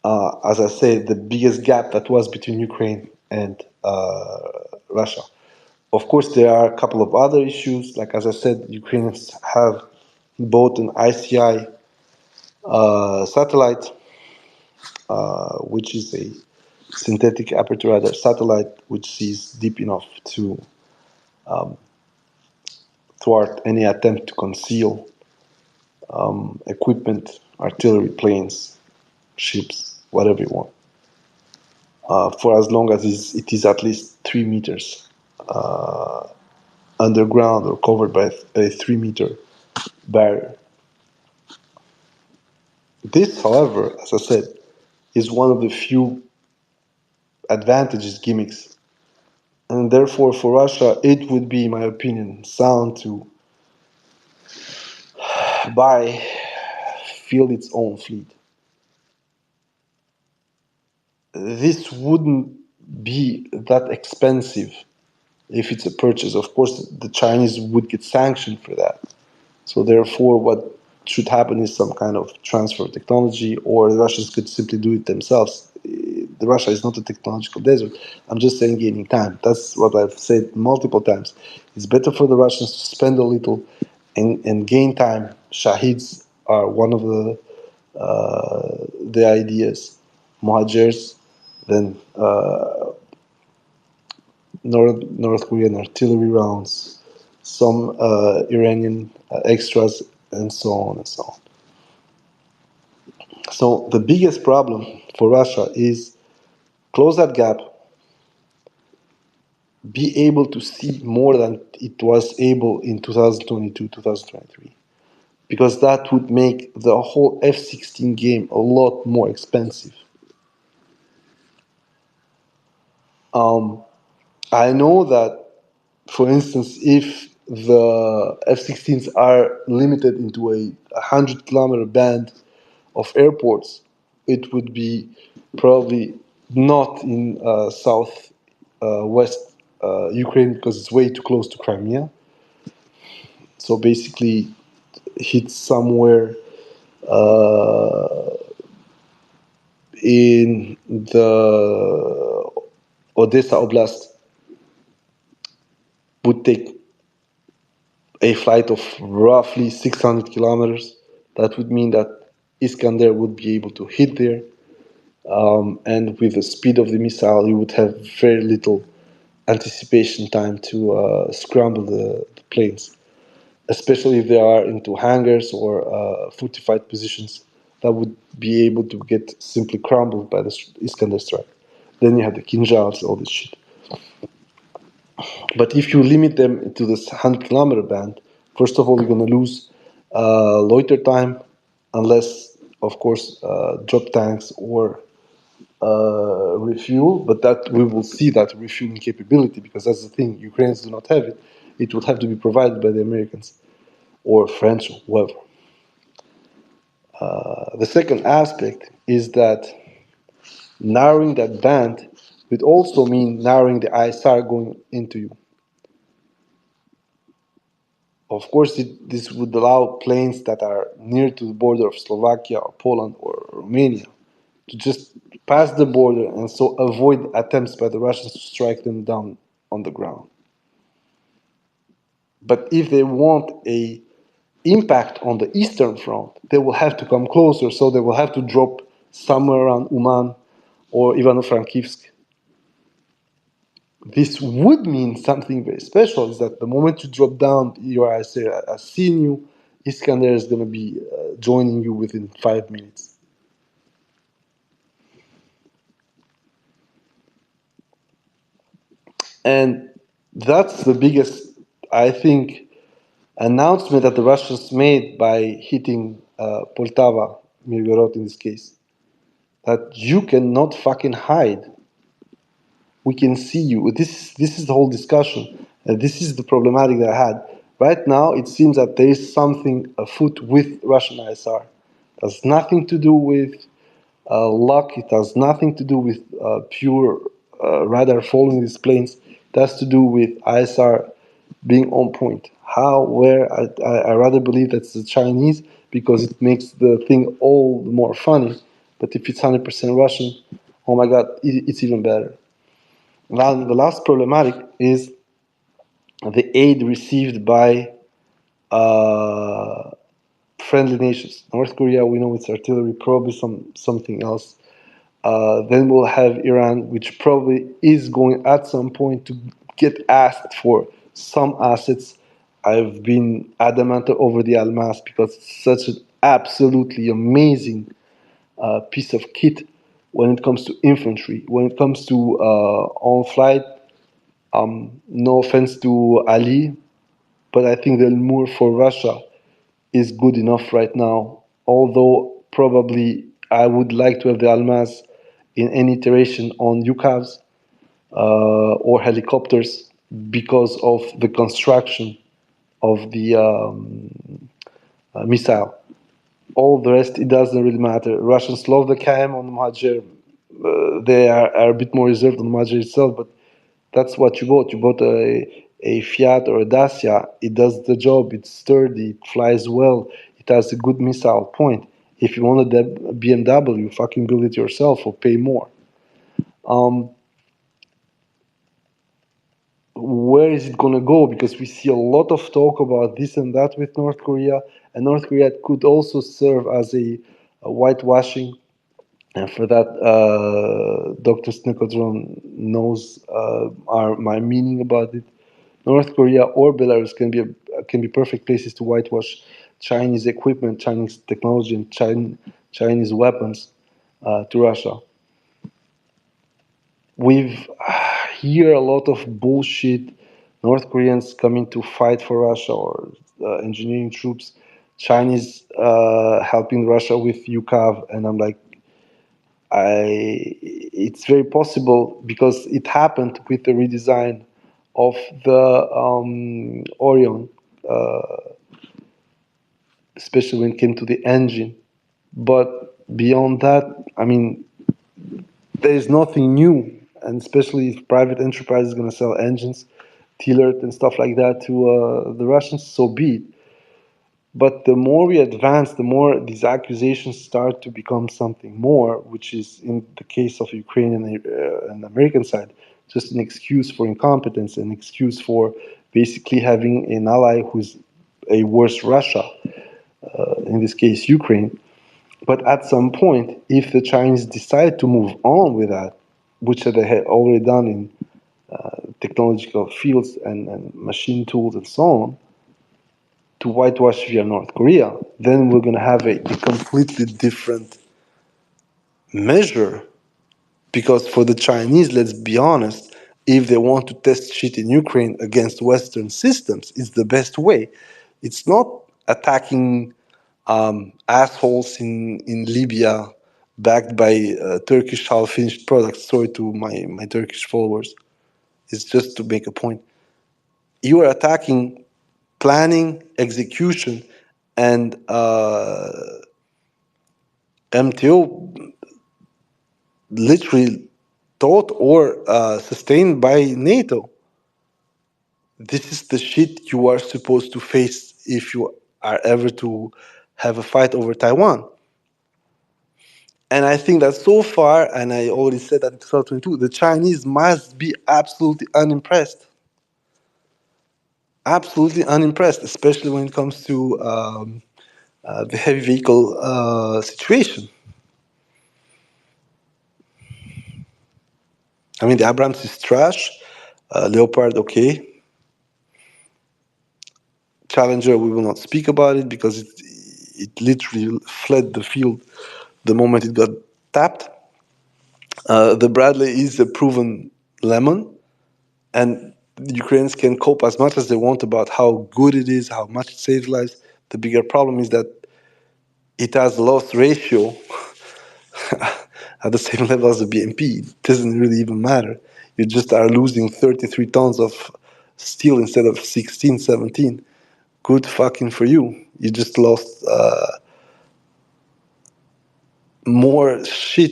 as I said, the biggest gap that was between Ukraine and Russia. Of course, there are a couple of other issues. Like, as I said, Ukrainians have bought an ICI satellite, which is a synthetic aperture radar satellite, which sees deep enough to thwart any attempt to conceal equipment, artillery, planes, ships, whatever you want, for as long as it is at least 3 meters underground or covered by a 3 meter barrier. This, however, as I said, is one of the few advantages, gimmicks, and therefore for Russia it would be, in my opinion, sound to field its own fleet. This wouldn't be that expensive if it's a purchase. Of course, the Chinese would get sanctioned for that. So therefore, what should happen is some kind of transfer of technology, or the Russians could simply do it themselves. Russia is not a technological desert. I'm just saying gaining time. That's what I've said multiple times. It's better for the Russians to spend a little and gain time. Shahids are one of the ideas. Muhajirs, then North Korean artillery rounds, some Iranian extras, and so on and so on. So the biggest problem for Russia is close that gap, be able to see more than it was able in 2022, 2023. Because that would make the whole F-16 game a lot more expensive. I know that, for instance, if the F-16s are limited into a 100-kilometer band of airports, it would be probably not in south-west Ukraine, because it's way too close to Crimea. So basically, hit somewhere in the Odessa Oblast, would take a flight of roughly 600 kilometers. That would mean that Iskander would be able to hit there. And with the speed of the missile, you would have very little anticipation time to scramble the planes, especially if they are into hangars or fortified positions that would be able to get simply crumbled by the Iskander strike. Then you have the Kinjals, all this shit. But if you limit them to this 100-kilometer band, first of all, you're going to lose loiter time, unless, of course, drop tanks or refuel. But that we will see that refueling capability, because that's the thing. Ukrainians do not have it. It will have to be provided by the Americans or French or whoever. The second aspect is that narrowing that band would also mean narrowing the ISR going into you. Of course, this would allow planes that are near to the border of Slovakia or Poland or Romania to just pass the border and so avoid attempts by the Russians to strike them down on the ground. But if they want a impact on the Eastern Front, they will have to come closer, so they will have to drop somewhere around Uman or Ivano-Frankivsk. This would mean something very special, is that the moment you drop down, I seeing you, Iskander is going to be joining you within 5 minutes. And that's the biggest, I think, announcement that the Russians made by hitting Poltava, Mirgorod in this case, that you cannot fucking hide. We can see you. This is the whole discussion. This is the problematic that I had. Right now, it seems that there is something afoot with Russian ISR. It has nothing to do with luck. It has nothing to do with pure radar following these planes. It has to do with ISR being on point. How, where, I rather believe that's the Chinese, because it makes the thing all the more funny. But if it's 100% Russian, oh my God, it's even better. Now, the last problematic is the aid received by friendly nations. North Korea, we know it's artillery, probably something else. Then we'll have Iran, which probably is going at some point to get asked for some assets. I've been adamant over the Almas because it's such an absolutely amazing piece of kit when it comes to infantry. When it comes to on flight, no offense to Ali, but I think the Elmur for Russia is good enough right now. Although probably I would like to have the Almaz in any iteration on UCAVs or helicopters because of the construction of the missile. All the rest, it doesn't really matter. Russians love the KM on the Muhajir. They are a bit more reserved on the Muhajir itself, but that's what you bought. You bought a Fiat or a Dacia. It does the job. It's sturdy. It flies well. It has a good missile point. If you want a BMW, fucking build it yourself or pay more. Where is it going to go? Because we see a lot of talk about this and that with North Korea, and North Korea could also serve as a whitewashing. And for that, Dr. Snickodron knows my meaning about it. North Korea or Belarus can be perfect places to whitewash Chinese equipment, Chinese technology, and Chinese weapons to Russia. We've hear a lot of bullshit. North Koreans coming to fight for Russia or engineering troops, Chinese helping Russia with UCAV, and I'm like, it's very possible because it happened with the redesign of the Orion, especially when it came to the engine. But beyond that, I mean, there is nothing new, and especially if private enterprise is going to sell engines, T-Alert and stuff like that to the Russians, so be it. But the more we advance, the more these accusations start to become something more, which is in the case of Ukrainian and American side, just an excuse for incompetence, an excuse for basically having an ally who's a worse Russia, in this case Ukraine. But at some point, if the Chinese decide to move on with that, which they had already done in technological fields and machine tools and so on, to whitewash via North Korea, then we're going to have a completely different measure. Because for the Chinese, let's be honest, if they want to test shit in Ukraine against Western systems, it's the best way. It's not attacking assholes in Libya backed by Turkish half-finished products. Sorry to my Turkish followers. It's just to make a point. You are attacking planning, execution, and MTO literally taught or sustained by NATO. This is the shit you are supposed to face if you are ever to have a fight over Taiwan. And I think that so far, and I already said that in 2022, the Chinese must be absolutely unimpressed. Absolutely unimpressed, especially when it comes to the heavy vehicle situation. I mean, the Abrams is trash. Leopard, okay. Challenger, we will not speak about it because it literally fled the field the moment it got tapped. The Bradley is a proven lemon, and the Ukrainians can cope as much as they want about how good it is, how much it saves lives. The bigger problem is that it has loss ratio at the same level as the BMP. It doesn't really even matter. You just are losing 33 tons of steel instead of 16, 17. Good fucking for you. You just lost more shit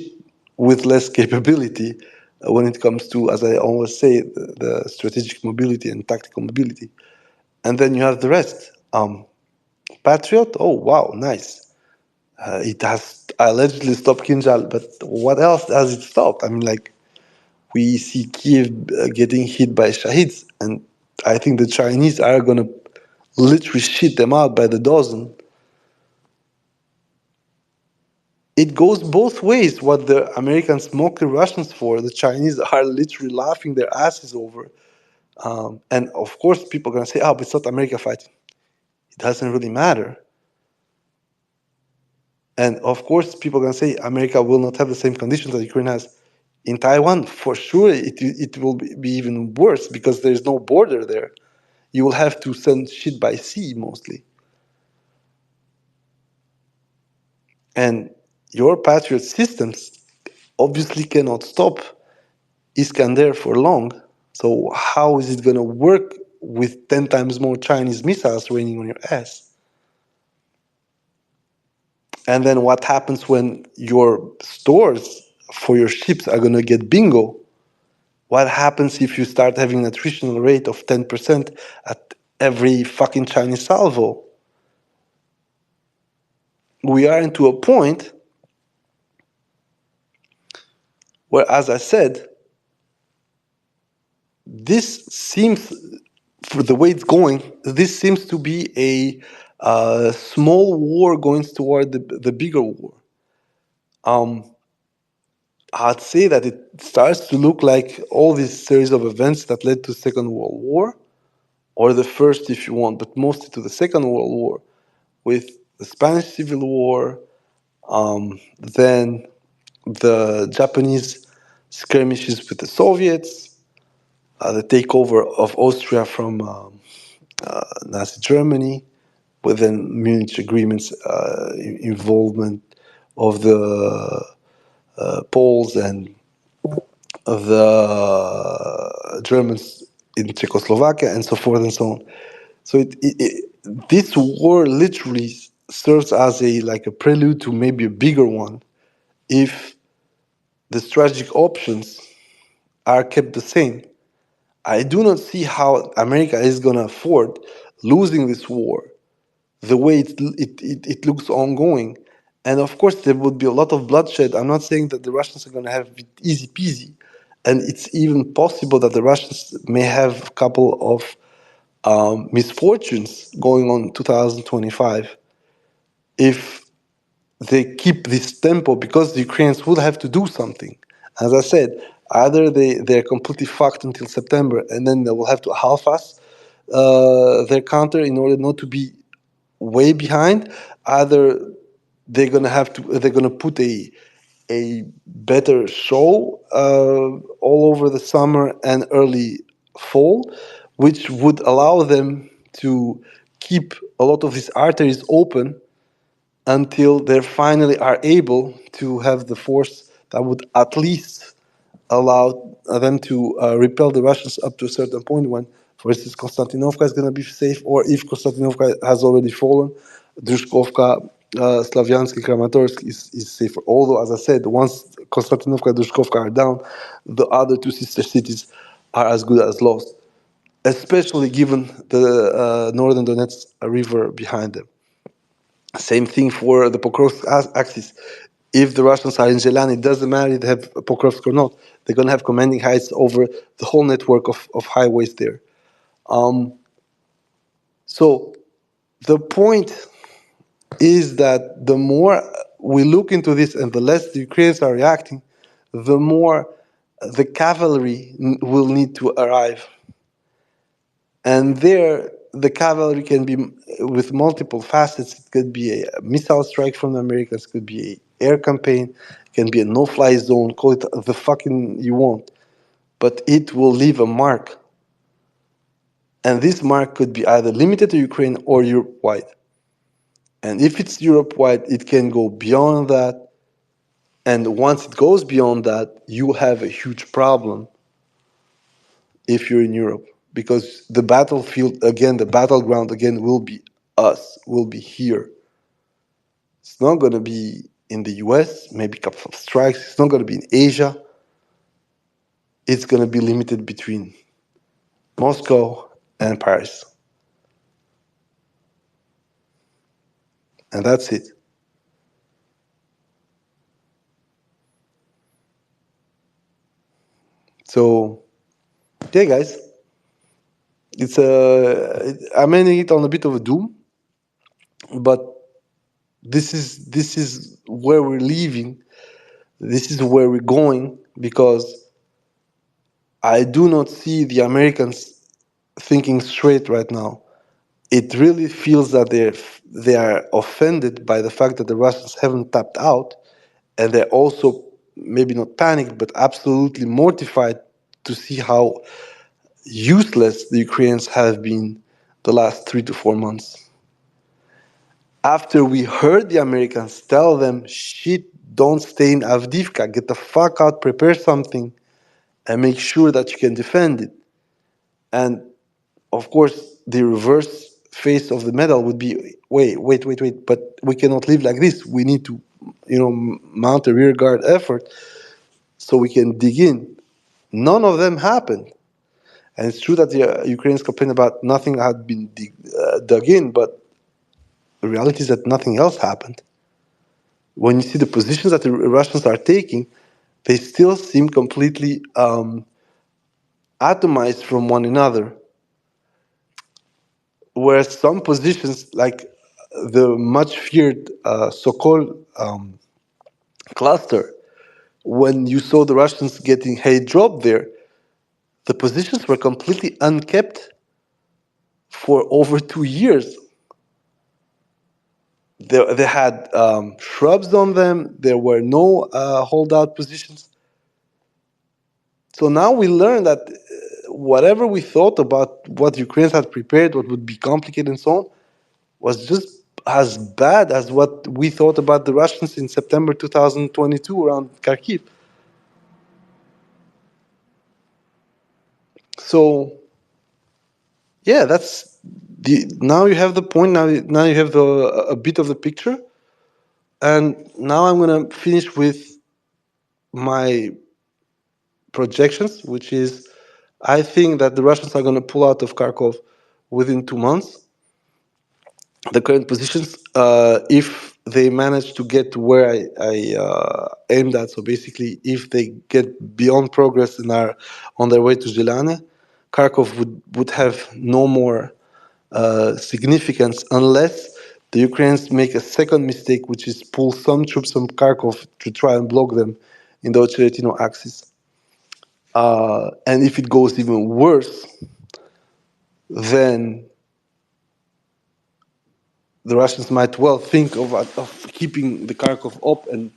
with less capability when it comes to, as I always say, the strategic mobility and tactical mobility. And then you have the rest. Patriot, oh wow, nice. It has allegedly stopped Kinjal, but what else has it stopped? I mean, like, we see Kiev getting hit by Shahids, and I think the Chinese are gonna literally shit them out by the dozen. It goes both ways. What the Americans mock the Russians for, the Chinese are literally laughing their asses over. And of course, people are gonna say, "Oh, but it's not America fighting." It doesn't really matter. And of course, people are going to say America will not have the same conditions that Ukraine has. In Taiwan, for sure, it will be even worse because there is no border there. You will have to send shit by sea mostly. And your Patriot systems obviously cannot stop Iskander for long. So how is it going to work with 10 times more Chinese missiles raining on your ass? And then what happens when your stores for your ships are going to get bingo? What happens if you start having an attritional rate of 10% at every fucking Chinese salvo? We are into a point where, as I said, this seems, for the way it's going, this seems to be a small war going toward the bigger war. I'd say that it starts to look like all these series of events that led to the Second World War, or the first if you want, but mostly to the Second World War, with the Spanish Civil War, then the Japanese skirmishes with the Soviets, the takeover of Austria from Nazi Germany, with then Munich agreements, involvement of the Poles and of the Germans in Czechoslovakia, and so forth and so on. So this war literally serves as a prelude to maybe a bigger one if the strategic options are kept the same. I do not see how America is going to afford losing this war the way it looks ongoing. And of course, there would be a lot of bloodshed. I'm not saying that the Russians are going to have it easy peasy. And it's even possible that the Russians may have a couple of misfortunes going on 2025 if they keep this tempo, because the Ukrainians will have to do something. As I said, either they're completely fucked until September and then they will have to half-ass their counter in order not to be way behind. Either they're gonna put a better show all over the summer and early fall, which would allow them to keep a lot of these arteries open until they finally are able to have the force that would at least allow them to repel the Russians up to a certain point when, for instance, Konstantinovka is going to be safe, or if Konstantinovka has already fallen, Drushkovka, Slavyansk, Kramatorsk is safer. Although, as I said, once Konstantinovka and Drushkovka are down, the other two sister cities are as good as lost, especially given the northern Donetsk river behind them. Same thing for the Pokrovsk axis. If the Russians are in Zelani, it doesn't matter if they have Pokrovsk or not. They're going to have commanding heights over the whole network of highways there. So the point is that the more we look into this and the less the Ukrainians are reacting, the more the cavalry will need to arrive. And there, the cavalry can be with multiple facets. It could be a missile strike from the Americans, it could be an air campaign, it can be a no-fly zone, call it the fucking you want. But it will leave a mark. And this mark could be either limited to Ukraine or Europe-wide. And if it's Europe-wide, it can go beyond that. And once it goes beyond that, you have a huge problem if you're in Europe. Because the battlefield, again, the battleground, again, will be us, will be here. It's not going to be in the US, maybe a couple of strikes. It's not going to be in Asia. It's going to be limited between Moscow and Paris. And that's it. So, yeah, guys, it's I'm ending it on a bit of a doom, but this is where we're leaving. This is where we're going, because I do not see the Americans thinking straight right now. It really feels that they are offended by the fact that the Russians haven't tapped out, and they're also maybe not panicked, but absolutely mortified to see how useless the Ukrainians have been the last 3 to 4 months. After we heard the Americans tell them, shit, don't stay in Avdiivka, get the fuck out, prepare something, and make sure that you can defend it. And of course, the reverse face of the medal would be, wait, but we cannot live like this. We need to, mount a rear guard effort so we can dig in. None of them happened. And it's true that the Ukrainians complain about nothing had been dug in, but the reality is that nothing else happened. When you see the positions that the Russians are taking, they still seem completely atomized from one another. Whereas some positions, like the much feared Sokol cluster, when you saw the Russians getting hate dropped there, the positions were completely unkept for over 2 years. They had shrubs on them. There were no holdout positions. So now we learn that whatever we thought about what Ukrainians had prepared, what would be complicated and so on, was just as bad as what we thought about the Russians in September 2022 around Kharkiv. So, yeah, that's now you have the point. Now you have a bit of the picture, and now I'm gonna finish with my projections, which is I think that the Russians are gonna pull out of Kharkov within 2 months. The current positions, if they manage to get to where I aimed at, so basically if they get beyond progress and are on their way to Zelane, Kharkov would have no more significance unless the Ukrainians make a second mistake, which is pull some troops from Kharkov to try and block them in the Ocheretino axis. And if it goes even worse, then the Russians might well think of keeping the Kharkov up and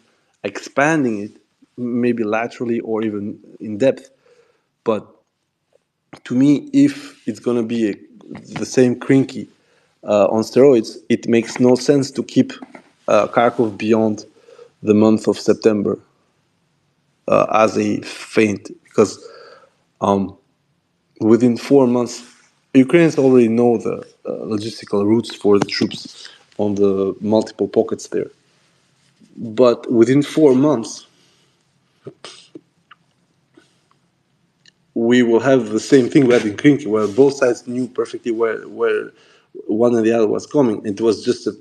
expanding it, maybe laterally or even in depth. But to me, if it's going to be the same Krinky on steroids, it makes no sense to keep Kharkov beyond the month of September as a feint, because within 4 months, Ukrainians already know the logistical routes for the troops on the multiple pockets there. But within 4 months, we will have the same thing we had in Krinky, where both sides knew perfectly where one and the other was coming. It was just a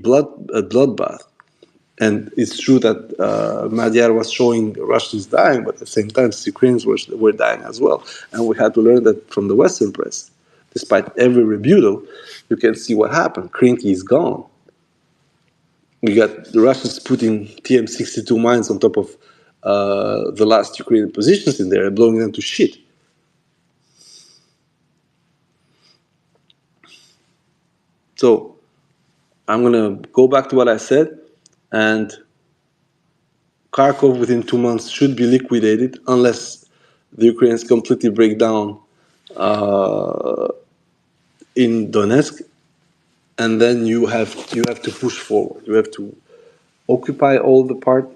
bloodbath. And it's true that Magyar was showing Russians dying, but at the same time, Ukrainians were dying as well. And we had to learn that from the Western press. Despite every rebuttal, you can see what happened. Krinky is gone. We got the Russians putting TM-62 mines on top of the last Ukrainian positions in there and blowing them to shit. So I'm going to go back to what I said, and Kharkov within 2 months should be liquidated unless the Ukrainians completely break down in Donetsk, and then you have to push forward. You have to occupy all the part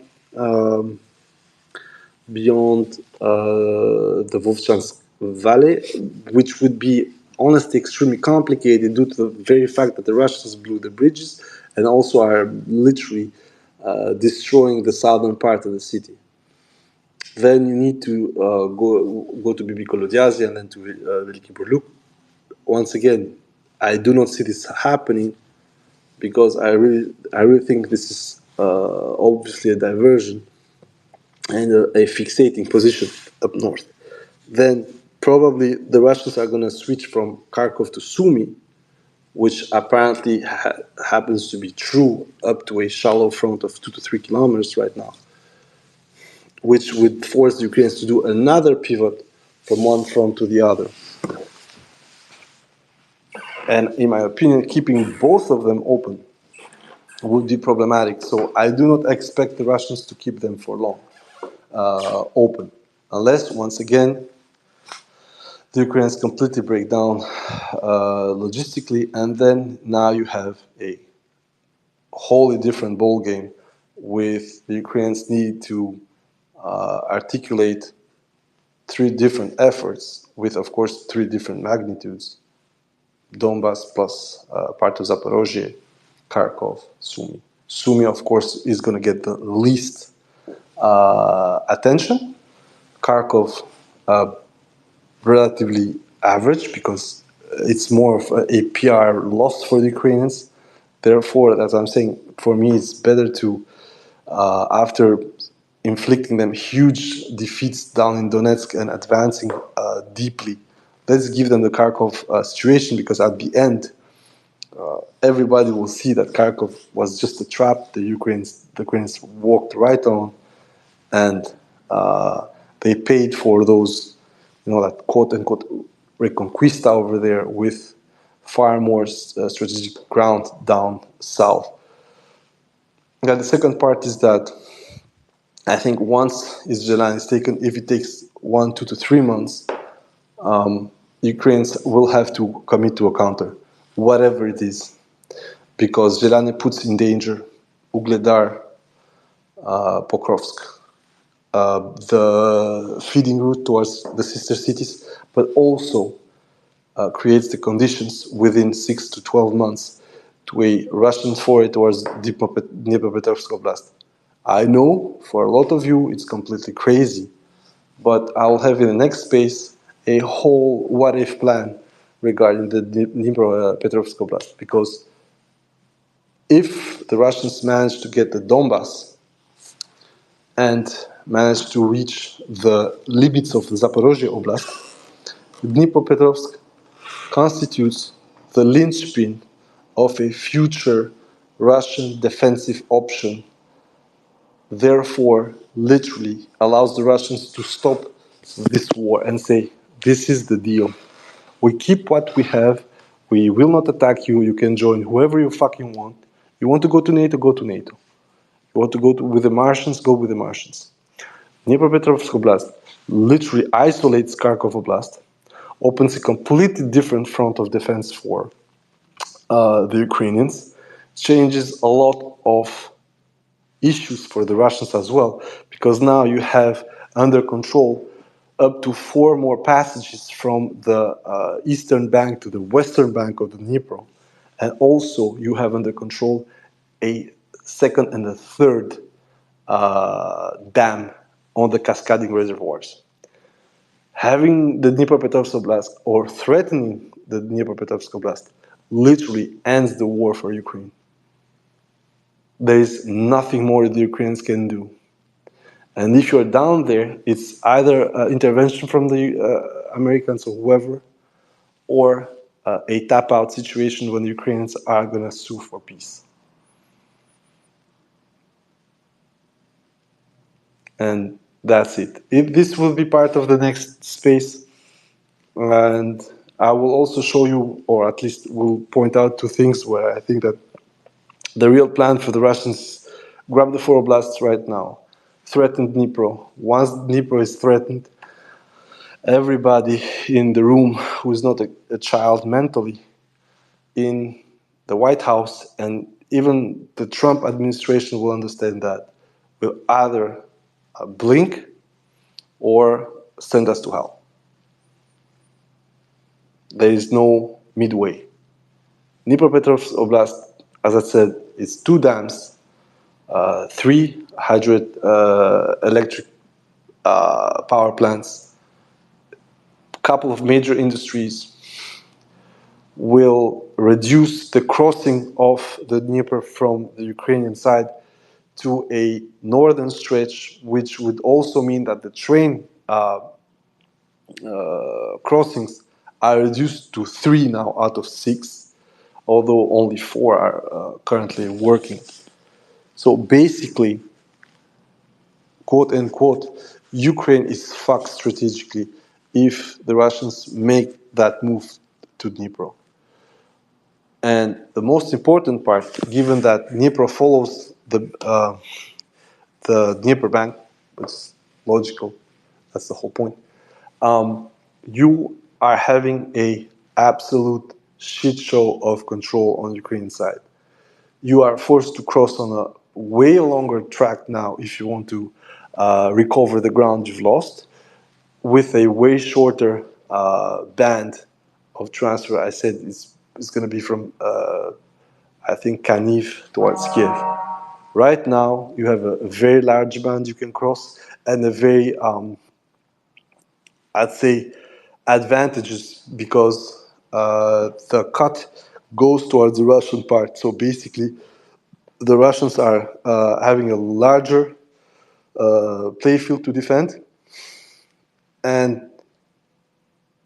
beyond the Vovchansk Valley, which would be honestly extremely complicated due to the very fact that the Russians blew the bridges and also are literally destroying the southern part of the city. Then you need to go to Bibi Kolodyazi and then to Veliki Burluk. Once again, I do not see this happening because I really think this is obviously a diversion and a fixating position up north. Then probably the Russians are going to switch from Kharkov to Sumy, which apparently happens to be true up to a shallow front of 2 to 3 kilometers right now, which would force the Ukrainians to do another pivot from one front to the other. And in my opinion, keeping both of them open would be problematic. So I do not expect the Russians to keep them for long open, unless, once again, the Ukrainians completely break down logistically, and then now you have a wholly different ball game with the Ukrainians need to articulate 3 different efforts with, of course, 3 different magnitudes. Donbass plus part of Zaporozhye, Kharkov, Sumy. Sumy, of course, is going to get the least attention. Kharkov, relatively average because it's more of a PR loss for the Ukrainians. Therefore, as I'm saying, for me, it's better to, after inflicting them huge defeats down in Donetsk and advancing deeply, let's give them the Kharkov situation, because at the end, everybody will see that Kharkov was just a trap. The Ukrainians walked right on, and they paid for those, that quote-unquote reconquista over there with far more strategic ground down south. Now, the second part is that I think once Izhdelan is taken, if it takes 1, 2 to 3 months, Ukrainians will have to commit to a counter, whatever it is, because Zelane puts in danger Ugledar, Pokrovsk, the feeding route towards the sister cities, but also creates the conditions within 6 to 12 months to a Russian foray towards Dnipropetrovsk Oblast. I know for a lot of you it's completely crazy, but I'll have in the next space a whole what-if plan regarding the Dnipropetrovsk Oblast, because if the Russians manage to get the Donbass and manage to reach the limits of the Zaporozhye Oblast, Dnipropetrovsk constitutes the linchpin of a future Russian defensive option, therefore literally allows the Russians to stop this war and say, this is the deal. We keep what we have. We will not attack you. You can join whoever you fucking want. You want to go to NATO, go to NATO. You want to go with the Martians, go with the Martians. Dnipropetrovsk Oblast literally isolates Kharkov Oblast, opens a completely different front of defense for the Ukrainians, changes a lot of issues for the Russians as well, because now you have under control up to 4 more passages from the eastern bank to the western bank of the Dnipro. And also you have under control a second and a third dam on the cascading reservoirs. Having the Dnipropetrovsk Oblast or threatening the Dnipropetrovsk Oblast literally ends the war for Ukraine. there is nothing more the Ukrainians can do. And if you're down there, it's either intervention from the Americans or whoever, or a tap-out situation when the Ukrainians are going to sue for peace. And that's it. This will be part of the next space, and I will also show you, or at least will point out two things where I think that the real plan for the Russians: grab the four oblasts right now, threaten Dnipro. Once Dnipro is threatened, everybody in the room who is not a child mentally in the White House and even the Trump administration will understand that will either blink or send us to hell. There is no midway. Dnipropetrovsk Oblast, as I said, is two dams, three hydroelectric power plants, a couple of major industries, will reduce the crossing of the Dnieper from the Ukrainian side to a northern stretch, which would also mean that the train crossings are reduced to 3 now out of 6, although only 4 are currently working. So basically, quote unquote, Ukraine is fucked strategically if the Russians make that move to Dnipro. And the most important part, given that Dnipro follows the Dnieper bank, which is logical, that's the whole point, you are having a absolute shit show of control on the Ukrainian side. You are forced to cross on a way longer track now if you want to recover the ground you've lost, with a way shorter band of transfer. I said it's going to be from, I think, Kaniv towards Kiev. Right now, you have a very large band you can cross and a very, I'd say, advantages because the cut goes towards the Russian part. So basically, the Russians are having a larger playfield to defend, and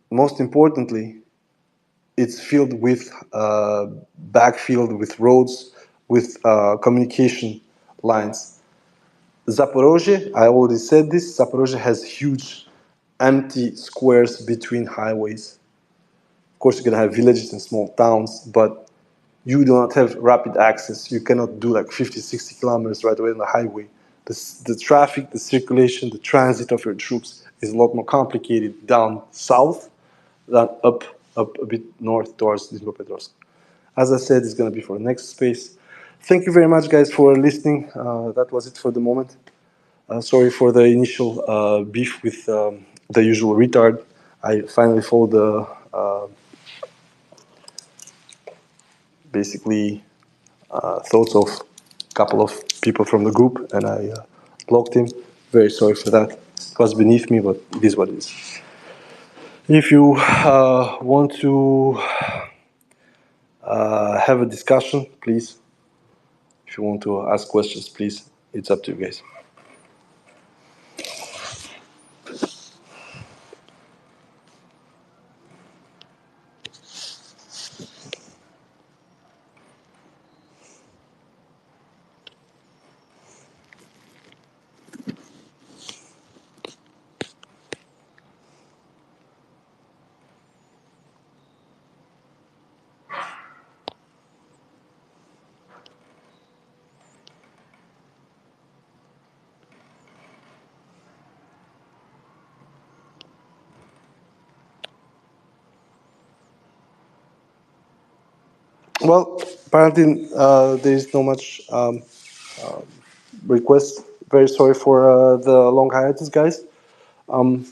most importantly, it's filled with backfield, with roads, with communication lines. Zaporozhye, I already said this, Zaporozhye has huge empty squares between highways. Of course, you're going to have villages and small towns, but you do not have rapid access. You cannot do like 50, 60 kilometers right away on the highway. The traffic, the circulation, the transit of your troops is a lot more complicated down south than up a bit north towards Dnipropetrovsk. As I said, it's going to be for the next space. Thank you very much, guys, for listening. That was it for the moment. Sorry for the initial beef with the usual retard. I finally followed the basically thoughts of a couple of people from the group, and I blocked him. Very sorry for that. It was beneath me, but it is what it is. If you want to have a discussion, please. If you want to ask questions, please. It's up to you guys. Well, apparently there is no much requests. Very sorry for the long hiatus, guys. I'm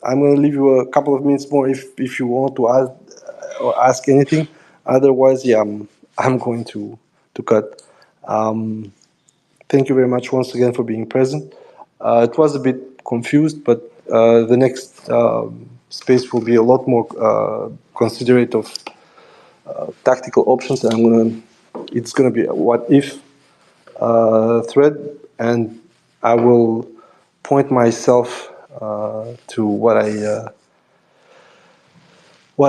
going to leave you a couple of minutes more if you want to ask or ask anything. Otherwise, yeah, I'm going to cut. Thank you very much once again for being present. It was a bit confused, but the next space will be a lot more considerate of tactical options. And it's gonna be a what if thread, and I will point myself to what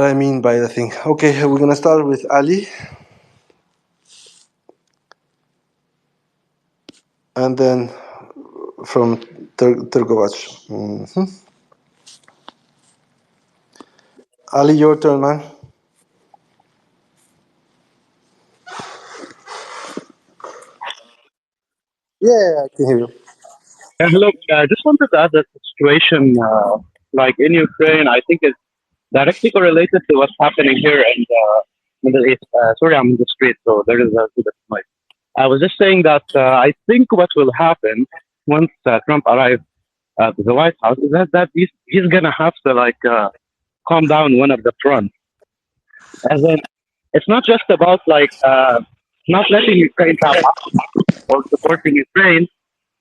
I mean by the thing. Okay, we're gonna start with Ali, and then from Turgovac. Ali, your turn, man. Yeah, I can hear you. Hello. I just wanted to add that the situation, like in Ukraine, I think is directly correlated to what's happening here in the Middle East. Sorry, I'm in the street, so there is a bit of noise. I was just saying that I think what will happen once Trump arrives at the White House is that he's gonna have to calm down one of the fronts. As in, it's not just about not letting Ukraine have or supporting Ukraine,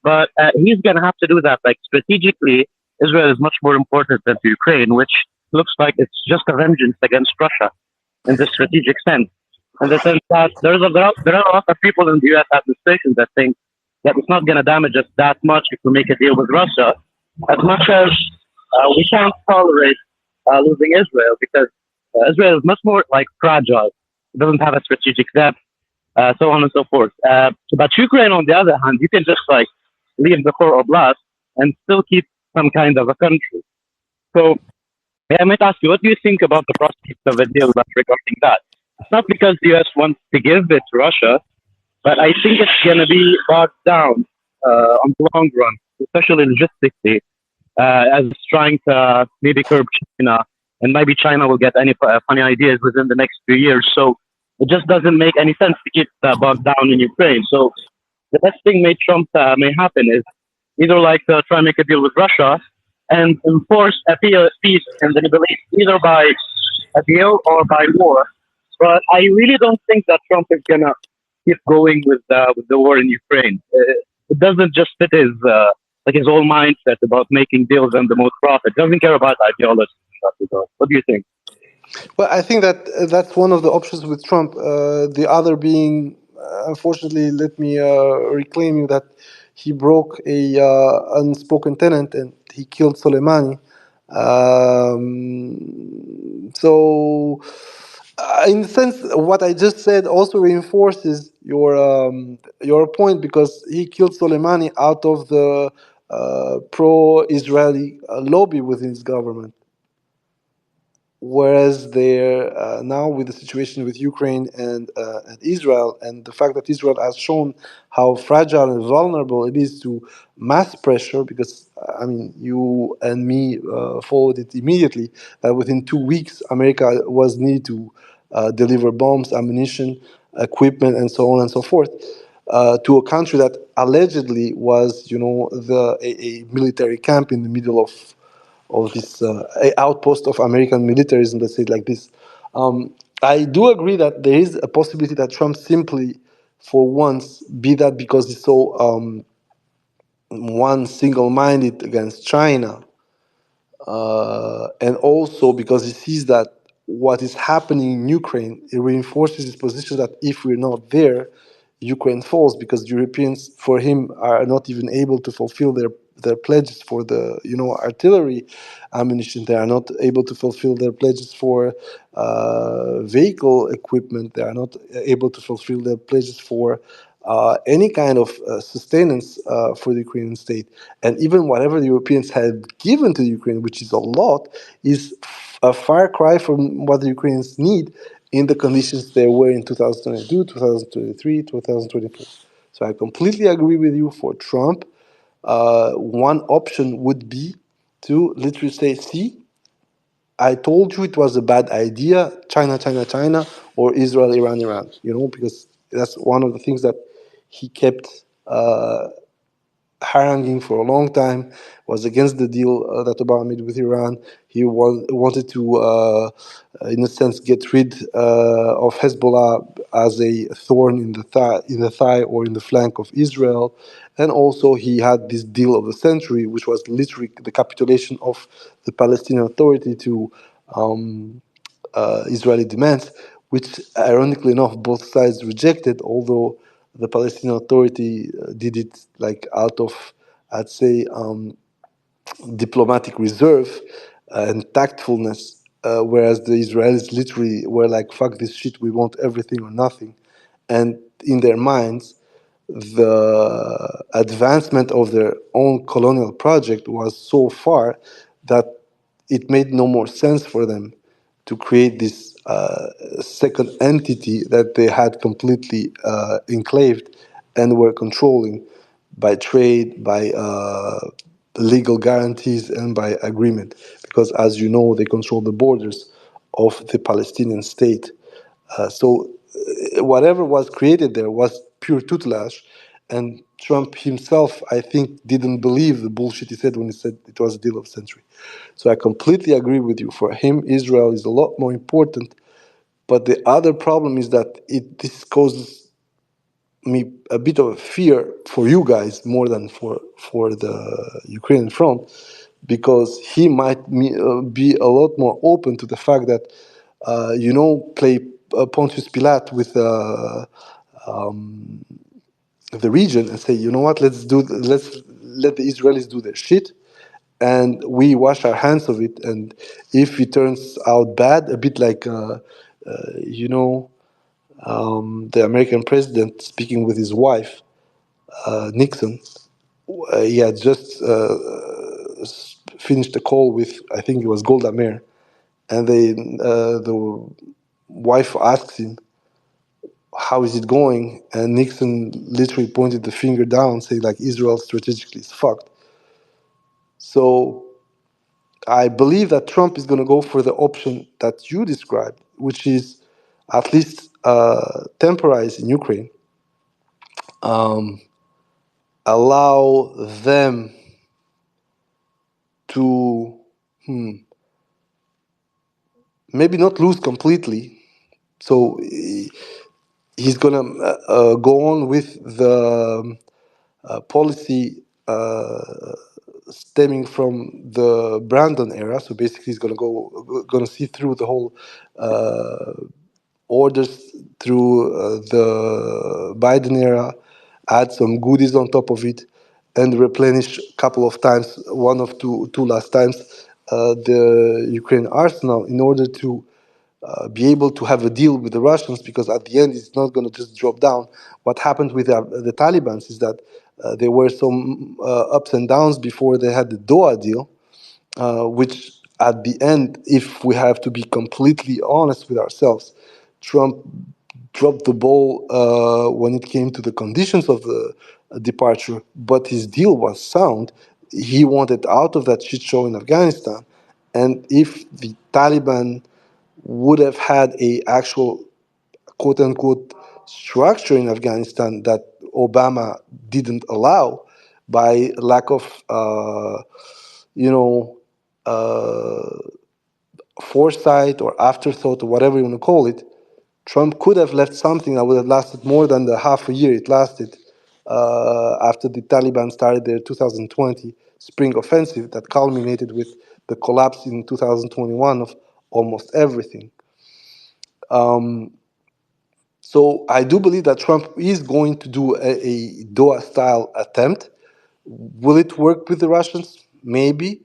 but he's going to have to do that. Like strategically, Israel is much more important than Ukraine, which looks like it's just a vengeance against Russia in the strategic sense. In the sense that there are a lot of people in the U.S. administration that think that it's not going to damage us that much if we make a deal with Russia, as much as we can't tolerate losing Israel because Israel is much more like fragile. It doesn't have a strategic depth, so on and so forth. But Ukraine, on the other hand, you can just leave the core oblast and still keep some kind of a country. So I might ask you, what do you think about the prospect of a deal regarding that? It's not because the US wants to give it to Russia, but I think it's going to be bogged down on the long run, especially logistically, as it's trying to maybe curb China, and maybe China will get any funny ideas within the next few years. So it just doesn't make any sense to keep bogged down in Ukraine. So the best thing may happen is either try and make a deal with Russia and enforce a peace in the Middle East, either by a deal or by war. But I really don't think that Trump is gonna keep going with the war in Ukraine. It doesn't just fit his whole mindset about making deals and the most profit. Doesn't care about ideology in that regard. What do you think? Well, I think that that's one of the options with Trump. The other being, unfortunately, let me reclaim you that he broke a unspoken tenant and he killed Soleimani. In the sense, what I just said also reinforces your point because he killed Soleimani out of the pro-Israeli lobby within his government. Whereas there now with the situation with Ukraine and Israel and the fact that Israel has shown how fragile and vulnerable it is to mass pressure, because I mean you and me followed it immediately that within 2 weeks America was needed to deliver bombs, ammunition, equipment, and so on and so forth. To a country that allegedly was, a military camp in the middle of this outpost of American militarism, let's say it like this. I do agree that there is a possibility that Trump simply, for once, be that because he's so one single-minded against China, and also because he sees that what is happening in Ukraine, it reinforces his position that if we're not there, Ukraine falls, because Europeans, for him, are not even able to fulfill their pledges for the artillery ammunition. They are not able to fulfill their pledges for vehicle equipment. They are not able to fulfill their pledges for any kind of sustenance for the Ukrainian state. And even whatever the Europeans had given to Ukraine, which is a lot, is a far cry from what the Ukrainians need in the conditions they were in 2022, 2023, 2024. So I completely agree with you. For Trump, one option would be to literally say, see, I told you it was a bad idea, China, China, China, or Israel, Iran, Iran, because that's one of the things that he kept haranguing for a long time, was against the deal that Obama made with Iran. He wanted to, in a sense, get rid of Hezbollah as a thorn in the thigh or in the flank of Israel. And also he had this deal of the century, which was literally the capitulation of the Palestinian Authority to Israeli demands, which ironically enough both sides rejected, although the Palestinian Authority did it like out of, I'd say, diplomatic reserve and tactfulness, whereas the Israelis literally were like, "Fuck this shit, we want everything or nothing," and in their minds, the advancement of their own colonial project was so far that it made no more sense for them to create this second entity that they had completely enclaved and were controlling by trade, by legal guarantees, and by agreement. Because, as you know, they control the borders of the Palestinian state. So whatever was created there was pure tutelage, and Trump himself, I think, didn't believe the bullshit he said when he said it was a deal of the century. So I completely agree with you. For him, Israel is a lot more important. But the other problem is that this causes me a bit of a fear for you guys more than for the Ukrainian front, because he might be a lot more open to the fact that play Pontius Pilate with the region and say, you know what, let's let the Israelis do their shit, and we wash our hands of it. And if it turns out bad, a bit like you know the American president speaking with his wife Nixon. He had just finished a call with, I think it was Golda Meir, and the wife asks him, "How is it going?" And Nixon literally pointed the finger down, saying like, "Israel strategically is fucked." So I believe that Trump is going to go for the option that you described, which is at least temporize in Ukraine, allow them to maybe not lose completely. So he's gonna go on with the policy stemming from the Brandon era. So basically, he's gonna see through the whole orders through the Biden era, add some goodies on top of it, and replenish a couple of times, one of two last times, the Ukraine arsenal in order to be able to have a deal with the Russians, because at the end it's not going to just drop down. What happened with the Taliban is that there were some ups and downs before they had the Doha deal, which at the end, if we have to be completely honest with ourselves, Trump dropped the ball when it came to the conditions of the departure, but his deal was sound. He wanted out of that shit show in Afghanistan. And if the Taliban would have had a actual quote unquote structure in Afghanistan that Obama didn't allow by lack of you know uh, foresight or afterthought or whatever you want to call it, Trump could have left something that would have lasted more than the half a year it lasted after the Taliban started their 2020 spring offensive that culminated with the collapse in 2021 of almost everything. So I do believe that Trump is going to do a Doha-style attempt. Will it work with the Russians? Maybe.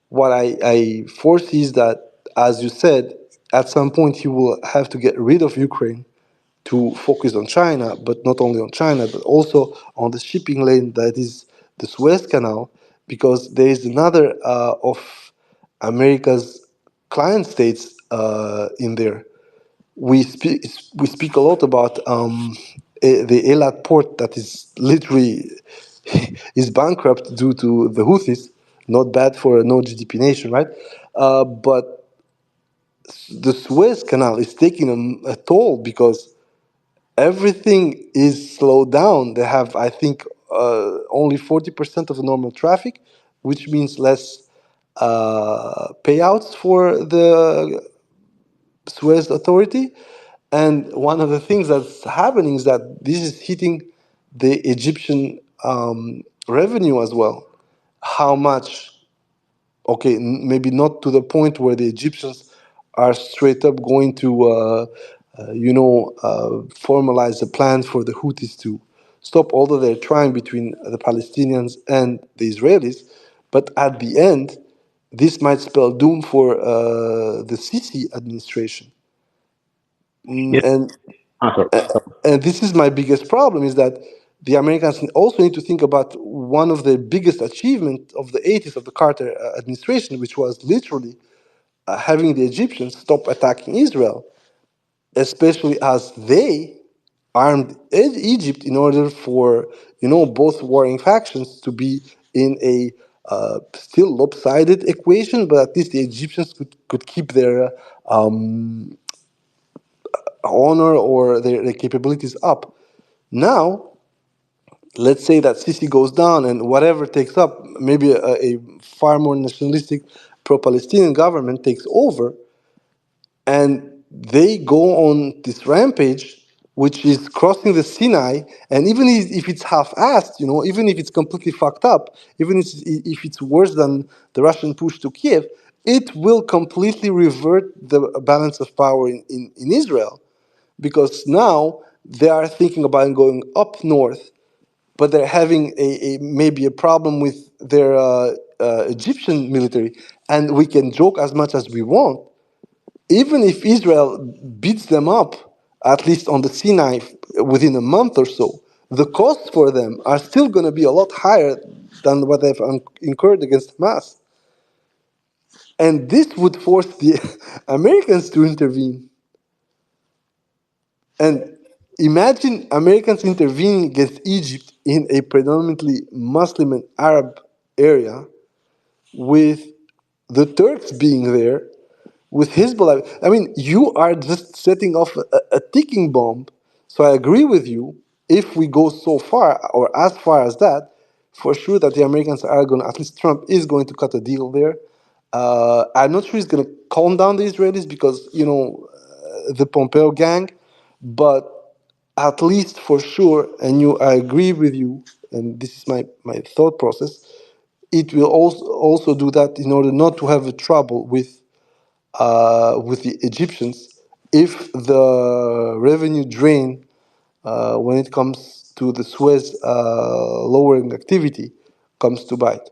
What I foresee is that, as you said, at some point he will have to get rid of Ukraine to focus on China, but not only on China, but also on the shipping lane that is the Suez Canal, because there is another of America's client states in there. We speak a lot about the Eilat port that is literally is bankrupt due to the Houthis. Not bad for a no GDP nation, right? But the Suez Canal is taking a toll because everything is slowed down. They have, I think, only 40% of the normal traffic, which means less payouts for the Suez Authority. And one of the things that's happening is that this is hitting the Egyptian revenue as well. How much? Okay, maybe not to the point where the Egyptians are straight up going to formalize a plan for the Houthis to stop all of their trying between the Palestinians and the Israelis. But at the end, this might spell doom for the Sisi administration. Yes. And Sorry. and this is my biggest problem is that the Americans also need to think about one of the biggest achievements of the 80s of the Carter administration, which was literally having the Egyptians stop attacking Israel, especially as they armed Egypt in order for both warring factions to be in a still lopsided equation, but at least the Egyptians could keep their honor or their capabilities up. Now, let's say that Sisi goes down and whatever takes up, maybe a far more nationalistic pro-Palestinian government takes over, and they go on this rampage, which is crossing the Sinai, and even if it's half-assed, even if it's completely fucked up, even if it's worse than the Russian push to Kiev, it will completely revert the balance of power in Israel, because now they are thinking about going up north, but they're having maybe a problem with their Egyptian military, and we can joke as much as we want. Even if Israel beats them up, at least on the Sinai within a month or so, the costs for them are still going to be a lot higher than what they've incurred against Hamas. And this would force the Americans to intervene. And imagine Americans intervening against Egypt in a predominantly Muslim and Arab area with the Turks being there, with Hezbollah. I mean, you are just setting off a ticking bomb. So I agree with you. If we go so far, or as far as that, for sure that the Americans are going to, at least Trump is going to cut a deal there. I'm not sure he's going to calm down the Israelis because, the Pompeo gang, but at least for sure, and I agree with you, and this is my thought process, it will also do that in order not to have a trouble with the Egyptians if the revenue drain when it comes to the Suez lowering activity comes to bite.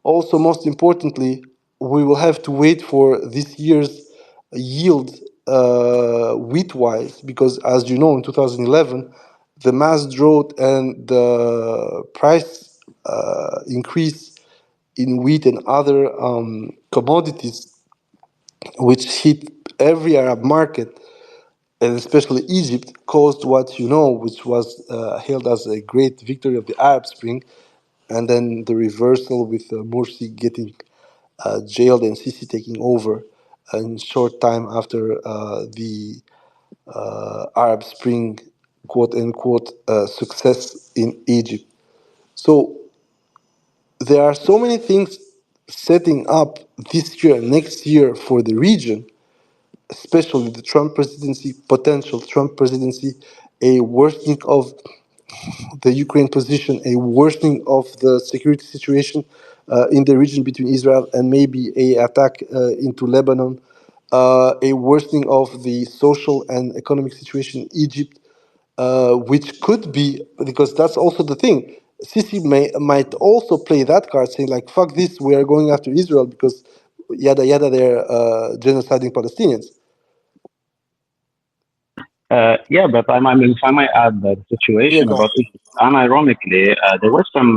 Also, most importantly, we will have to wait for this year's yield wheat-wise, because as you know, in 2011, the mass drought and the price increase in wheat and other commodities, which hit every Arab market, and especially Egypt, caused what which was hailed as a great victory of the Arab Spring, and then the reversal with Morsi getting jailed and Sisi taking over in short time after the Arab Spring, quote unquote, success in Egypt. So there are so many things setting up this year, next year for the region, especially the Trump presidency, potential Trump presidency, a worsening of the Ukraine position, a worsening of the security situation in the region between Israel and maybe a attack into Lebanon, a worsening of the social and economic situation in Egypt, which could be, because that's also the thing. Sisi might also play that card, saying like, "Fuck this, we are going after Israel because yada yada, they're genociding Palestinians." Yeah, but I mean, if I might add the Yeah, situation go about ahead. Egypt, unironically, there were some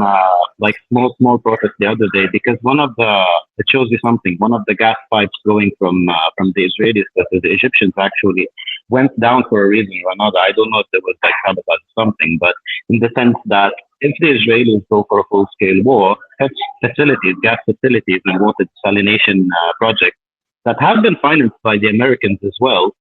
like small protests the other day because one of the it shows you something. One of the gas pipes going from the Israelis to the Egyptians actually went down for a reason or another. I don't know if there was like sabotage or something, but in the sense that if the Israelis go for a full scale war, such facilities, gas facilities, and water desalination projects that have been financed by the Americans as well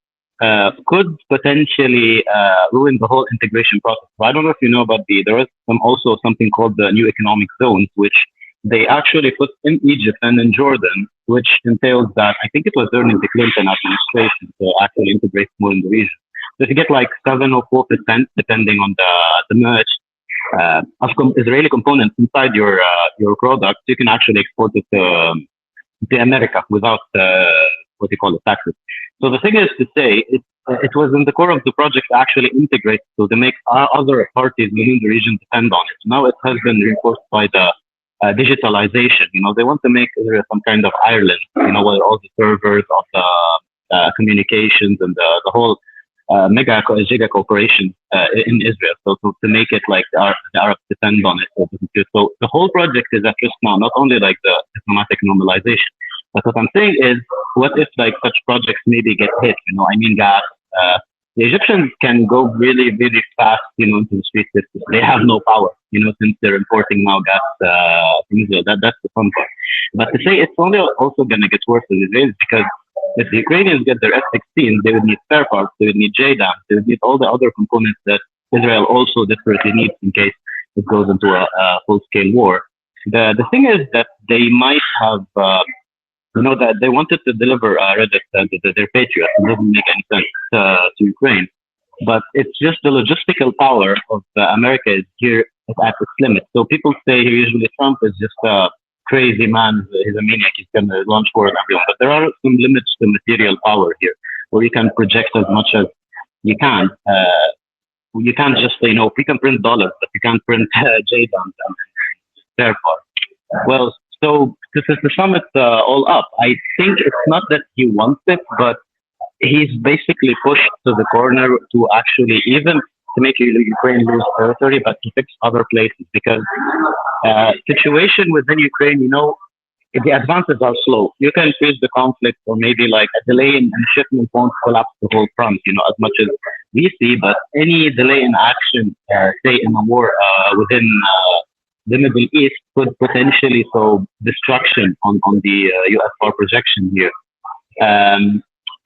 could potentially ruin the whole integration process. So I don't know if you know about there is also something called the new economic zones, which they actually put in Egypt and in Jordan, which entails that I think it was during the Clinton administration to actually integrate more in the region. So if you get like 7 or 4%, depending on the merge of Israeli components inside your product, you can actually export it to America what you call it, taxes. So the thing is to say, it was in the core of the project to actually integrate, so to make other parties within the region depend on it. Now it has been reinforced by the digitalization. They want to make Israel some kind of Ireland, where all the servers of the communications and the whole giga corporation in Israel. So to make it like the Arabs depend on it. So the whole project is at risk now, not only like the diplomatic normalization, but what I'm saying is, what if like such projects maybe get hit? I mean, gas. The Egyptians can go really, really fast, into the streets if they have no power, since they're importing now gas from Israel. That's the fun part. But to say it's only also going to get worse with Israel because if the Ukrainians get their F-16, they would need spare parts, they would need JDAM, they would need all the other components that Israel also desperately needs in case it goes into a full-scale war. The thing is that they might have, that they wanted to deliver their Patriots. It doesn't make any sense to Ukraine. But it's just the logistical power of America is here at its limit. So people say usually Trump is just a crazy man. He's a maniac. He's going to launch war on everyone. But there are some limits to material power here, where you can project as much as you can. You can't just say, we can print dollars, but you can't print JDAMs and spare parts. Well, so to sum it all up, I think it's not that he wants it, but he's basically pushed to the corner to actually even to make Ukraine lose territory, but to fix other places because situation within Ukraine, the advances are slow. You can freeze the conflict or maybe like a delay in shipment won't collapse the whole front, as much as we see, but any delay in action, say in a war within the Middle East could potentially show destruction on the US power projection here.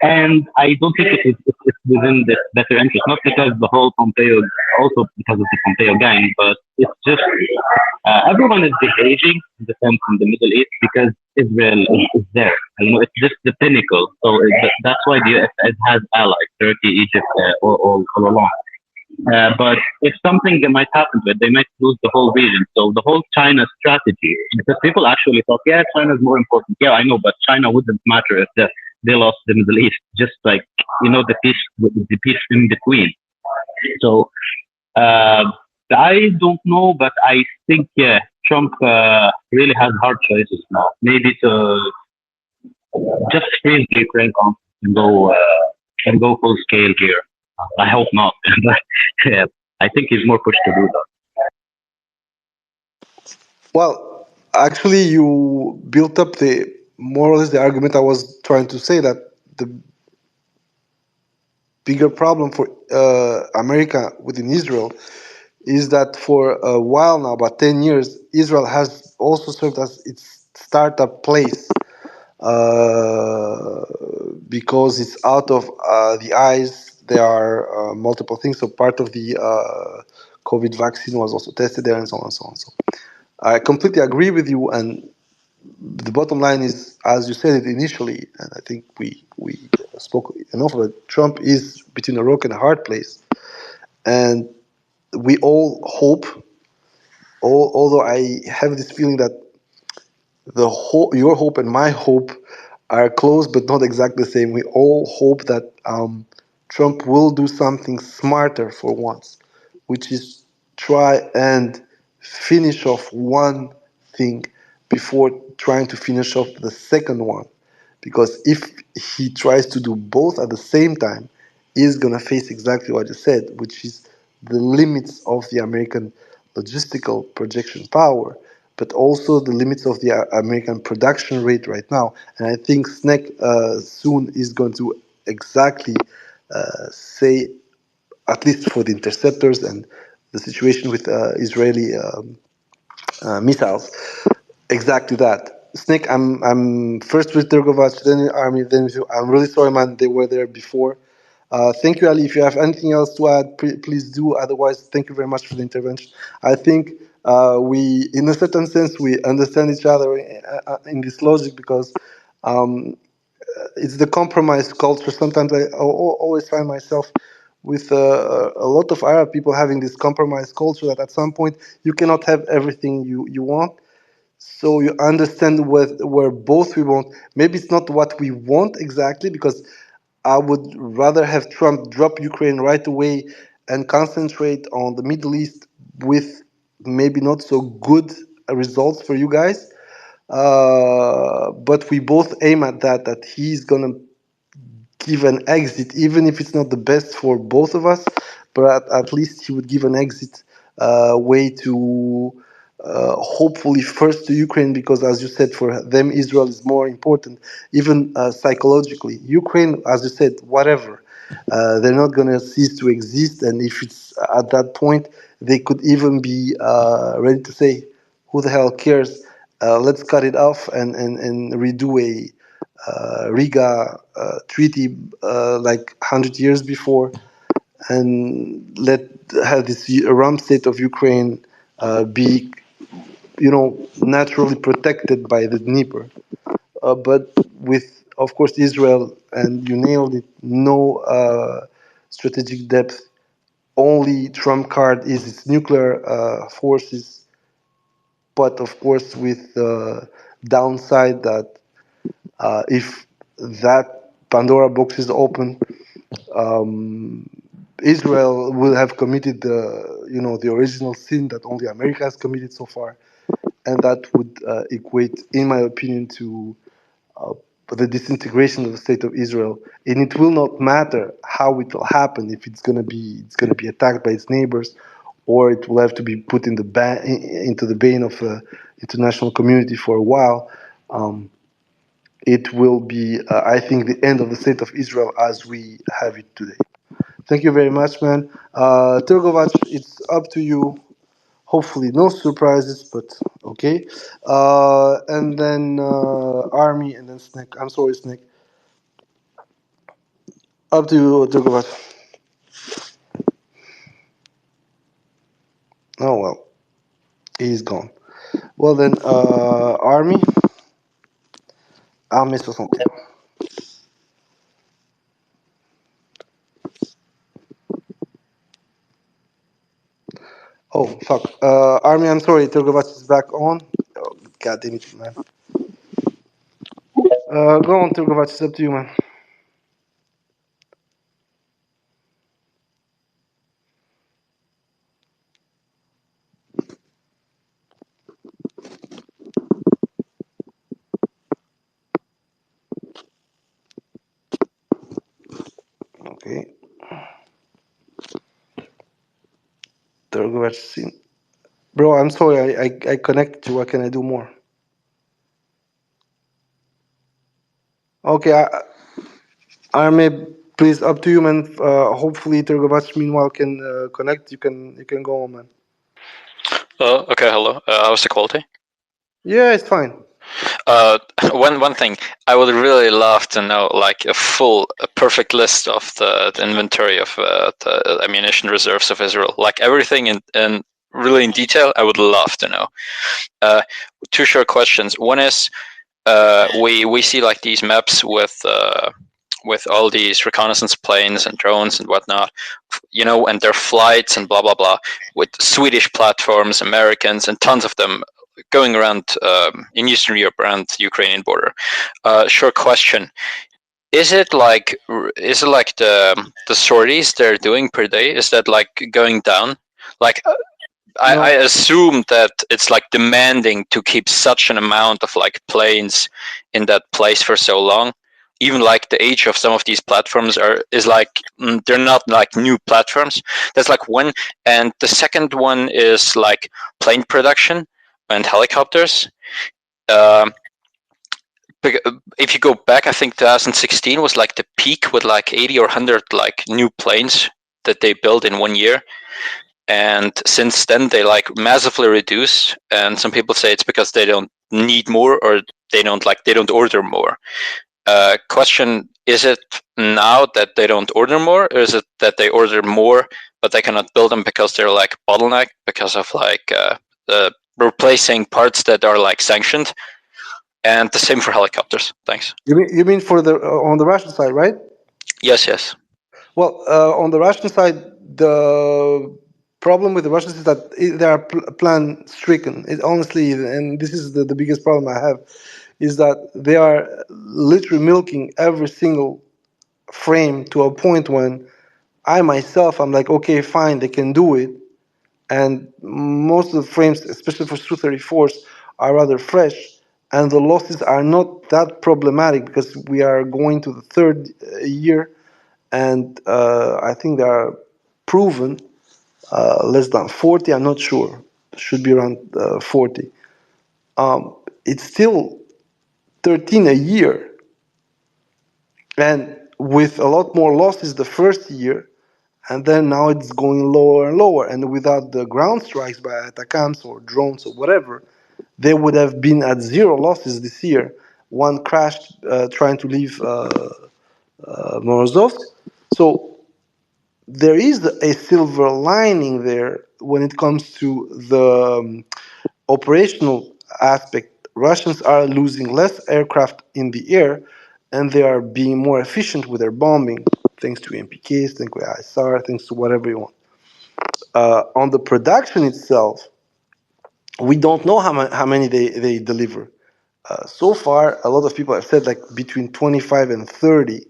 And I don't think it's within the better interest, not because the whole Pompeo, also because of the Pompeo gang, but it's just everyone is behaving in the sense in the Middle East because Israel is there. It's just the pinnacle. So that's why the US has allies, Turkey, Egypt, all along. But if something might happen to it, they might lose the whole region. So the whole China strategy, because people actually thought, yeah, China is more important. Yeah, I know, but China wouldn't matter if they lost the Middle East. Just like the peace in between. So I don't know, but I think Trump really has hard choices now. Maybe to just freeze the Ukraine conflict and go full scale here. I hope not. But I think he's more pushed to do that. Well, actually, you built up the more or less the argument I was trying to say, that the bigger problem for America within Israel is that for a while now, about 10 years, Israel has also served as its startup place because it's out of the eyes. There are multiple things. So part of the COVID vaccine was also tested there, and so on and so on. So I completely agree with you. And the bottom line is, as you said it initially, and I think we spoke enough of it, Trump is between a rock and a hard place. And we all hope, although I have this feeling that your hope and my hope are close but not exactly the same. We all hope that Trump will do something smarter for once, which is try and finish off one thing before trying to finish off the second one. Because if he tries to do both at the same time, he's going to face exactly what you said, which is the limits of the American logistical projection power, but also the limits of the American production rate right now. And I think Snake soon is going to exactly say, at least for the interceptors and the situation with Israeli missiles, exactly that. Snake, I'm first with Turgovach, then Army, then with you. I'm really sorry, man. They were there before. Thank you, Ali. If you have anything else to add, please do. Otherwise, thank you very much for the intervention. I think we, in a certain sense, we understand each other in this logic because it's the compromise culture. Sometimes I always find myself with a lot of Arab people having this compromise culture that at some point you cannot have everything you want. So you understand where both we want. Maybe it's not what we want exactly, because I would rather have Trump drop Ukraine right away and concentrate on the Middle East with maybe not so good results for you guys. But we both aim at that he's gonna give an exit, even if it's not the best for both of us, but at least he would give an exit way to hopefully first to Ukraine, because as you said, for them Israel is more important, even psychologically. Ukraine, as you said, whatever. They're not going to cease to exist, and if it's at that point, they could even be ready to say, "Who the hell cares? Let's cut it off and redo a Riga treaty like 100 years before, and let have this rump state of Ukraine be, naturally protected by the Dnieper." But with, of course, Israel, and you nailed it, no strategic depth. Only trump card is its nuclear forces, but of course with the downside that if that Pandora box is open, Israel will have committed the original sin that only America has committed so far, and that would equate, in my opinion, to the disintegration of the state of Israel. And it will not matter how it will happen, if it's gonna be attacked by its neighbors, or it will have to be put into the bane of the international community for a while. Um, it will be, I think, the end of the state of Israel as we have it today. Thank you very much, man. Turgovac, it's up to you. Hopefully, no surprises, but okay. And then Army, and then Snake. I'm sorry, Snake. Up to you, Turgovac. Oh well, he's gone. Well then, Army, Army 60. Oh fuck. Army, I'm sorry. Turgovac is back on. Oh, God damn it, man. Go on, Turgovac. It's up to you, man. Okay. Turgovac. Bro, I'm sorry. I connected you. What can I do more? Okay, Arme, please, up to you, man. Hopefully, Turgovac meanwhile can connect. You can go on, man. Okay, hello. How's the quality? Yeah, it's fine. One thing I would really love to know, like a perfect list of the inventory of the ammunition reserves of Israel, like everything in really in detail. I would love to know. Two short questions. One is, we see like these maps with all these reconnaissance planes and drones and whatnot, and their flights and blah blah blah, with Swedish platforms, Americans, and tons of them going around in Eastern Europe around the Ukrainian border. Short question: Is it like the sorties they're doing per day? Is that like going down? Like I assume that it's like demanding to keep such an amount of like planes in that place for so long. Even like the age of some of these platforms is like they're not like new platforms. That's like one, and the second one is like plane production and helicopters. Um, if you go back, I think 2016 was like the peak with like 80 or 100 like new planes that they built in 1 year. And since then they like massively reduce, and some people say it's because they don't need more, or they don't order more. Question: Is it now that they don't order more, or is it that they order more but they cannot build them because they're like bottleneck because of like replacing parts that are like sanctioned? And the same for helicopters. Thanks. You mean for the on the Russian side, right? Yes. Well, on the Russian side, the problem with the Russians is that they are plan stricken. It honestly, and this is the biggest problem I have, is that they are literally milking every single frame to a point when I myself, I'm like, okay, fine, they can do it. And most of the frames, especially for Su-34s, are rather fresh, and the losses are not that problematic because we are going to the third year, and I think they are proven less than 40. I'm not sure. Should be around 40. It's still 13 a year, and with a lot more losses the first year, and then now it's going lower and lower. And without the ground strikes by ATACMS or drones or whatever, they would have been at zero losses this year. One crashed trying to leave Morozovsk. So there is a silver lining there when it comes to the operational aspect. Russians are losing less aircraft in the air, and they are being more efficient with their bombing, thanks to MPKs, thanks to ISR, thanks to whatever you want. On the production itself, we don't know how many they deliver. So far, a lot of people have said like between 25 and 30,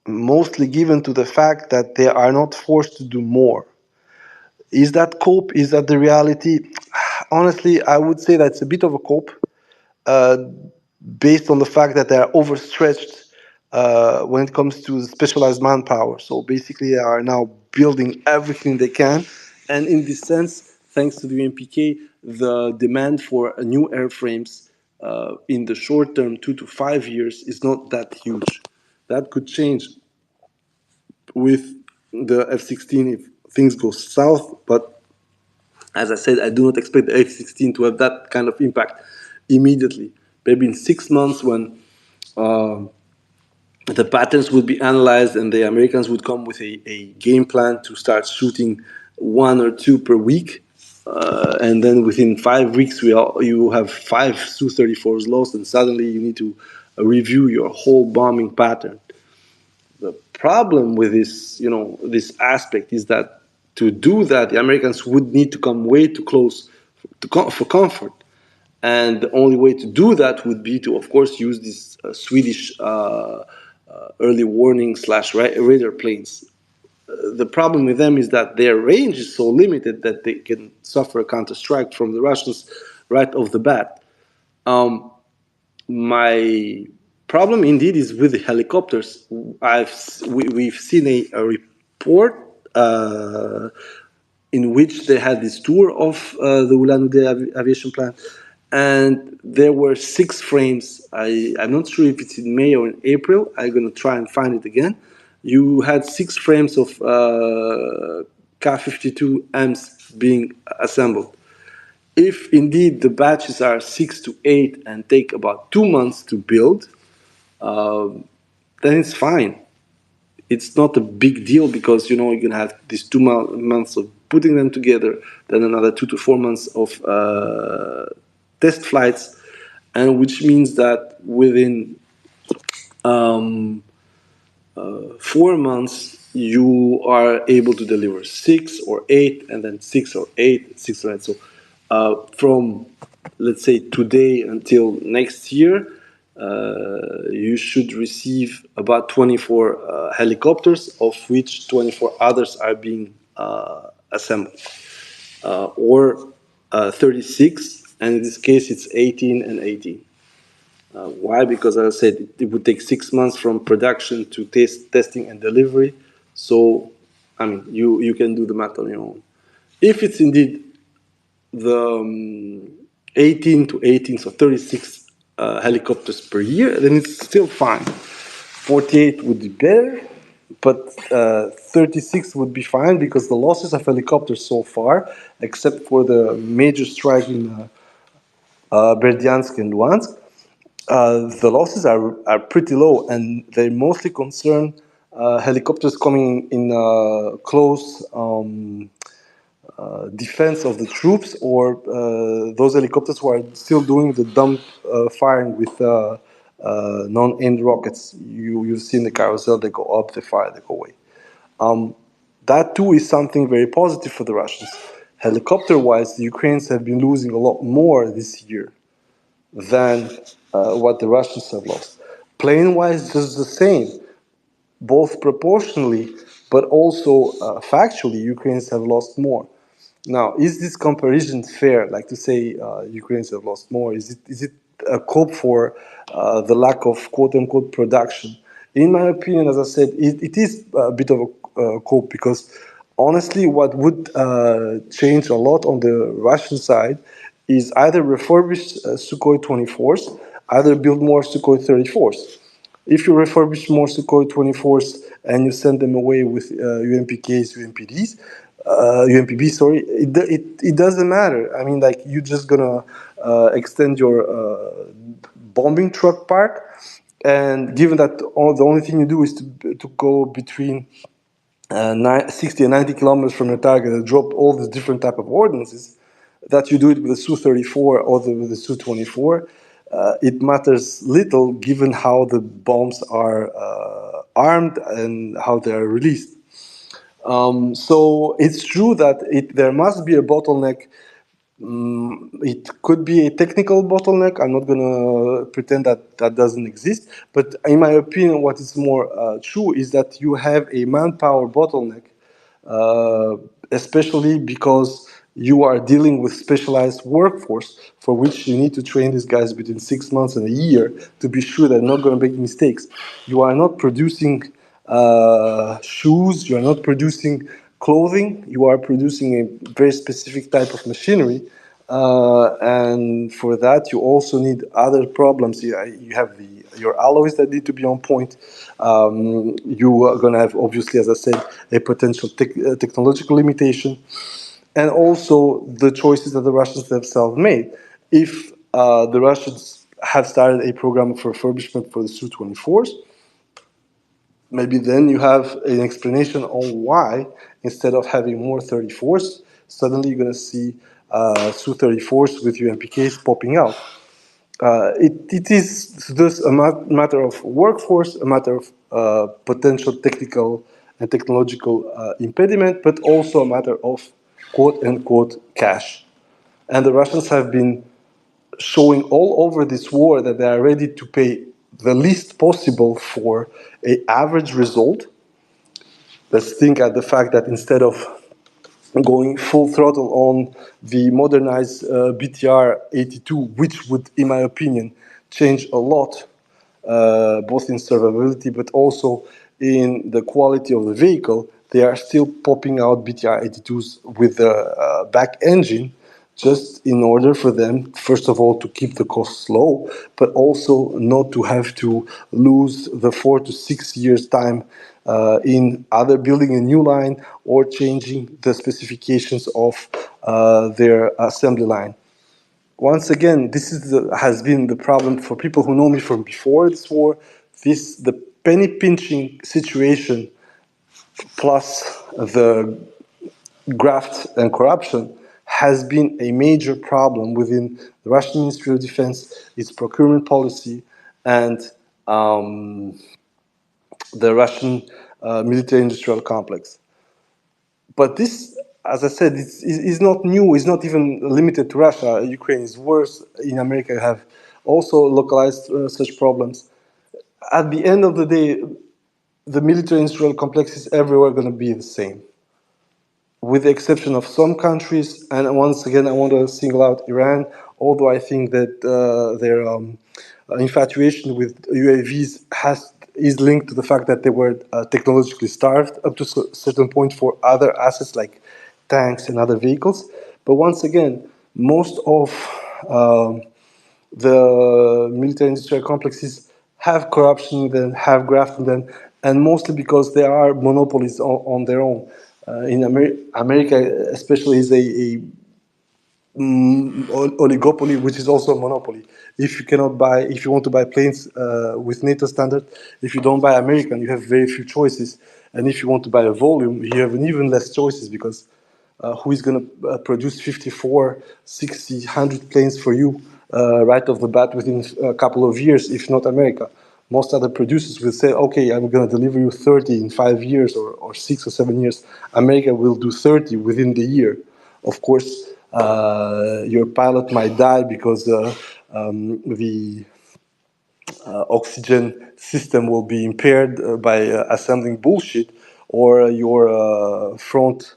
mostly given to the fact that they are not forced to do more. Is that cope? Is that the reality? Honestly, I would say that's a bit of a cope, uh, based on the fact that they are overstretched when it comes to specialized manpower. So basically, they are now building everything they can, and in this sense, thanks to the UNPK, the demand for new airframes in the short term, 2 to 5 years, is not that huge. That could change with the F-16 if things go south, but as I said, I do not expect the F-16 to have that kind of impact immediately. Maybe in 6 months, when uh, the patterns would be analyzed and the Americans would come with a game plan to start shooting one or two per week. And then within 5 weeks, you have five Su-34s lost, and suddenly you need to review your whole bombing pattern. The problem with this aspect is that to do that, the Americans would need to come way too close for comfort. And the only way to do that would be to, of course, use these Swedish early warning / radar planes. The problem with them is that their range is so limited that they can suffer a counter strike from the Russians right off the bat. Um, my problem indeed is with the helicopters. We've seen a report in which they had this tour of the Ulan-Ude aviation plant, and there were 6 frames. I'm not sure if it's in May or in April. I'm going to try and find it again. You had 6 frames of Ka-52Ms being assembled. If indeed the batches are 6 to 8 and take about 2 months to build, then it's fine. It's not a big deal because you're gonna have these 2 months of putting them together, then another 2 to 4 months of test flights, and which means that within 4 months you are able to deliver 6 or 8, and then 6 or 8, 6 or 8. So from, let's say, today until next year, you should receive about 24 helicopters, of which 24 others are being assembled, or 36, and in this case it's 18 and 18. Why? Because, as I said, it would take 6 months from production to testing and delivery. So, I mean, you can do the math on your own. If it's indeed the 18 to 18, so 36 helicopters per year, then it's still fine. 48 would be better, but 36 would be fine because the losses of helicopters so far, except for the major strike in Berdyansk and Luhansk, the losses are pretty low, and they mostly concern helicopters coming in close defense of the troops, or those helicopters who are still doing the dump firing with non-aimed rockets. You've seen the carousel, they go up, they fire, they go away. that too is something very positive for the Russians. Helicopter-wise, the Ukrainians have been losing a lot more this year than what the Russians have lost. Plane-wise, just the same, both proportionally, but also factually, Ukrainians have lost more. Now, is this comparison fair? Like to say Ukrainians have lost more? Is it a cope for the lack of quote unquote production? In my opinion, as I said, it is a bit of a cope because honestly, what would change a lot on the Russian side is either refurbish Sukhoi 24s, either build more Sukhoi 34s. If you refurbish more Sukhoi 24s and you send them away with UMPKs, UMPDs, UMPB, sorry, it doesn't matter. I mean, like, you're just gonna extend your bombing truck park, and given that the only thing you do is to go between 60 and 90 kilometers from your target and drop all these different type of ordnances, that you do it with a Su-34 or with the Su-24, it matters little given how the bombs are armed and how they are released. So it's true that there must be a bottleneck. It could be a technical bottleneck. I'm not going to pretend that that doesn't exist. But in my opinion, what is more true is that you have a manpower bottleneck, especially because you are dealing with specialized workforce for which you need to train these guys between 6 months and a year to be sure they're not going to make mistakes. You are not producing shoes, you are not producing clothing, you are producing a very specific type of machinery. And for that, you also need other problems. You have your alloys that need to be on point. You are going to have, obviously, as I said, a potential technological limitation, and also the choices that the Russians themselves made. If the Russians have started a program for refurbishment for the Su-24s, maybe then you have an explanation on why, instead of having more 34s, suddenly you're going to see Su-34s with UMPKs popping out. It is thus a matter of workforce, a matter of potential technical and technological impediment, but also a matter of quote-unquote cash. And the Russians have been showing all over this war that they are ready to pay the least possible for an average result. Let's think at the fact that instead of going full throttle on the modernized BTR 82, which would, in my opinion, change a lot, both in survivability but also in the quality of the vehicle, they are still popping out BTR 82s with the back engine, just in order for them, first of all, to keep the costs low, but also not to have to lose the 4 to 6 years time in either building a new line or changing the specifications of their assembly line. Once again, this has been the problem for people who know me from before this war. The penny pinching situation plus the graft and corruption has been a major problem within the Russian Ministry of Defense, its procurement policy, and the Russian military-industrial complex. But this, as I said, is not new. It's not even limited to Russia. Ukraine is worse. In America, have also localized such problems. At the end of the day, the military-industrial complex is everywhere going to be the same, with the exception of some countries. And once again, I want to single out Iran, although I think that their infatuation with UAVs is linked to the fact that they were technologically starved up to a certain point for other assets like tanks and other vehicles. But once again, most of the military-industrial complexes have corruption in them, have graft in them, and mostly because they are monopolies on their own. In America, especially, is a oligopoly, which is also a monopoly. If you want to buy planes with NATO standard, if you don't buy American, you have very few choices. And if you want to buy a volume, you have even less choices because who is going to produce 54, 60, 100 planes for you right off the bat within a couple of years, if not America? Most other producers will say, okay, I'm going to deliver you 30 in 5 years or 6 or 7 years. America will do 30 within the year. Of course, your pilot might die because the oxygen system will be impaired by assembling bullshit, or your front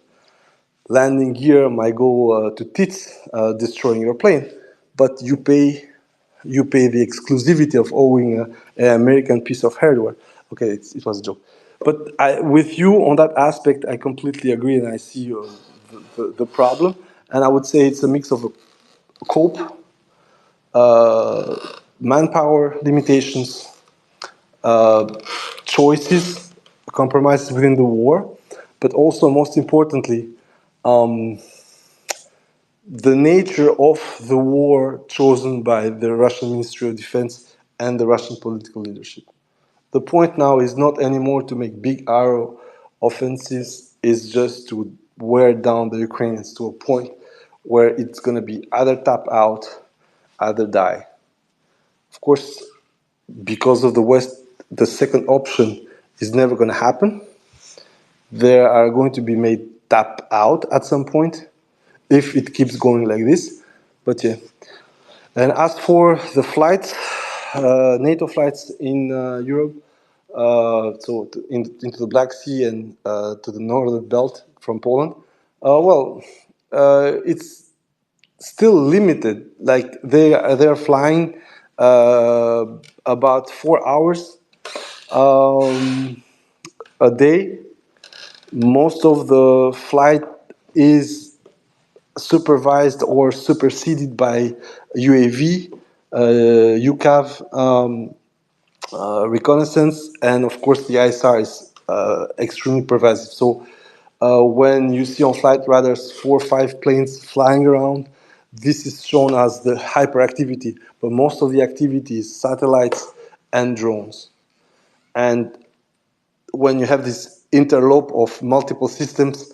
landing gear might go to tits, destroying your plane. But you pay the exclusivity of owning an American piece of hardware. Okay, it was a joke. But with you on that aspect, I completely agree, and I see the problem. And I would say it's a mix of a cope, manpower limitations, choices, compromises within the war, but also, most importantly, the nature of the war chosen by the Russian Ministry of Defense and the Russian political leadership. The point now is not anymore to make big arrow offensives, it's just to wear down the Ukrainians to a point where it's going to be either tap out, either die. Of course, because of the West, the second option is never going to happen. They are going to be made tap out at some point if it keeps going like this. But yeah. And as for the flights, NATO flights in Europe, into the Black Sea and to the northern belt from Poland, it's still limited. Like they're flying about 4 hours a day. Most of the flight is supervised or superseded by UAV, UCAV, reconnaissance, and of course the ISR is extremely pervasive. So when you see on flight radars 4 or 5 planes flying around, this is shown as the hyperactivity, but most of the activity is satellites and drones. And when you have this interlope of multiple systems,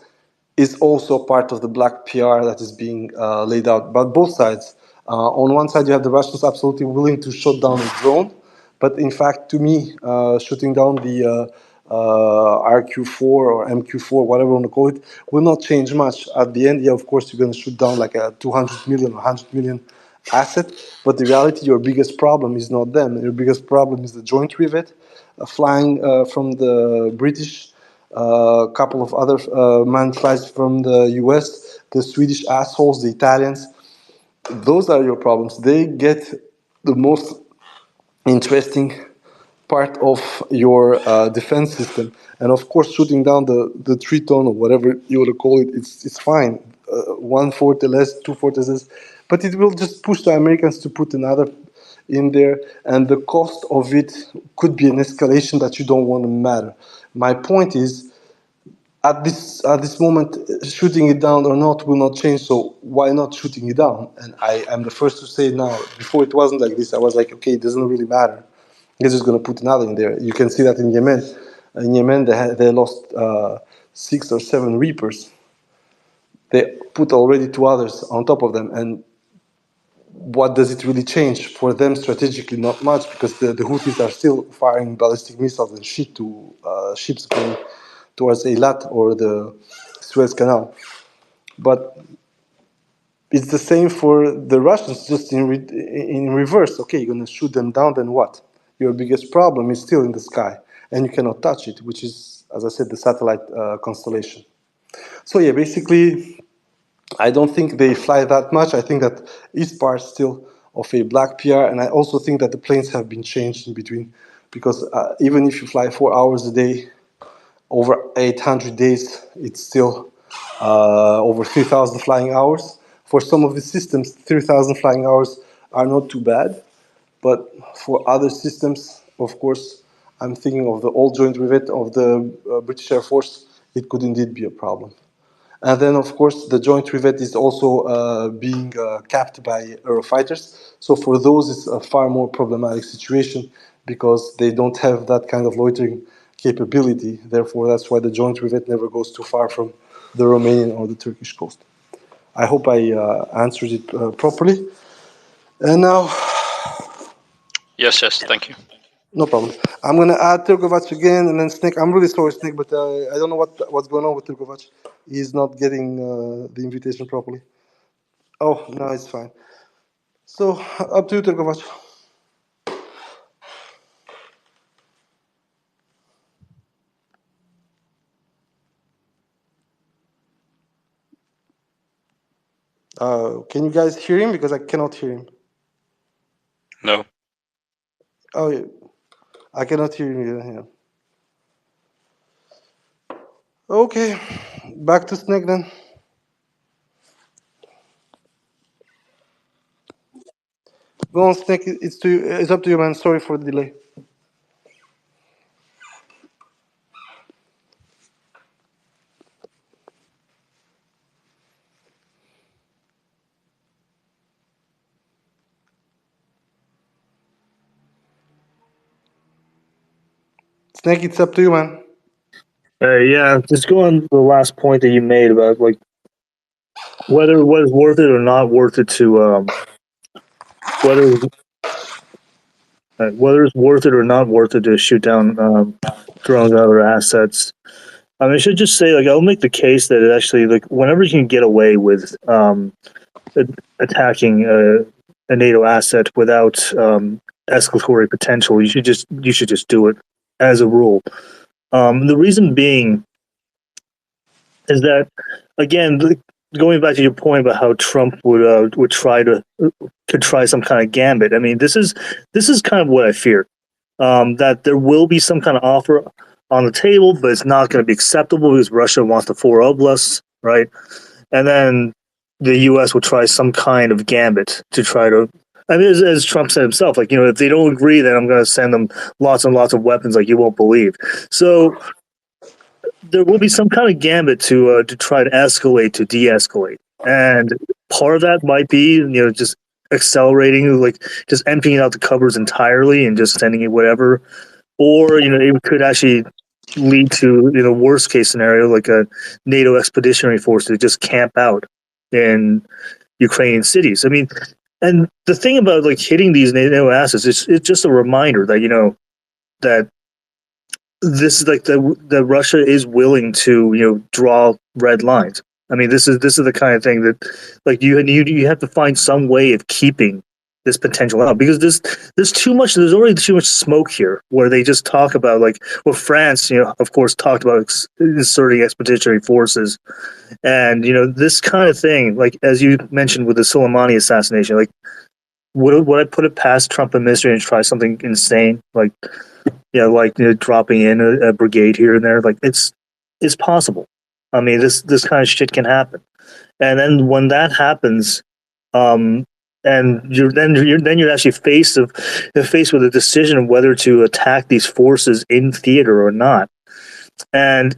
is also part of the black PR that is being laid out. But both sides. On one side, you have the Russians absolutely willing to shoot down a drone, but in fact, to me, shooting down the RQ4 or MQ4, whatever you want to call it, will not change much. At the end, yeah, of course, you're going to shoot down like a 200 million or 100 million asset, but the reality, your biggest problem is not them. Your biggest problem is the joint rivet flying from the British, a couple of other man flies from the US, the Swedish assholes, the Italians. Those are your problems. They get the most interesting part of your defense system. And of course, shooting down the Triton or whatever you want to call it, it's fine. One forte less, two fortes less, but it will just push the Americans to put another in there, and the cost of it could be an escalation that you don't want to matter. My point is, at this moment, shooting it down or not will not change. So why not shooting it down? And I am the first to say now. Before it wasn't like this. I was like, okay, it doesn't really matter. They're just going to put another in there. You can see that in Yemen. In Yemen, they lost 6 or 7 Reapers. They put already 2 others on top of them. And what does it really change for them strategically? Not much, because the Houthis are still firing ballistic missiles and shit to ships going towards Eilat or the Suez Canal. But it's the same for the Russians, just in reverse. Okay, you're going to shoot them down, then what? Your biggest problem is still in the sky, and you cannot touch it, which is, as I said, the satellite constellation. So yeah, basically, I don't think they fly that much. I think that is part still of a black PR, and I also think that the planes have been changed in between, because even if you fly 4 hours a day, over 800 days, it's still over 3,000 flying hours. For some of the systems, 3,000 flying hours are not too bad, but for other systems, of course, I'm thinking of the old joint rivet of the British Air Force, it could indeed be a problem. And then, of course, the joint rivet is also being capped by Eurofighters. So for those, it's a far more problematic situation because they don't have that kind of loitering capability. Therefore, that's why the joint rivet never goes too far from the Romanian or the Turkish coast. I hope I answered it properly. And now... Yes, thank you. No problem. I'm gonna add Turkovac again, and then Snake. I'm really sorry, Snake, but I don't know what's going on with Turkovac. He's not getting the invitation properly. Oh, no, it's fine. So up to you, Turkovac. Can you guys hear him? Because I cannot hear him. No. Oh, yeah. I cannot hear him either. Yeah. Okay, back to Snake then. Go on, Snake. It's to you. It's up to you, man. Sorry for the delay. Snake, it's up to you, man. Yeah, just go on the last point that you made about like whether it was worth it or not worth it to whether whether it's worth it or not worth it to shoot down drones and other assets. I mean, I should just say, like, I'll make the case that it actually, like, whenever you can get away with attacking a NATO asset without escalatory potential, you should just do it as a rule. The reason being is that, again, going back to your point about how Trump would try some kind of gambit. I mean, this is kind of what I fear. That there will be some kind of offer on the table, but it's not going to be acceptable because Russia wants the four oblasts, right? And then the U.S. will try some kind of gambit to try to. I mean, as Trump said himself, like, you know, if they don't agree, then I'm going to send them lots and lots of weapons, like you won't believe. So there will be some kind of gambit to try to escalate, to de-escalate, and part of that might be, you know, just accelerating, like just emptying out the cupboards entirely and just sending it whatever, or, you know, it could actually lead to, you know, worst case scenario, like a NATO expeditionary force to just camp out in Ukrainian cities. I mean, and the thing about like hitting these NATO assets, it's just a reminder that, you know, that this is like the Russia is willing to, you know, draw red lines. I mean, this is the kind of thing that, like, you have to find some way of keeping this potential out, because there's too much. There's already too much smoke here, where they just talk about, like, well, France, you know, of course, talked about inserting expeditionary forces, and, you know, this kind of thing, like as you mentioned with the Soleimani assassination, like, would I put it past Trump administration to try something insane, like, yeah, like, you know, dropping in a brigade here and there? Like, it's possible. I mean, this kind of shit can happen, and then when that happens, and you're actually faced with a decision of whether to attack these forces in theater or not, and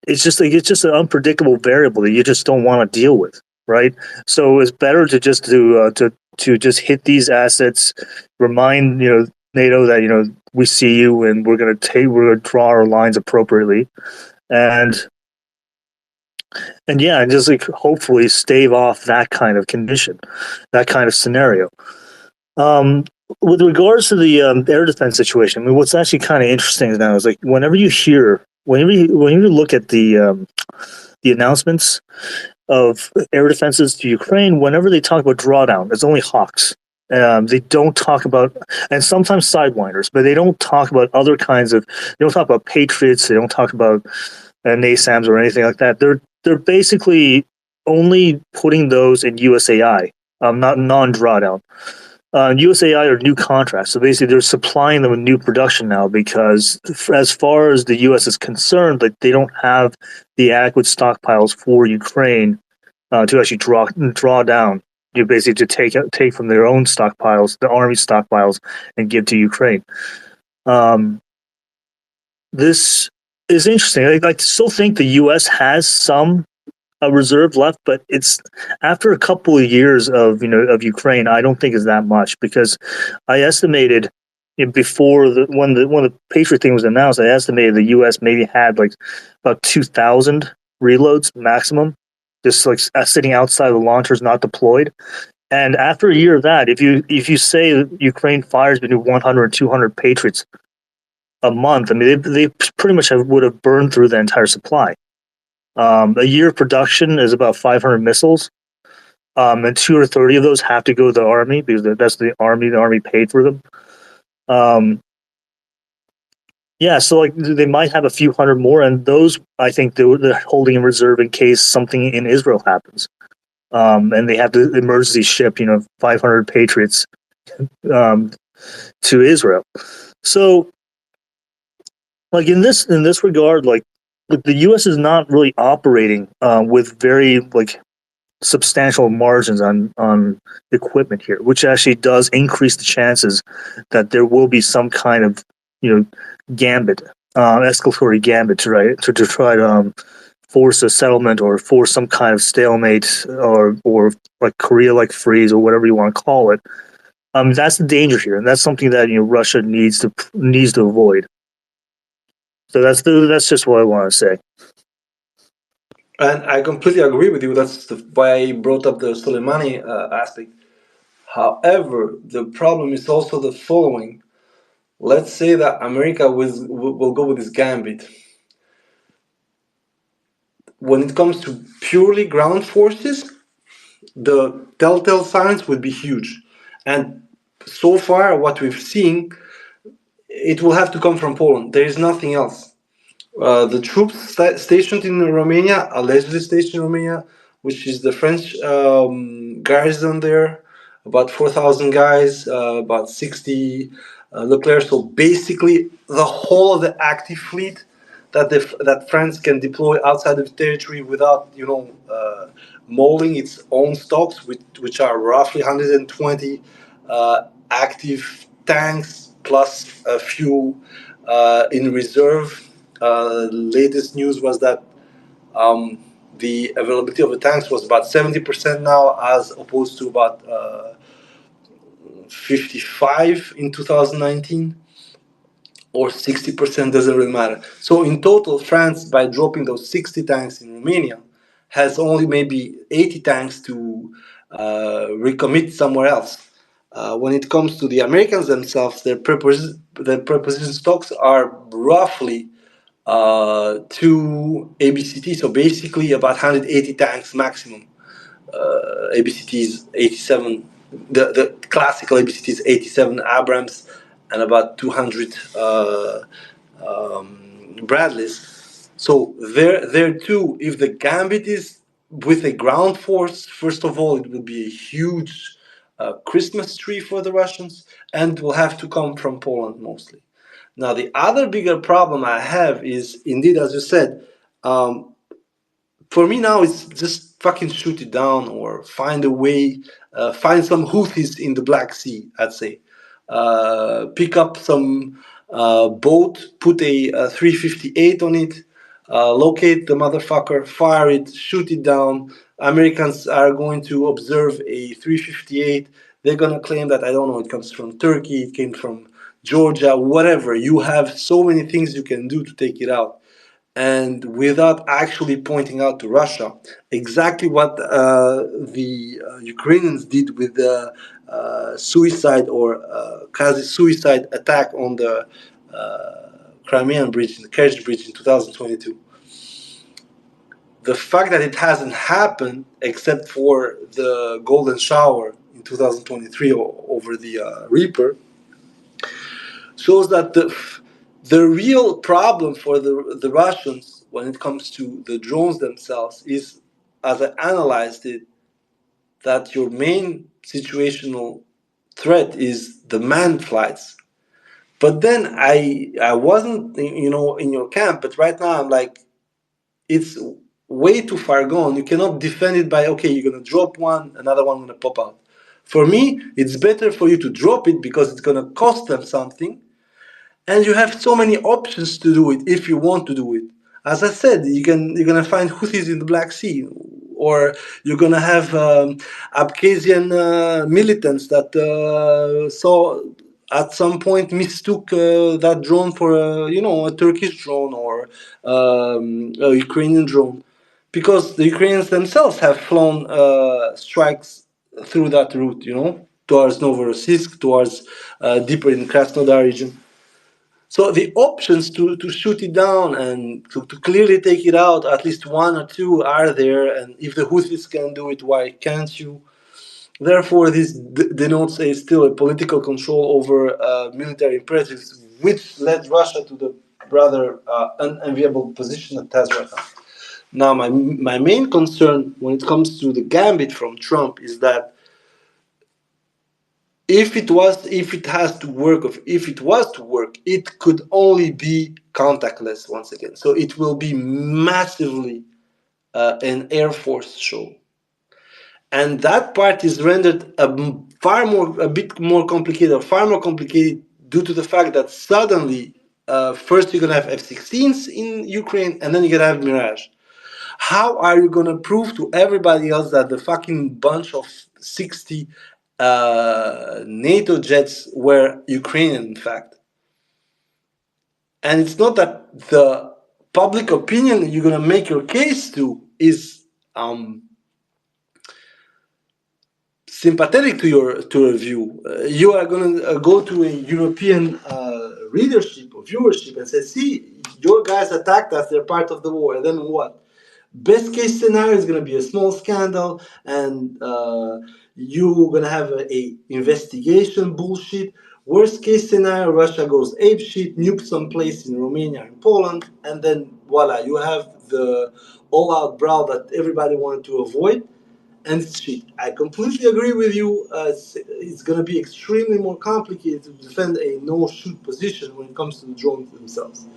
it's just an unpredictable variable that you just don't want to deal with, right? So it's better to just to just hit these assets, remind, you know, NATO that, you know, we see you and we're going to draw our lines appropriately, and yeah, and just like hopefully stave off that kind of condition, that kind of scenario. With regards to the air defense situation, I mean, what's actually kind of interesting now is, like, whenever you look at the announcements of air defenses to Ukraine, whenever they talk about drawdown, it's only Hawks. They don't talk about, and sometimes Sidewinders, but they don't talk about other kinds of. They don't talk about Patriots. They don't talk about NASAMS or anything like that. They're basically only putting those in USAI, not non-drawdown. USAI are new contracts, so basically they're supplying them with new production now, because as far as the U.S. is concerned, like, they don't have the adequate stockpiles for Ukraine to actually draw down. You basically to take from their own stockpiles, the army stockpiles, and give to Ukraine. This is interesting. I still think the U.S. has some reserve left, but it's after a couple of years of, you know, of Ukraine, I don't think it's that much, because I estimated, before when the Patriot thing was announced, I estimated the U.S. maybe had like about 2,000 reloads maximum, just like sitting outside the launchers, not deployed. And after a year of that, if you say Ukraine fires between 100 and 200 Patriots a month, I mean, they pretty much would have burned through the entire supply. A year of production is about 500 missiles, and 2 or 30 of those have to go to the army because that's the army. The army paid for them. Yeah, so like they might have a few hundred more, and those I think they're holding in reserve in case something in Israel happens. And they have to emergency ship, 500 Patriots to Israel. So, like in this regard, like the U.S. is not really operating with very like substantial margins on equipment here, which actually does increase the chances that there will be some kind of gambit, escalatory gambit to try to force a settlement or force some kind of stalemate or like Korea-like freeze or whatever you want to call it. That's the danger here, and that's something that Russia needs to avoid. So that's just what I want to say. And I completely agree with you. That's why I brought up the Soleimani aspect. However, the problem is also the following. Let's say that America will go with this gambit. When it comes to purely ground forces, the telltale signs would be huge. And so far, what we've seen, it will have to come from Poland. There is nothing else. The troops stationed in Romania, allegedly stationed in Romania, which is the French garrison there, about 4,000 guys, about 60 Leclerc. So basically, the whole of the active fleet that France can deploy outside of the territory without, mauling its own stocks, which are roughly 120 active tanks plus a few in reserve. Latest news was that the availability of the tanks was about 70% now, as opposed to about 55 in 2019, or 60%, doesn't really matter. So in total, France, by dropping those 60 tanks in Romania, has only maybe 80 tanks to recommit somewhere else. When it comes to the Americans themselves, their preposition stocks are roughly 2 ABCT, so basically about 180 tanks maximum. ABCT is 87, the classical ABCT is 87 Abrams and about 200 Bradleys. So there too, if the gambit is with a ground force, first of all, it will be a huge Christmas tree for the Russians, and will have to come from Poland mostly. Now, the other bigger problem I have is, indeed, as you said, for me now, it's just fucking shoot it down or find a way, find some Houthis in the Black Sea, I'd say. Pick up some boat, put a 358 on it, locate the motherfucker, fire it, shoot it down. Americans are going to observe a 358. They're going to claim that, I don't know, it comes from Turkey, it came from Georgia, whatever. You have so many things you can do to take it out. And without actually pointing out to Russia exactly what the Ukrainians did with the suicide or quasi-suicide attack on the Crimean bridge, the Kerch bridge in 2022. The fact that it hasn't happened except for the golden shower in 2023 over the Reaper shows that the real problem for the Russians when it comes to the drones themselves is, as I analyzed it, that your main situational threat is the manned flights. But then I wasn't, in your camp, but right now I'm like, it's way too far gone. You cannot defend it by, okay, you're going to drop one, another one going to pop out. For me, it's better for you to drop it because it's going to cost them something. And you have so many options to do it if you want to do it. As I said, you're gonna find Houthis in the Black Sea, or you're gonna have Abkhazian militants that saw at some point mistook that drone for a Turkish drone or a Ukrainian drone, because the Ukrainians themselves have flown strikes through that route, towards Novorossiysk, towards deeper in Krasnodar region. So the options to shoot it down and to clearly take it out, at least one or two are there. And if the Houthis can do it, why can't you? Therefore, this denotes still a political control over military imperatives, which led Russia to the rather unenviable position it has right now. Now, my main concern when it comes to the gambit from Trump is that if it has to work, if it was to work, it could only be contactless once again. So it will be massively an Air Force show, and that part is rendered a bit more complicated, or far more complicated, due to the fact that suddenly, first you're gonna have F-16s in Ukraine, and then you're gonna have Mirage. How are you gonna prove to everybody else that the fucking bunch of 60 NATO jets were Ukrainian, in fact? And it's not that the public opinion you're gonna make your case to is sympathetic to your view. You are going to go to a European readership or viewership and say, "See, your guys attacked us; they're part of the war." And then what? Best case scenario is going to be a small scandal, and you're going to have a investigation bullshit. Worst case scenario, Russia goes apeshit, nukes some place in Romania and Poland, and then voila, you have the all-out brawl that everybody wanted to avoid. And it's shit. I completely agree with you. It's going to be extremely more complicated to defend a no-shoot position when it comes to the drones themselves.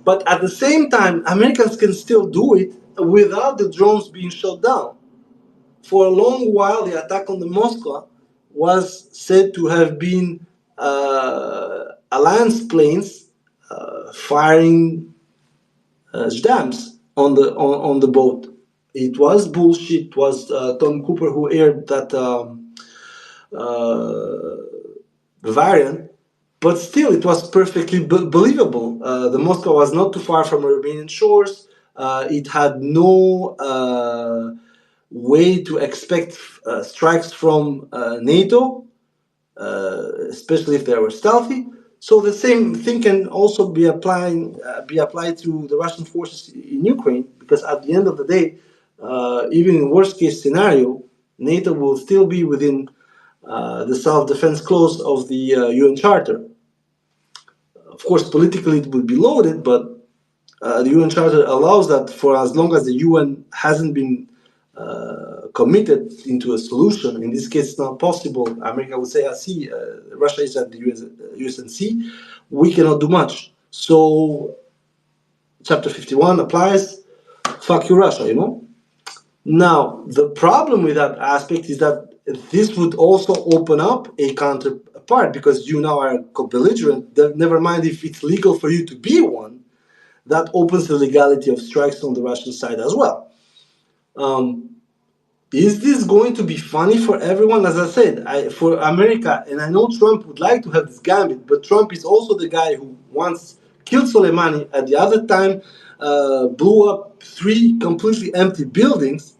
But at the same time, Americans can still do it without the drones being shot down. For a long while, the attack on the Moscow was said to have been alliance planes firing dams on the boat. It was bullshit. It was Tom Cooper who aired that variant, but still, it was perfectly believable. The Moscow was not too far from Romanian shores. It had no way to expect strikes from NATO, especially if they were stealthy. So the same thing can also be applied to the Russian forces in Ukraine, because at the end of the day, even in worst case scenario, NATO will still be within the self-defense clause of the UN Charter. Of course, politically it would be loaded, but the UN Charter allows that for as long as the UN hasn't been committed into a solution. In this case, it's not possible. America would say, see, Russia is at the USNC. We cannot do much. So, Chapter 51 applies. Fuck you, Russia, you know? Now, the problem with that aspect is that this would also open up a counterpart, because you now are co-belligerent. Never mind if it's legal for you to be one, that opens the legality of strikes on the Russian side as well. Is this going to be funny for everyone? As I said, for America, and I know Trump would like to have this gambit, but Trump is also the guy who once killed Soleimani, at the other time blew up 3 completely empty buildings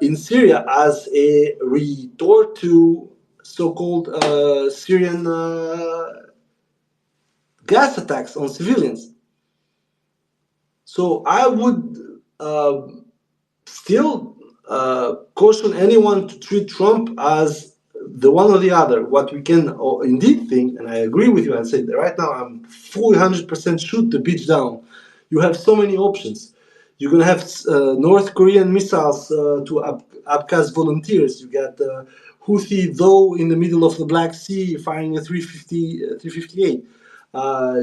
in Syria as a retort to so-called Syrian gas attacks on civilians. So I would still caution anyone to treat Trump as the one or the other. What we can indeed think, and I agree with you, I said that right now I'm fully 100% shoot the beach down. You have so many options. You're going to have North Korean missiles to Abkhaz volunteers. You got Houthi, though, in the middle of the Black Sea, firing a 358.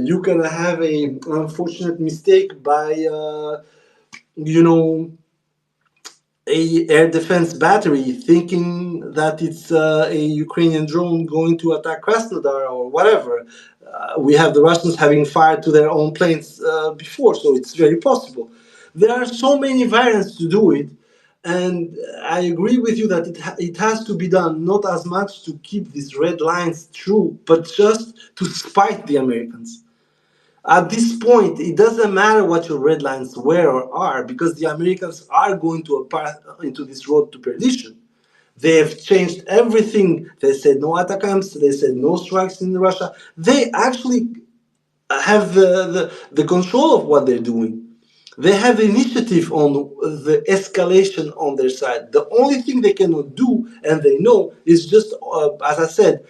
You're going to have an unfortunate mistake by, a air defense battery thinking that it's a Ukrainian drone going to attack Krasnodar or whatever. We have the Russians having fired to their own planes before, so it's very possible. There are so many variants to do it, and I agree with you that it has to be done not as much to keep these red lines true, but just to spite the Americans. At this point, it doesn't matter what your red lines were or are, because the Americans are going to a path into this road to perdition. They have changed everything. They said no attacks. They said no strikes in Russia. They actually have the control of what they're doing. They have initiative on the escalation on their side. The only thing they cannot do, and they know, is just, as I said,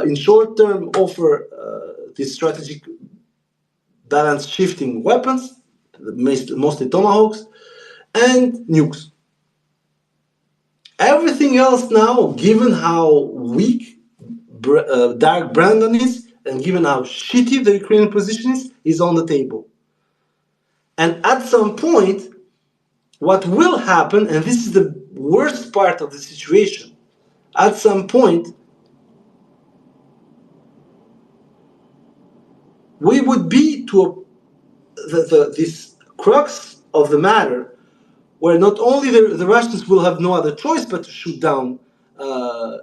in short term, offer these strategic balance shifting weapons, mostly tomahawks, and nukes. Everything else now, given how weak Dark Brandon is, and given how shitty the Ukrainian position is on the table. And at some point, what will happen, and this is the worst part of the situation, at some point, we would be to this crux of the matter, where not only the Russians will have no other choice but to shoot down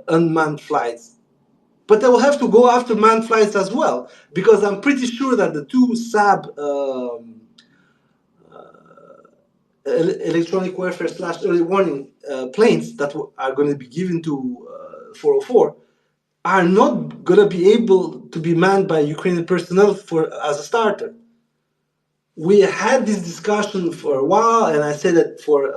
unmanned flights, but they will have to go after manned flights as well, because I'm pretty sure that the two SAB electronic warfare / early warning planes that are going to be given to 404 are not going to be able to be manned by Ukrainian personnel as a starter. We had this discussion for a while, and I said that for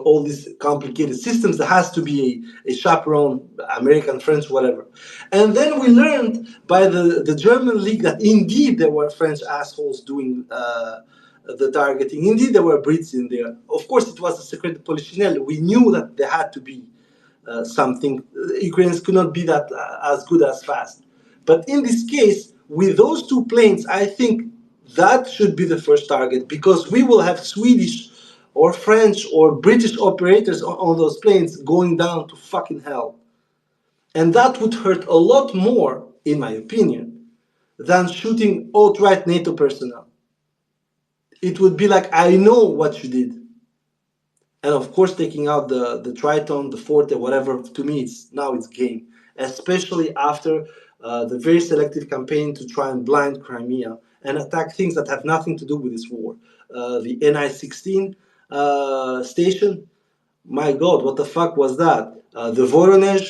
all these complicated systems, there has to be a chaperone, American, French, whatever. And then we learned by the German leak that indeed there were French assholes doing the targeting. Indeed, there were Brits in there. Of course, it was a secret de polichinelle. We knew that there had to be something. Ukrainians could not be that as good as fast. But in this case, with those two planes, I think that should be the first target, because we will have Swedish or French or British operators on those planes going down to fucking hell. And that would hurt a lot more, in my opinion, than shooting outright NATO personnel. It would be like, I know what you did. And of course, taking out the Triton, the Forte, whatever, to me, it's game. Especially after the very selective campaign to try and blind Crimea and attack things that have nothing to do with this war. The NI-16 station, my God, what the fuck was that? The Voronezh,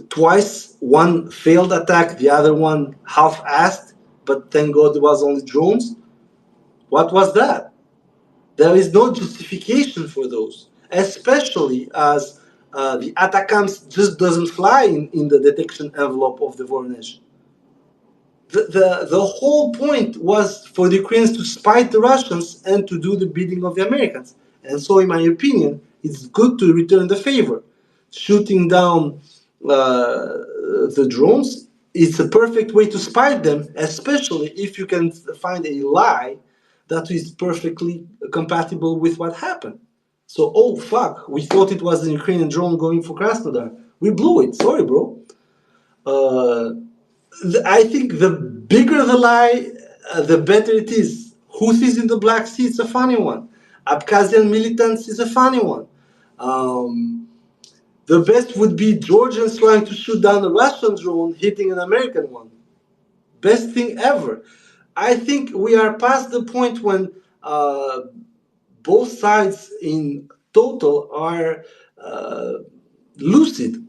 twice, one failed attack, the other one half-assed, but thank God it was only drones. What was that? There is no justification for those, especially as the ATACMS just doesn't fly in the detection envelope of the Voronezh. The whole point was for the Ukrainians to spite the Russians and to do the bidding of the Americans. And so, in my opinion, it's good to return the favor. Shooting down the drones is a perfect way to spite them, especially if you can find a lie that is perfectly compatible with what happened. So, oh fuck, we thought it was an Ukrainian drone going for Krasnodar. We blew it. Sorry, bro. I think the bigger the lie, the better it is. Houthis in the Black Sea, it's a funny one. Abkhazian militants is a funny one. The best would be Georgians trying to shoot down a Russian drone hitting an American one. Best thing ever. I think we are past the point when both sides in total are lucid.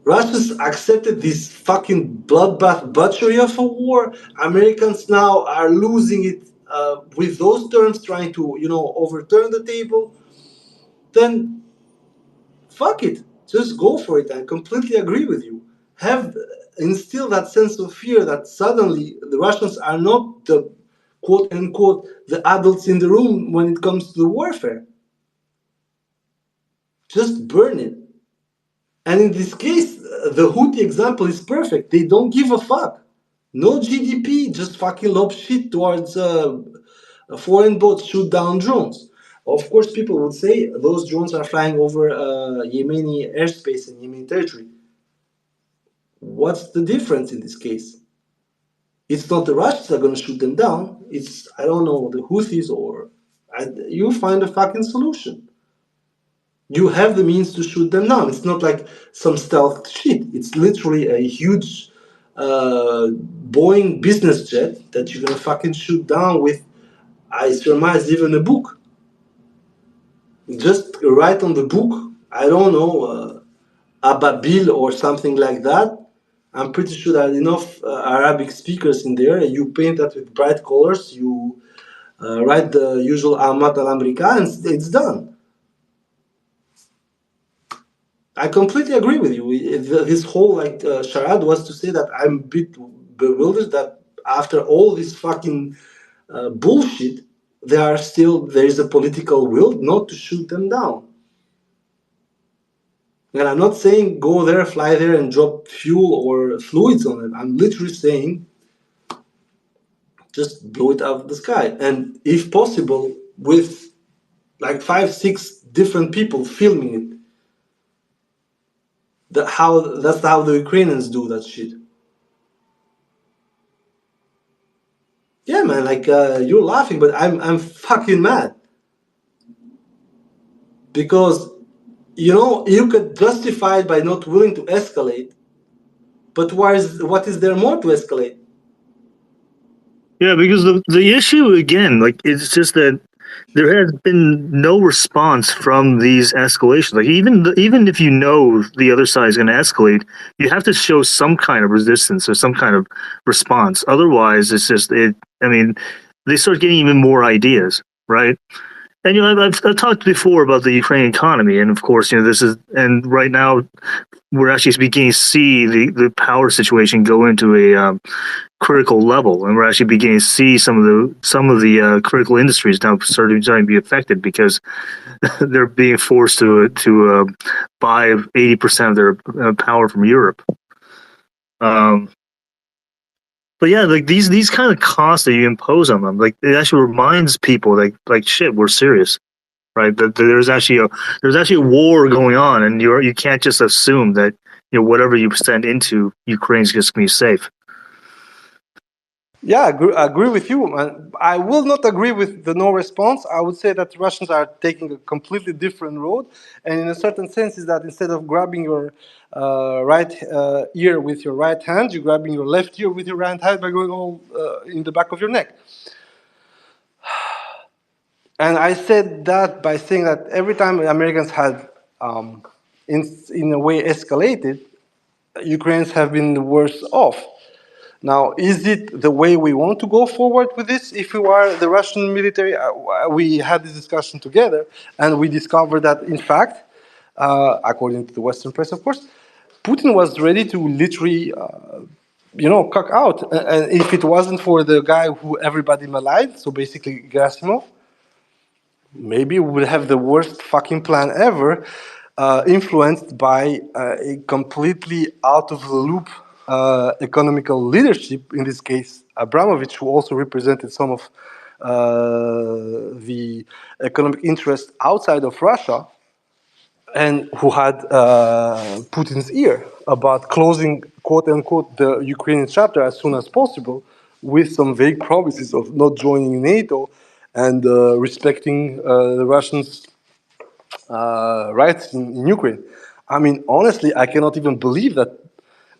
Russians accepted this fucking bloodbath butchery of a war. Americans now are losing it with those terms, trying to, overturn the table. Then, fuck it. Just go for it. I completely agree with you. Instill that sense of fear that suddenly the Russians are not the quote unquote the adults in the room when it comes to the warfare. Just burn it. And in this case, the Houthi example is perfect. They don't give a fuck. No GDP, just fucking lob shit towards foreign boats, shoot down drones. Of course, people would say those drones are flying over Yemeni airspace and Yemeni territory. What's the difference in this case? It's not the Russians that are going to shoot them down. It's, I don't know, the Houthis you find a fucking solution. You have the means to shoot them down. It's not like some stealth shit. It's literally a huge Boeing business jet that you're going to fucking shoot down with, I surmise, even a book. Just write on the book I don't know, Ababil or something like that. I'm pretty sure there are enough Arabic speakers in there. You paint that with bright colors. You write the usual Amat al-Amrika, and it's done. I completely agree with you. This whole charade was to say that I'm a bit bewildered that after all this fucking bullshit, there is a political will not to shoot them down. And I'm not saying go there, fly there, and drop fuel or fluids on it. I'm literally saying just blow it out of the sky. And if possible, with like 5, 6 different people filming it. That's how the Ukrainians do that shit. Yeah, man. You're laughing, but I'm fucking mad because you could justify it by not willing to escalate, but what is there more to escalate? Yeah, because the issue again, like it's just that there has been no response from these escalations. Like even if you know the other side is going to escalate, you have to show some kind of resistance or some kind of response. Otherwise, it's just it. I mean, they start getting even more ideas, right? And I've talked before about the Ukrainian economy, and of course, this is and right now we're actually beginning to see the power situation go into a critical level, and we're actually beginning to see some of the critical industries now starting to be affected because they're being forced to buy 80% of their power from Europe. But yeah, like these kind of costs that you impose on them, like it actually reminds people like shit, we're serious, right? That there's actually a war going on, and you can't just assume that whatever you send into Ukraine is just going to be safe. Yeah, I agree with you. I will not agree with the no response. I would say that Russians are taking a completely different road, and in a certain sense, is that instead of grabbing your right ear with your right hand, you're grabbing your left ear with your right hand by going all in the back of your neck. And I said that by saying that every time the Americans had, in a way, escalated, Ukrainians have been worse off. Now, is it the way we want to go forward with this? If we are the Russian military, we had this discussion together, and we discovered that, in fact, according to the Western press, of course, Putin was ready to literally, cuck out. And if it wasn't for the guy who everybody maligned, so basically Gerasimov, maybe we would have the worst fucking plan ever, influenced by a completely out of the loop economical leadership, in this case Abramovich, who also represented some of the economic interests outside of Russia, and who had Putin's ear about closing, quote unquote, the Ukrainian chapter as soon as possible, with some vague promises of not joining NATO and respecting the Russians' rights in Ukraine. I mean, honestly, I cannot even believe that.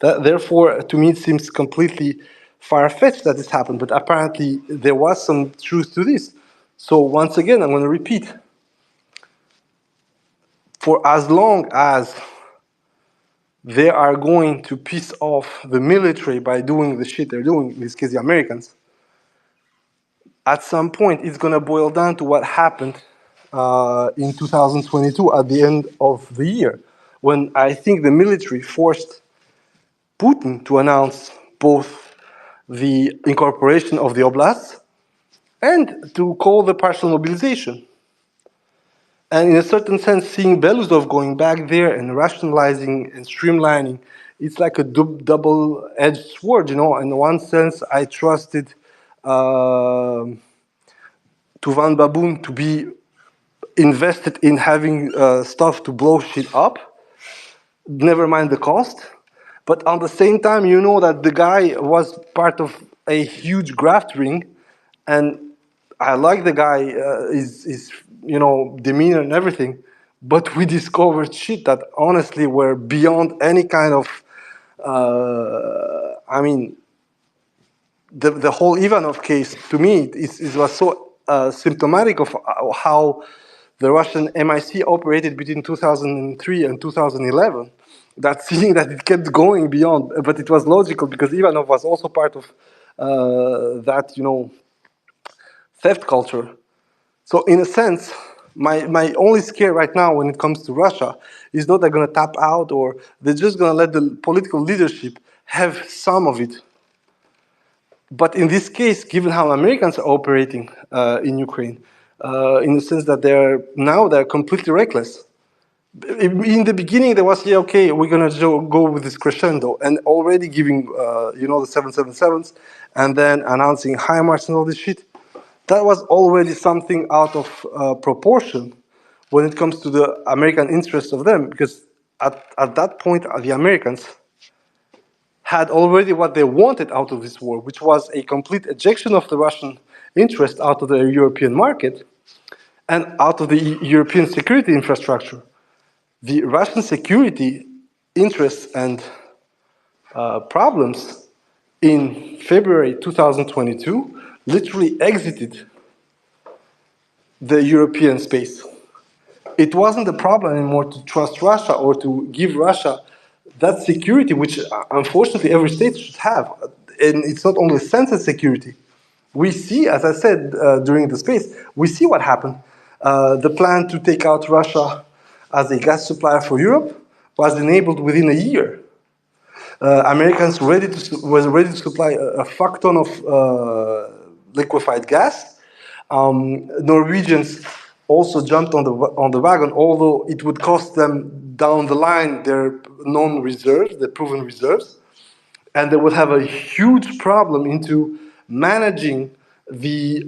Therefore, to me, it seems completely far-fetched that this happened. But apparently, there was some truth to this. So once again, I'm going to repeat: for as long as they are going to piss off the military by doing the shit they're doing, in this case, the Americans, at some point, it's going to boil down to what happened in 2022 at the end of the year, when I think the military forced Putin to announce both the incorporation of the oblasts and to call the partial mobilization. And in a certain sense, seeing Belousov going back there and rationalizing and streamlining, it's like a double-edged sword, In one sense, I trusted Tuvan Baboon to be invested in having stuff to blow shit up, never mind the cost. But on the same time, you know that the guy was part of a huge graft ring, and I like the guy, his demeanor and everything. But we discovered shit that honestly were beyond any kind of. I mean, the whole Ivanov case to me was so symptomatic of how the Russian MIC operated between 2003 and 2011, that seeing that it kept going beyond, but it was logical because Ivanov was also part of that, theft culture. So in a sense, my only scare right now when it comes to Russia is not they're going to tap out or they're just going to let the political leadership have some of it. But in this case, given how Americans are operating in Ukraine, in the sense that they're completely reckless. In the beginning, there was, okay, we're going to go with this crescendo and already giving, the 777s and then announcing HIMARS and all this shit. That was already something out of proportion when it comes to the American interest of them, because at that point, the Americans had already what they wanted out of this war, which was a complete ejection of the Russian interest out of the European market and out of the European security infrastructure. The Russian security interests and problems in February 2022 literally exited the European space. It wasn't a problem anymore to trust Russia or to give Russia that security, which unfortunately every state should have. And it's not only sense of security. We see, as I said during the space, we see what happened. The plan to take out Russia as a gas supplier for Europe was enabled within a year. Americans were ready to supply a fuck ton of liquefied gas. Norwegians also jumped on the wagon, although it would cost them down the line their known reserves, the proven reserves, and they would have a huge problem into managing the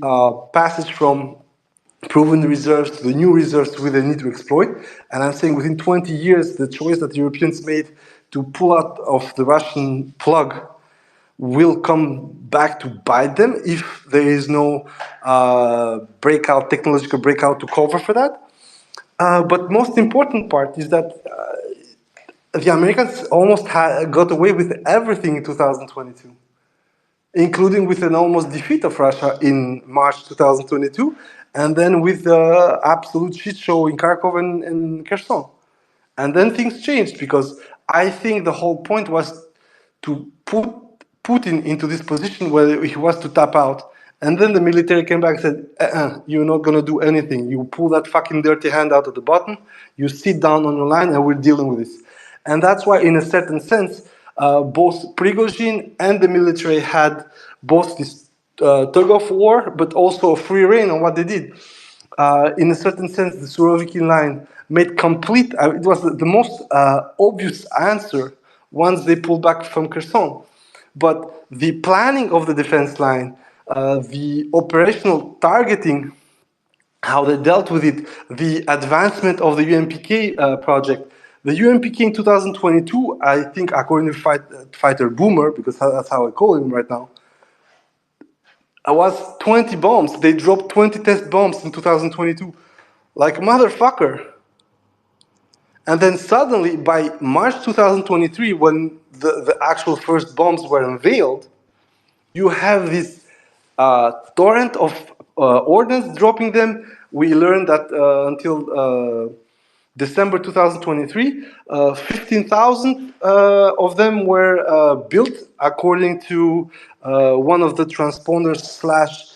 passage from proven reserves to the new reserves which they need to exploit. And I'm saying within 20 years, the choice that the Europeans made to pull out of the Russian plug will come back to bite them if there is no technological breakout to cover for that. But most important part is that the Americans almost got away with everything in 2022, including with an almost defeat of Russia in March 2022, and then with the absolute shit show in Kharkov and Kherson. And then things changed because I think the whole point was to put Putin into this position where he was to tap out. And then the military came back and said, you're not going to do anything. You pull that fucking dirty hand out of the bottom, you sit down on your line, and we're dealing with this. And that's why, in a certain sense, both Prigozhin and the military had both this tug of war, but also a free reign on what they did. In a certain sense, the Surovikin line made complete, it was the most obvious answer once they pulled back from Kherson. But the planning of the defense line, the operational targeting, how they dealt with it, the advancement of the UNPK project. The UNPK in 2022, I think, according to Fighter Boomer, because that's how I call him right now, was 20 bombs. They dropped 20 test bombs in 2022. Like a motherfucker. And then suddenly, by March 2023, when the actual first bombs were unveiled, you have this torrent of ordnance dropping them. We learned that until December 2023, 15,000 of them were built according to one of the transponders slash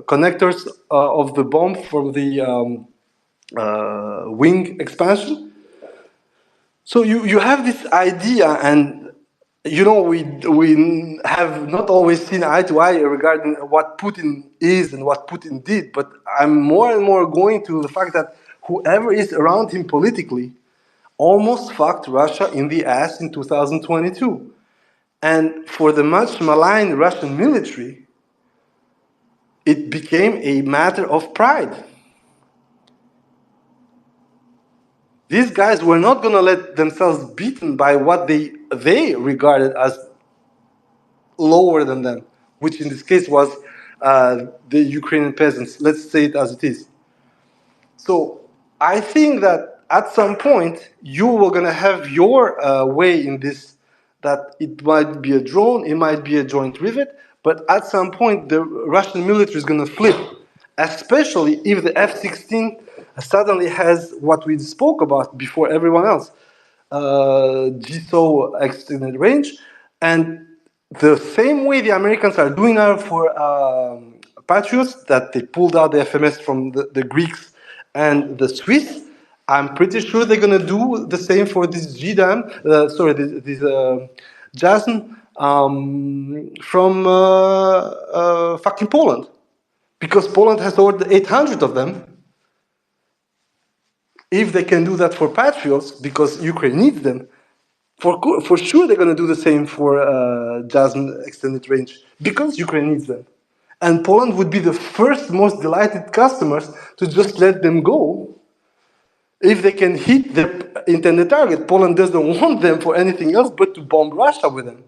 connectors of the bomb from the wing expansion. So you have this idea, and we have not always seen eye to eye regarding what Putin is and what Putin did, but I'm more and more going to the fact that whoever is around him politically almost fucked Russia in the ass in 2022. And for the much maligned Russian military, it became a matter of pride. These guys were not going to let themselves beaten by what they regarded as lower than them, which in this case was the Ukrainian peasants. Let's say it as it is. So I think that at some point you were going to have your way in this, that it might be a drone, it might be a joint rivet, but at some point the Russian military is going to flip especially if the F-16 suddenly has what we spoke about before everyone else, GSO extended range, and the same way the Americans are doing now for Patriots, that they pulled out the FMS from the Greeks and the Swiss. I'm pretty sure they're gonna do the same for this GDAM, this JASM from fucking Poland, because Poland has ordered 800 of them. If they can do that for Patriots, because Ukraine needs them, for sure they're going to do the same for JASM extended range, because Ukraine needs them. And Poland would be the first most delighted customers to just let them go if they can hit the intended target. Poland doesn't want them for anything else but to bomb Russia with them.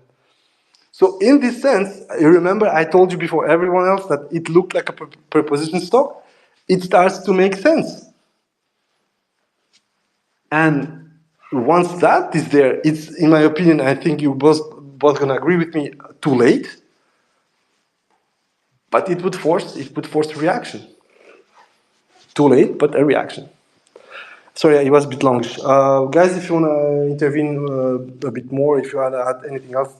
So in this sense, you remember I told you before everyone else that it looked like a preposition stock. It starts to make sense. And once that is there, it's, in my opinion, I think you both gonna agree with me, too late. But it would force a reaction. Too late, but a reaction. Sorry, it was a bit longish. Guys, if you wanna intervene a bit more, if you wanna add anything else,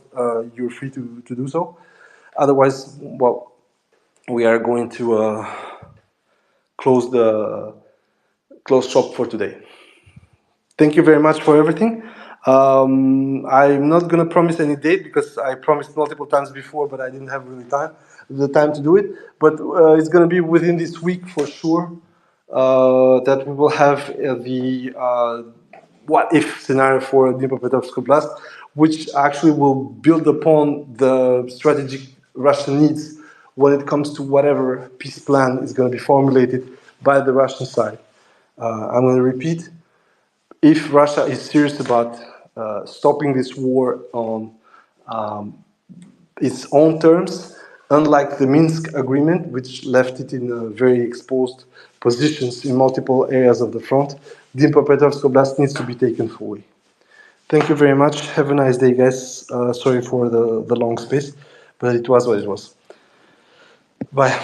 you're free to do so. Otherwise, well, we are going to close shop for today. Thank you very much for everything. I'm not going to promise any date because I promised multiple times before, but I didn't have really the time to do it. But it's going to be within this week for sure that we will have the what if scenario for Dnipropetrovsk Oblast, which actually will build upon the strategic Russian needs when it comes to whatever peace plan is going to be formulated by the Russian side. I'm going to repeat. If Russia is serious about stopping this war on its own terms, unlike the Minsk agreement, which left it in very exposed positions in multiple areas of the front, Dnipropetrovsk Oblast needs to be taken fully. Thank you very much. Have a nice day, guys. Sorry for the long space, but it was what it was. Bye.